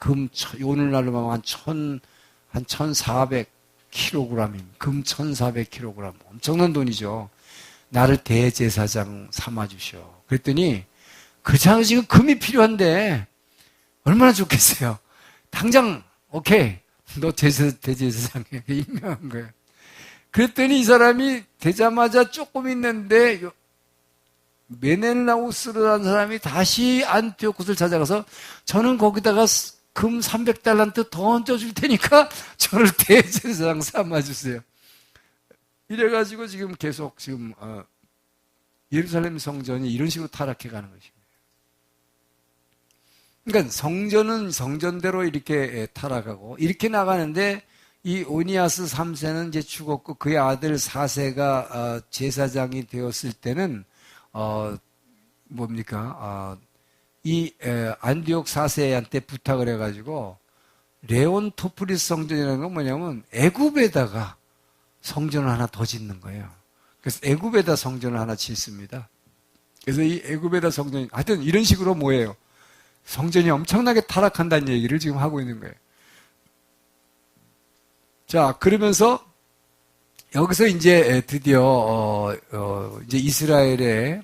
오늘날로 한 1,400kg입니다. 금 1,400kg. 엄청난 돈이죠. 나를 대제사장 삼아주시오. 그랬더니 그 사람 지금 금이 필요한데 얼마나 좋겠어요. 당장 오케이. 너 대제사장에 임명한 거예요. 그랬더니 이 사람이 되자마자 조금 있는데 메넬라우스라는 사람이 다시 안티오코스를 찾아가서 저는 거기다가 금 300달란트 더 얹어줄 테니까 저를 대제사장 삼아주세요. 이래가지고 지금 계속 예루살렘 성전이 이런 식으로 타락해가는 것입니다. 그러니까 성전은 성전대로 이렇게 타락하고 이렇게 나가는데 이 오니아스 3세는 이제 죽었고 그의 아들 4세가 제사장이 되었을 때는 이 안디옥 4세한테 부탁을 해가지고 레온토프리스 성전이라는 건 뭐냐면 애굽에다가 성전을 하나 더 짓는 거예요. 그래서 애굽에다 성전을 하나 짓습니다. 그래서 이 애굽에다 성전이 하여튼 이런 식으로 뭐예요? 성전이 엄청나게 타락한다는 얘기를 지금 하고 있는 거예요. 자, 그러면서 여기서 이제 드디어 이제 이스라엘의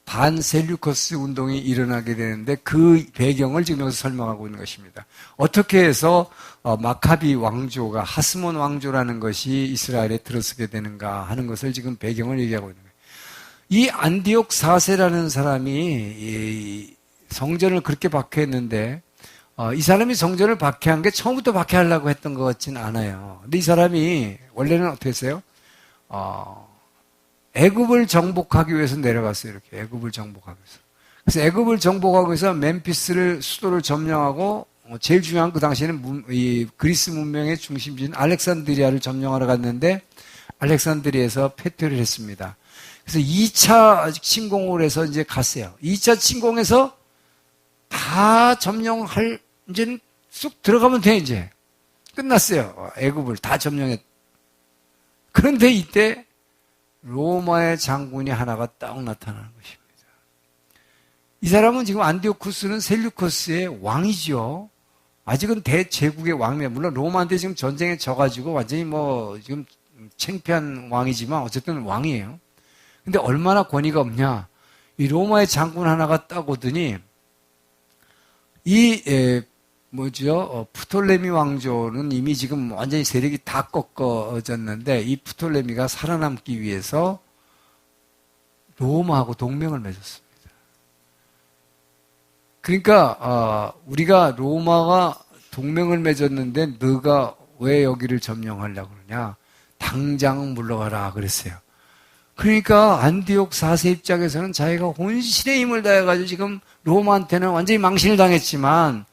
반셀류커스 운동이 일어나게 되는데 그 배경을 지금 여기서 설명하고 있는 것입니다. 어떻게 해서 마카비 왕조가 하스몬 왕조라는 것이 이스라엘에 들어서게 되는가 하는 것을 지금 배경을 얘기하고 있는 거예요. 이 안디옥 4세라는 사람이 성전을 그렇게 박해했는데 이 사람이 성전을 박해한 게 처음부터 박해하려고 했던 것 같지는 않아요. 근데 이 사람이 원래는 어떻게 했어요? 애굽을 정복하기 위해서 내려갔어요. 이렇게 애굽을 정복하기 위해서. 그래서 애굽을 정복하기 위해서 멤피스를 수도를 점령하고 제일 중요한 그 당시에는 이 그리스 문명의 중심지인 알렉산드리아를 점령하러 갔는데 알렉산드리아에서 패퇴를 했습니다. 그래서 2차 침공을 해서 이제 갔어요. 2차 침공해서 다 점령할, 이제는 쑥 들어가면 돼, 이제. 끝났어요. 애굽을 다 점령했. 그런데 이때 로마의 장군이 하나가 딱 나타나는 것입니다. 이 사람은 지금 안디오쿠스는 셀류커스의 왕이죠. 아직은 대제국의 왕이에요. 물론 로마한테 지금 전쟁에 져가지고 완전히 뭐 지금 창피한 왕이지만 어쨌든 왕이에요. 근데 얼마나 권위가 없냐. 이 로마의 장군 하나가 딱 오더니 프톨레미 왕조는 이미 지금 완전히 세력이 다 꺾어졌는데 이 프톨레미가 살아남기 위해서 로마하고 동맹을 맺었습니다. 그러니까 우리가 로마가 동맹을 맺었는데 너가 왜 여기를 점령하려고 그러냐? 당장 물러가라 그랬어요. 그러니까 안디옥 4세 입장에서는 자기가 혼신의 힘을 다해가지고 지금 로마한테는 완전히 망신을 당했지만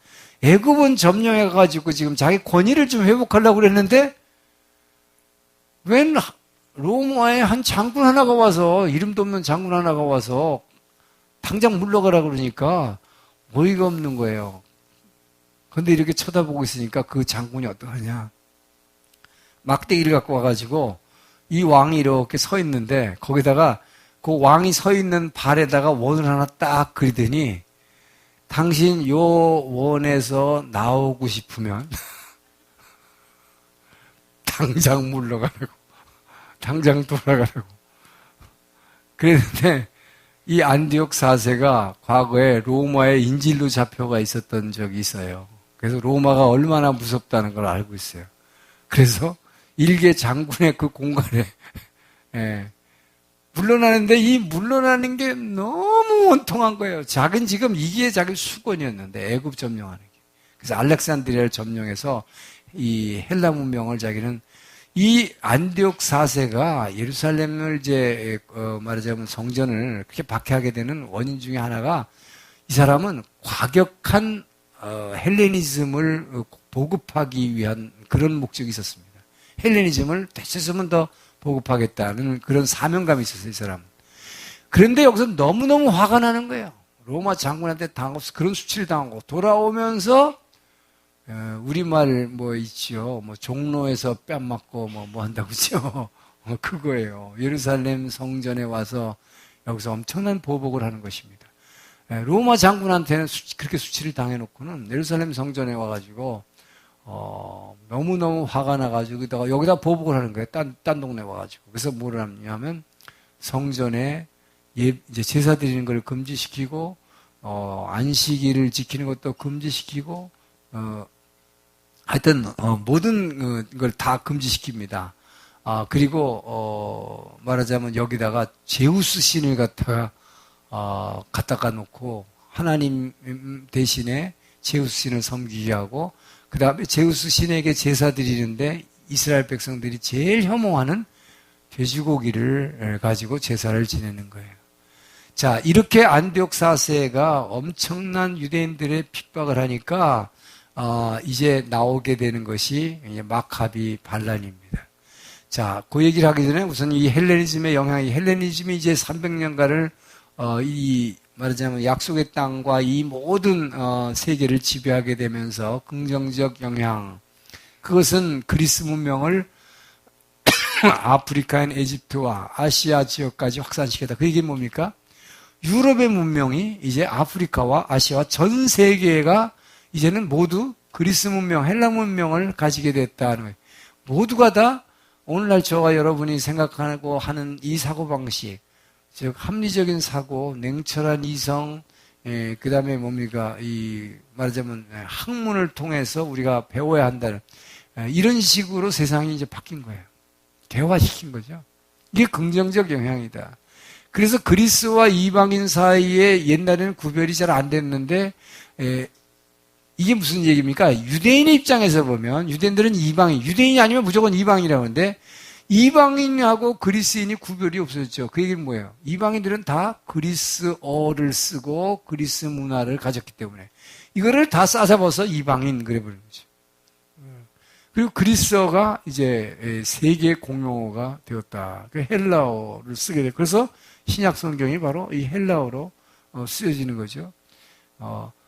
애굽은 점령해가지고 지금 자기 권위를 좀 회복하려고 그랬는데 웬 로마의 한 장군 하나가 와서 이름도 없는 장군 하나가 와서 당장 물러가라 그러니까 어이가 없는 거예요. 근데 이렇게 쳐다보고 있으니까 그 장군이 어떠하냐. 막대기를 갖고 와가지고 이 왕이 이렇게 서 있는데 거기다가 그 왕이 서 있는 발에다가 원을 하나 딱 그리더니 당신 요 원에서 나오고 싶으면 당장 물러가라고. 당장 돌아가라고. 그랬는데 이 안디옥 4세가 과거에 로마에 인질로 잡혀가 있었던 적이 있어요. 그래서 로마가 얼마나 무섭다는 걸 알고 있어요. 그래서 일개 장군의 그 공간에 물러나는데 이 물러나는 게 너무 원통한 거예요. 자기는 지금 이게 자기 수건이었는데 애굽 점령하는 게. 그래서 알렉산드리아를 점령해서 이 헬라 문명을 자기는 이 안디옥 4세가 예루살렘을 이제 말하자면 성전을 그렇게 박해하게 되는 원인 중에 하나가 이 사람은 과격한 헬레니즘을 보급하기 위한 그런 목적이 있었습니다. 헬레니즘을 대체수면 더 보급하겠다는 그런 사명감이 있었어요, 이 사람은. 그런데 여기서 너무너무 화가 나는 거예요. 로마 장군한테 당하고 그런 수치를 당하고 돌아오면서 우리말 뭐 있지요. 뭐 종로에서 뺨 맞고 뭐 한다고 그죠? 그거예요. 예루살렘 성전에 와서 여기서 엄청난 보복을 하는 것입니다. 로마 장군한테는 그렇게 수치를 당해놓고는 예루살렘 성전에 와가지고 너무너무 화가 나가지고 여기다 보복을 하는 거예요. 딴 동네 와가지고. 그래서 뭘 하냐면 성전에 이제 제사 드리는 걸 금지시키고 안식일을 지키는 것도 금지시키고 하여튼 모든 걸 다 금지시킵니다. 그리고 말하자면 여기다가 제우스 신을 갖다가 놓고 하나님 대신에 제우스 신을 섬기게 하고 그 다음에 제우스 신에게 제사 드리는데 이스라엘 백성들이 제일 혐오하는 돼지고기를 가지고 제사를 지내는 거예요. 자, 이렇게 안디옥 4세가 엄청난 유대인들의 핍박을 하니까 이제 나오게 되는 것이 마카비 반란입니다. 자, 그 얘기를 하기 전에 우선 이 헬레니즘의 영향이, 헬레니즘이 이제 300년간을 이 말하자면 약속의 땅과 이 모든 세계를 지배하게 되면서 긍정적 영향, 그것은 그리스 문명을 아프리카인 에집트와 아시아 지역까지 확산시켰다. 그 얘기는 뭡니까? 유럽의 문명이 이제 아프리카와 아시아와 전 세계가 이제는 모두 그리스 문명, 헬라 문명을 가지게 됐다는 거예요. 모두가 다 오늘날 저와 여러분이 생각하고 하는 이 사고방식, 즉 합리적인 사고, 냉철한 이성, 그 다음에 뭡니까? 말하자면 학문을 통해서 우리가 배워야 한다는 이런 식으로 세상이 이제 바뀐 거예요. 개화시킨 거죠. 이게 긍정적 영향이다. 그래서 그리스와 이방인 사이에 옛날에는 구별이 잘 안 됐는데 이게 무슨 얘기입니까? 유대인의 입장에서 보면 유대인들은 이방인, 유대인이 아니면 무조건 이방인이라고 하는데 이방인하고 그리스인이 구별이 없었죠. 그 얘기는 뭐예요? 이방인들은 다 그리스어를 쓰고 그리스 문화를 가졌기 때문에 이거를 다 싸잡아서 이방인 그래 버리는 거죠. 그리고 그리스어가 이제 세계 공용어가 되었다. 그 헬라어를 쓰게 돼요. 그래서 신약 성경이 바로 이 헬라어로 쓰여지는 거죠.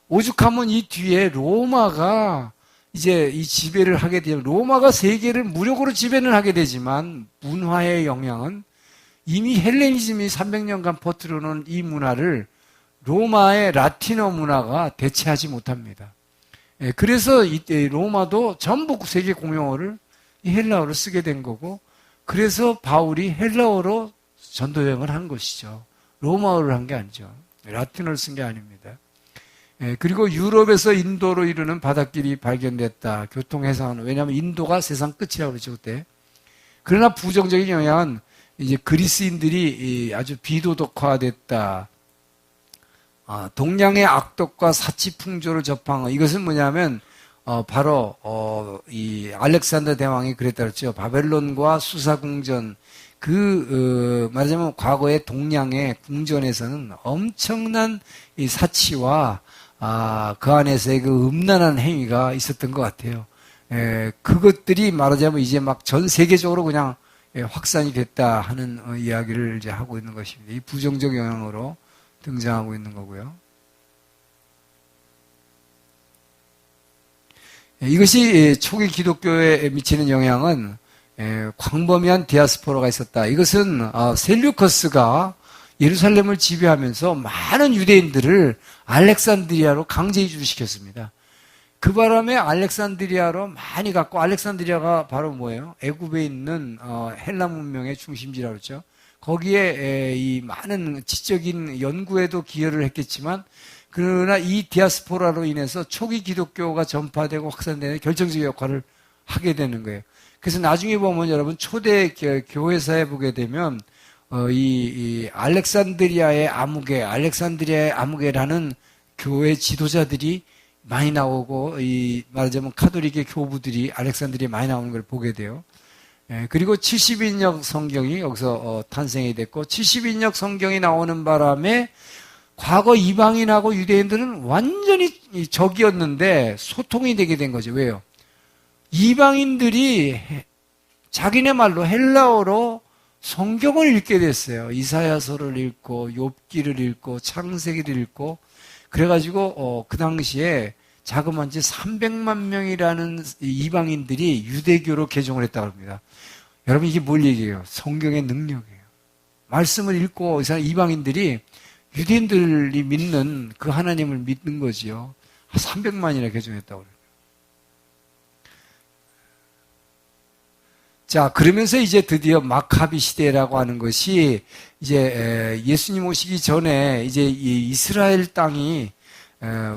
오죽하면 이 뒤에 로마가 이제 이 지배를 하게 되면 로마가 세계를 무력으로 지배는 하게 되지만 문화의 영향은 이미 헬레니즘이 300년간 퍼뜨려놓은 이 문화를 로마의 라틴어 문화가 대체하지 못합니다. 그래서 이때 로마도 전부 세계 공용어를 이 헬라어를 쓰게 된 거고, 그래서 바울이 헬라어로 전도 여행을 한 것이죠. 로마어를 한 게 아니죠. 라틴어를 쓴 게 아닙니다. 그리고 유럽에서 인도로 이르는 바닷길이 발견됐다. 교통해상은. 왜냐하면 인도가 세상 끝이라고 그러죠, 그때. 그러나 부정적인 영향은 이제 그리스인들이 아주 비도덕화됐다. 동양의 악덕과 사치풍조를 접한 것. 이것은 뭐냐면, 바로, 이 알렉산더 대왕이 그랬다 그랬죠. 바벨론과 수사궁전. 말하자면 과거의 동양의 궁전에서는 엄청난 이 사치와, 그 안에서의 그 음란한 행위가 있었던 것 같아요. 그것들이 말하자면 이제 막 전 세계적으로 그냥 확산이 됐다 하는 이야기를 이제 하고 있는 것입니다. 이 부정적 영향으로 등장하고 있는 거고요. 이것이 초기 기독교에 미치는 영향은 광범위한 디아스포라가 있었다. 이것은 셀류커스가 예루살렘을 지배하면서 많은 유대인들을 알렉산드리아로 강제 이주를 시켰습니다. 그 바람에 알렉산드리아로 많이 갔고, 알렉산드리아가 바로 뭐예요? 애굽에 있는 헬라 문명의 중심지라고 그랬죠. 거기에 이 많은 지적인 연구에도 기여를 했겠지만, 그러나 이 디아스포라로 인해서 초기 기독교가 전파되고 확산되는 결정적 역할을 하게 되는 거예요. 그래서 나중에 보면 여러분 초대 교회사에 보게 되면 이 알렉산드리아의 아무개라는 교회 지도자들이 많이 나오고, 이 말하자면 카톨릭의 교부들이 알렉산드리아에 많이 나오는 걸 보게 돼요. 그리고 70인역 성경이 여기서 탄생이 됐고, 70인역 성경이 나오는 바람에 과거 이방인하고 유대인들은 완전히 적이었는데 소통이 되게 된 거죠. 왜요? 이방인들이 자기네 말로 헬라어로 성경을 읽게 됐어요. 이사야서를 읽고 욥기를 읽고 창세기를 읽고, 그래가지고 그 당시에 자그마치 300만 명이라는 이방인들이 유대교로 개종을 했다고 합니다. 여러분 이게 뭘 얘기해요? 성경의 능력이에요. 말씀을 읽고 이방인들이 유대인들이 믿는 그 하나님을 믿는 거지요. 300만이나 개종했다고 그래요. 자, 그러면서 이제 드디어 마카비 시대라고 하는 것이 이제 예수님 오시기 전에 이제 이 이스라엘 땅이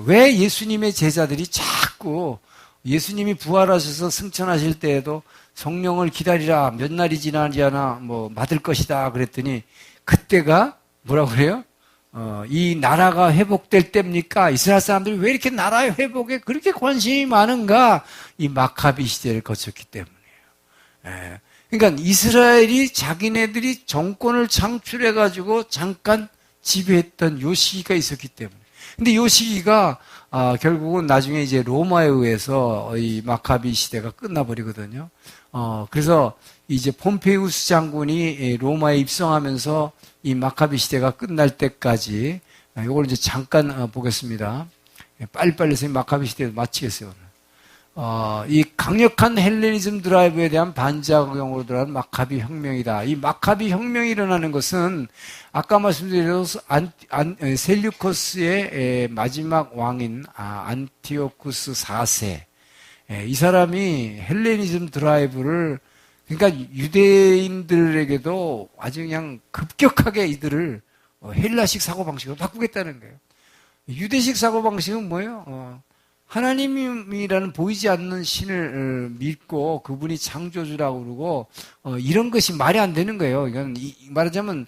왜 예수님의 제자들이 자꾸 예수님이 부활하셔서 승천하실 때에도 성령을 기다리라, 몇 날이 지나지 않아 뭐 받을 것이다 그랬더니, 그때가 뭐라고 그래요? 이 나라가 회복될 때입니까? 이스라엘 사람들이 왜 이렇게 나라의 회복에 그렇게 관심이 많은가? 이 마카비 시대를 거쳤기 때문이에요. 그러니까 이스라엘이 자기네들이 정권을 창출해가지고 잠깐 지배했던 요 시기가 있었기 때문에. 근데 요 시기가 결국은 나중에 이제 로마에 의해서 이 마카비 시대가 끝나버리거든요. 그래서 이제 폼페이우스 장군이 로마에 입성하면서 이 마카비 시대가 끝날 때까지, 이걸 이제 잠깐 보겠습니다. 빨리빨리 해서 마카비 시대를 마치겠어요, 오늘. 이 강력한 헬레니즘 드라이브에 대한 반작용으로 들어간 마카비 혁명이다. 이 마카비 혁명이 일어나는 것은 아까 말씀드린 셀류커스의 마지막 왕인 안티오쿠스 4세. 이 사람이 헬레니즘 드라이브를, 그러니까 유대인들에게도 아주 그냥 급격하게 이들을 헬라식 사고방식으로 바꾸겠다는 거예요. 유대식 사고방식은 뭐예요? 하나님이라는 보이지 않는 신을 믿고 그분이 창조주라고 그러고, 이런 것이 말이 안 되는 거예요. 이건 말하자면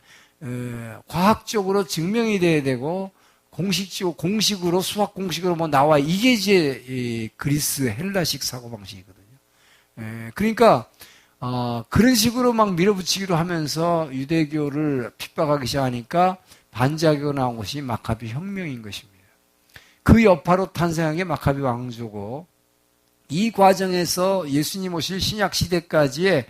과학적으로 증명이 돼야 되고, 공식으로 수학 공식으로 뭐 나와, 이게 이제 그리스 헬라식 사고 방식이거든요. 그러니까 그런 식으로 막 밀어붙이기로 하면서 유대교를 핍박하기 시작하니까 반작용이 나온 것이 마카비 혁명인 것입니다. 그 여파로 탄생한 게 마카비 왕조고, 이 과정에서 예수님 오실 신약 시대까지의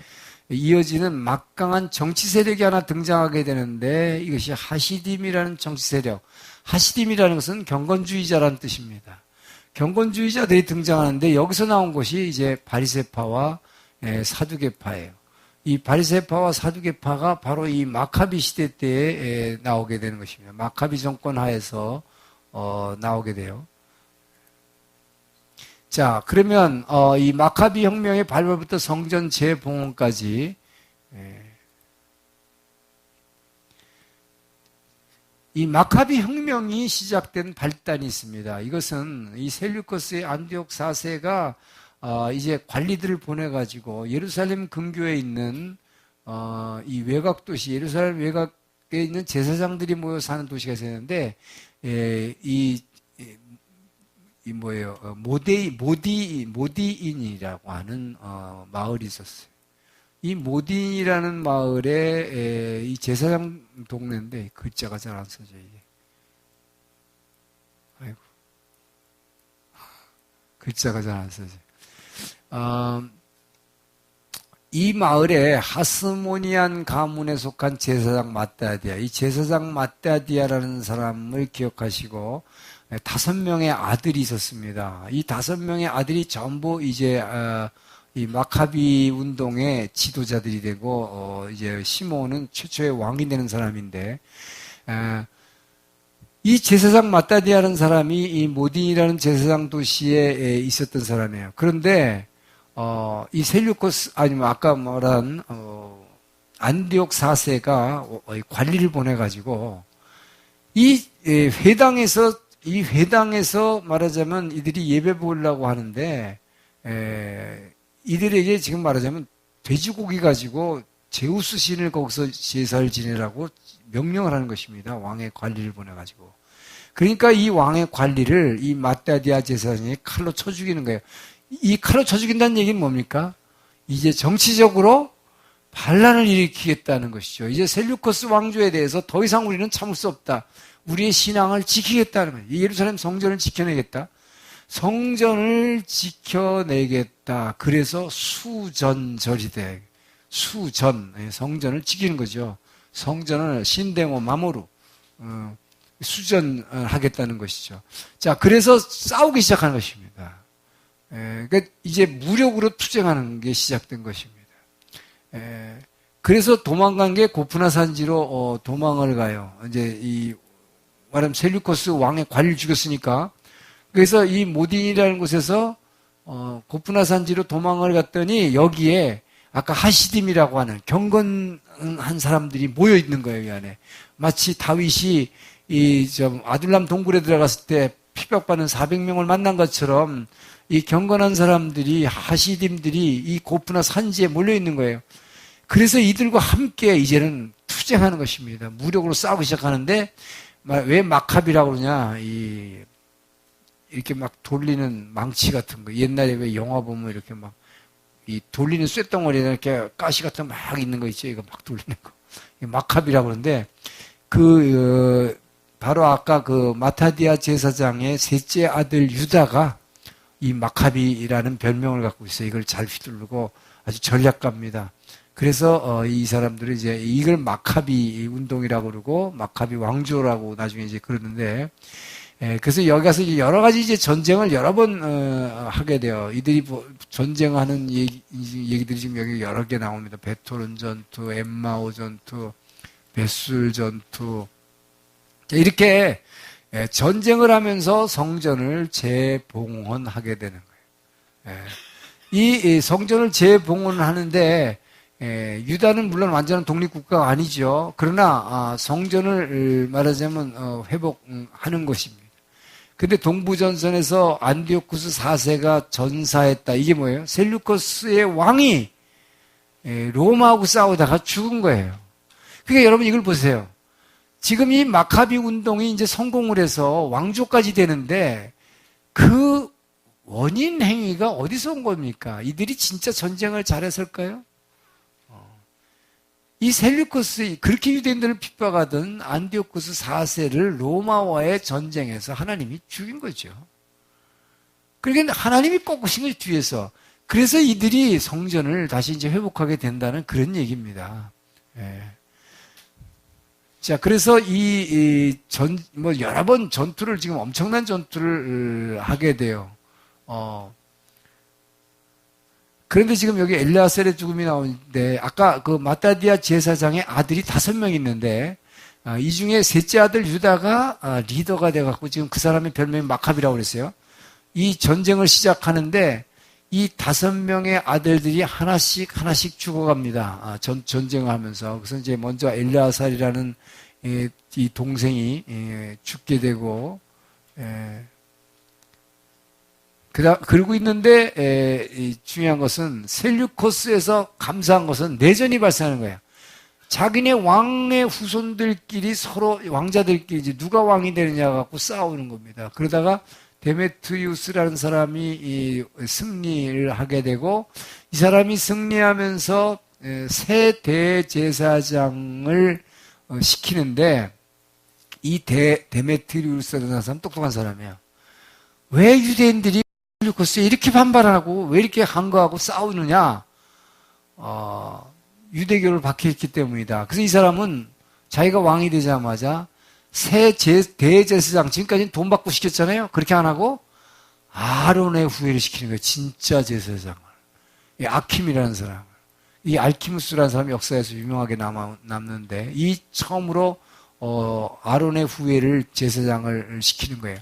이어지는 막강한 정치 세력이 하나 등장하게 되는데, 이것이 하시딤이라는 정치 세력. 하시딤이라는 것은 경건주의자라는 뜻입니다. 경건주의자들이 등장하는데, 여기서 나온 것이 이제 바리새파와 사두개파예요. 이 바리새파와 사두개파가 바로 이 마카비 시대 때에 나오게 되는 것입니다. 마카비 정권 하에서 나오게 돼요. 자, 그러면 이 마카비 혁명의 발발부터 성전 재봉헌까지 이 마카비 혁명이 시작된 발단이 있습니다. 이것은 이 셀류커스의 안디옥 4세가 이제 관리들을 보내가지고 예루살렘 근교에 있는 이 외곽 도시, 예루살렘 외곽에 있는 제사장들이 모여 사는 도시가 있었는데, 뭐예요? 모디인이라고 하는 마을이 있었어요. 이 모디인이라는 마을에 이 제사장 동네인데 글자가 잘 안 써져 이게. 아이고, 글자가 잘 안 써져. 이 마을에 하스모니안 가문에 속한 제사장 마따디아, 이 제사장 마따디아라는 사람을 기억하시고 5명의 아들이 있었습니다. 이 5명의 아들이 전부 이제 이 마카비 운동의 지도자들이 되고 이제 시몬은 최초의 왕이 되는 사람인데, 이 제사장 마따디아라는 사람이 이 모딘이라는 제사장 도시에 있었던 사람이에요. 그런데 이 셀류코스 아니면 아까 말한 안디옥 4세가 관리를 보내가지고 이 회당에서 말하자면 이들이 예배 보려고 하는데, 이들에게 지금 말하자면 돼지고기 가지고 제우스 신을 거기서 제사를 지내라고 명령을 하는 것입니다. 왕의 관리를 보내가지고. 그러니까 이 왕의 관리를 이 마따디아 제사장이 칼로 쳐 죽이는 거예요. 이 칼로 쳐 죽인다는 얘기는 뭡니까? 이제 정치적으로 반란을 일으키겠다는 것이죠. 이제 셀류커스 왕조에 대해서 더 이상 우리는 참을 수 없다. 우리의 신앙을 지키겠다는 거예요. 예루살렘 성전을 지켜내겠다. 성전을 지켜내겠다. 그래서 수전절이 돼. 성전을 지키는 거죠. 성전을 신데모 마모루 수전하겠다는 것이죠. 자, 그래서 싸우기 시작하는 것입니다. 그러니까 이제 무력으로 투쟁하는 게 시작된 것입니다. 그래서 도망간 게 고프나 산지로 도망을 가요. 이제 말하면 셀류코스 왕의 관리를 죽였으니까. 그래서 이 모딘이라는 곳에서 고프나 산지로 도망을 갔더니 여기에 아까 하시딤이라고 하는 경건한 사람들이 모여 있는 거예요, 이 안에. 마치 다윗이 아둘람 동굴에 들어갔을 때 핍박받는 400명을 만난 것처럼 이 경건한 사람들이, 하시딤들이 이 고프나 산지에 몰려 있는 거예요. 그래서 이들과 함께 이제는 투쟁하는 것입니다. 무력으로 싸우기 시작하는데, 왜 마카비라고 그러냐, 이렇게 막 돌리는 망치 같은 거. 옛날에 왜 영화 보면 이렇게 막, 돌리는 쇳덩어리에 이렇게 가시 같은 거 막 있는 거 있죠. 이거 막 돌리는 거. 마카비라고 그러는데, 바로 아까 마타디아 제사장의 셋째 아들 유다가 이 마카비라는 별명을 갖고 있어요. 이걸 잘 휘두르고 아주 전략가입니다. 그래서 이 사람들은 이제 이걸 마카비 운동이라고 그러고 마카비 왕조라고 나중에 이제 그러는데, 그래서 여기 가서 이제 여러 가지 이제 전쟁을 여러 번 하게 돼요. 이들이 전쟁하는 얘기들이 지금 여기 여러 개 나옵니다. 베토른 전투, 엠마오 전투, 벳술 전투. 이렇게 전쟁을 하면서 성전을 재봉헌하게 되는 거예요. 이 성전을 재봉헌하는데 유다는 물론 완전한 독립국가가 아니죠. 그러나 성전을 말하자면 회복하는 것입니다. 근데 동부전선에서 안디오쿠스 4세가 전사했다. 이게 뭐예요? 셀류커스의 왕이 로마하고 싸우다가 죽은 거예요. 그러니까 여러분 이걸 보세요. 지금 이 마카비 운동이 이제 성공을 해서 왕조까지 되는데 원인 행위가 어디서 온 겁니까? 이들이 진짜 전쟁을 잘했을까요? 이 셀류커스, 그렇게 유대인들을 핍박하던 안디오쿠스 4세를 로마와의 전쟁에서 하나님이 죽인 거죠. 그러니까 하나님이 꺾으신 거예요, 뒤에서. 그래서 이들이 성전을 다시 이제 회복하게 된다는 그런 얘기입니다. 예. 자, 그래서 여러 번 전투를, 지금 엄청난 전투를 하게 돼요. 그런데 지금 여기 엘르아셀의 죽음이 나오는데, 아까 그 마따디아 제사장의 아들이 5명 있는데, 이 중에 셋째 아들 유다가 리더가 돼갖고 지금 그 사람의 별명이 마카비라고 그랬어요. 이 전쟁을 시작하는데, 이 5명의 아들들이 하나씩 죽어갑니다. 전쟁을 하면서. 그래서 이제 먼저 엘르아살이라는 이 동생이 죽게 되고, 그러고 있는데 중요한 것은 셀류코스에서 감사한 것은 내전이 발생하는 거예요. 자기네 왕의 후손들끼리 서로 왕자들끼리 이제 누가 왕이 되느냐 갖고 싸우는 겁니다. 그러다가 데메트리우스라는 사람이 승리를 하게 되고, 이 사람이 승리하면서 새 대제사장을 시키는데, 이 데메트리우스라는 사람 똑똑한 사람이에요. 왜 유대인들이 셀류코스에 이렇게 반발하고 왜 이렇게 항거하고 싸우느냐? 유대교를 박해했기 때문이다. 그래서 이 사람은 자기가 왕이 되자마자 새 대제사장, 지금까지는 돈 받고 시켰잖아요. 그렇게 안 하고 아론의 후예를 시키는 거예요. 진짜 제사장을. 이 아킴이라는 사람을. 이 알키무스라는 사람이 역사에서 유명하게 남는데, 이 처음으로 아론의 후예를 제사장을 시키는 거예요.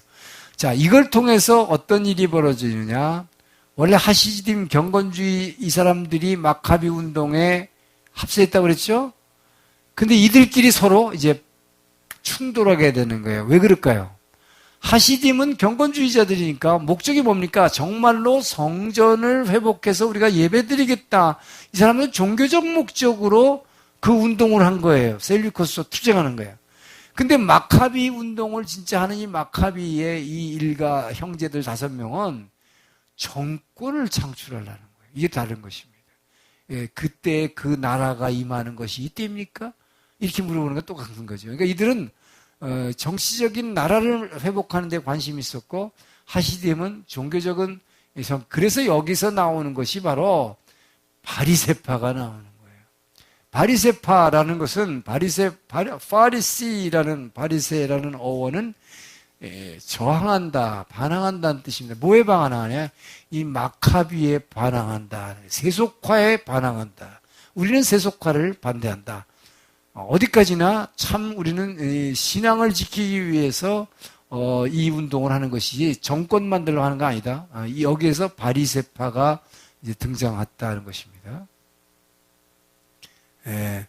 자, 이걸 통해서 어떤 일이 벌어지느냐? 원래 하시dim 경건주의 이 사람들이 마카비 운동에 합세했다고 그랬죠? 근데 이들끼리 서로 이제 충돌하게 되는 거예요. 왜 그럴까요? 하시딤은 경건주의자들이니까 목적이 뭡니까? 정말로 성전을 회복해서 우리가 예배드리겠다. 이 사람은 종교적 목적으로 그 운동을 한 거예요. 셀류커스로 투쟁하는 거예요. 근데 마카비 운동을 진짜 하는 이 마카비의 이 일가 형제들 5명은 정권을 창출하려는 거예요. 이게 다른 것입니다. 예, 그때 그 나라가 임하는 것이 이때입니까? 이렇게 물어보는 건 똑같은 거죠. 그러니까 이들은 정치적인 나라를 회복하는 데 관심이 있었고, 하시딤은 종교적인, 그래서 여기서 나오는 것이 바로 바리새파가 나오는 거예요. 바리새파라는 것은 바리새라는 어원은 저항한다, 반항한다는 뜻입니다. 뭐에 반항하냐? 이 마카비에 반항한다. 세속화에 반항한다. 우리는 세속화를 반대한다. 어디까지나 참 우리는 신앙을 지키기 위해서 이 운동을 하는 것이지 정권 만들려고 하는 거 아니다. 여기에서 바리새파가 이제 등장했다는 것입니다. 예.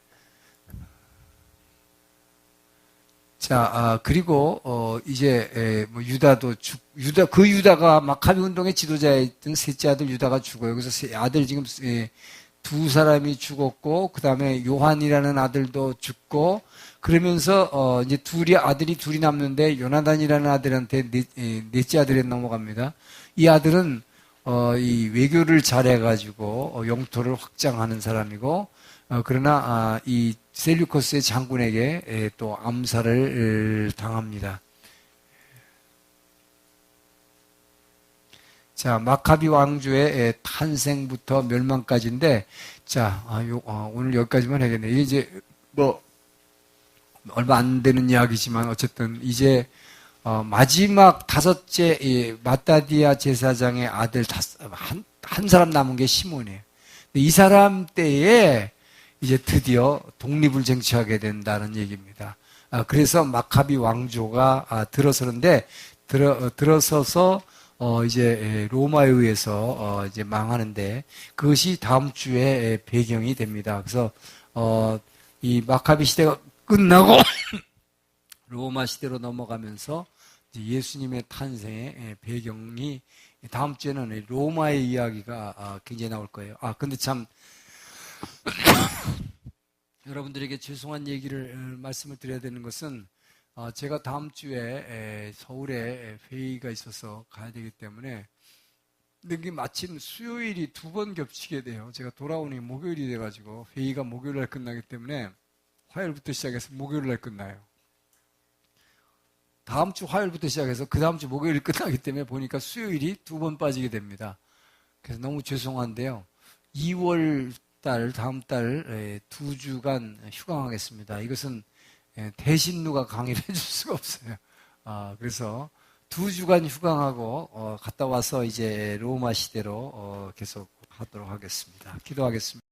자, 그리고 이제 뭐 유다가 마카비 운동의 지도자였던 셋째 아들 유다가 죽어요. 그래서 아들 지금 2사람이 죽었고, 그 다음에 요한이라는 아들도 죽고, 그러면서 이제 아들이 둘이 남는데 요나단이라는 아들한테 넷째 아들에 넘어갑니다. 이 아들은 이 외교를 잘해가지고 영토를 확장하는 사람이고, 그러나 이 셀류커스의 장군에게 또 암살을 당합니다. 자, 마카비 왕조의 탄생부터 멸망까지인데, 자, 오늘 여기까지만 하겠네요. 이제 뭐 얼마 안 되는 이야기지만 어쨌든 이제 마지막 5째 마따디아 제사장의 아들 한 사람 남은 게 시몬이에요. 이 사람 때에 이제 드디어 독립을 쟁취하게 된다는 얘기입니다. 그래서 마카비 왕조가 들어서는데, 들어서서 이제 로마에 의해서 이제 망하는데, 그것이 다음 주에 배경이 됩니다. 그래서 이 마카비 시대가 끝나고 로마 시대로 넘어가면서 예수님의 탄생의 배경이 다음 주에는 로마의 이야기가 굉장히 나올 거예요. 근데 참 여러분들에게 죄송한 얘기를 말씀을 드려야 되는 것은, 제가 다음 주에 서울에 회의가 있어서 가야 되기 때문에 근데 이게 마침 수요일이 2번 겹치게 돼요. 제가 돌아오니 목요일이 돼가지고 회의가 목요일 날 끝나기 때문에 화요일부터 시작해서 목요일 날 끝나요. 다음 주 화요일부터 시작해서 그 다음 주 목요일이 끝나기 때문에 보니까 수요일이 2번 빠지게 됩니다. 그래서 너무 죄송한데요. 2월 달, 다음 달 2주간 휴강하겠습니다. 이것은 대신 누가 강의를 해줄 수가 없어요. 그래서 2주간 휴강하고 갔다 와서 이제 로마 시대로 계속 하도록 하겠습니다. 기도하겠습니다.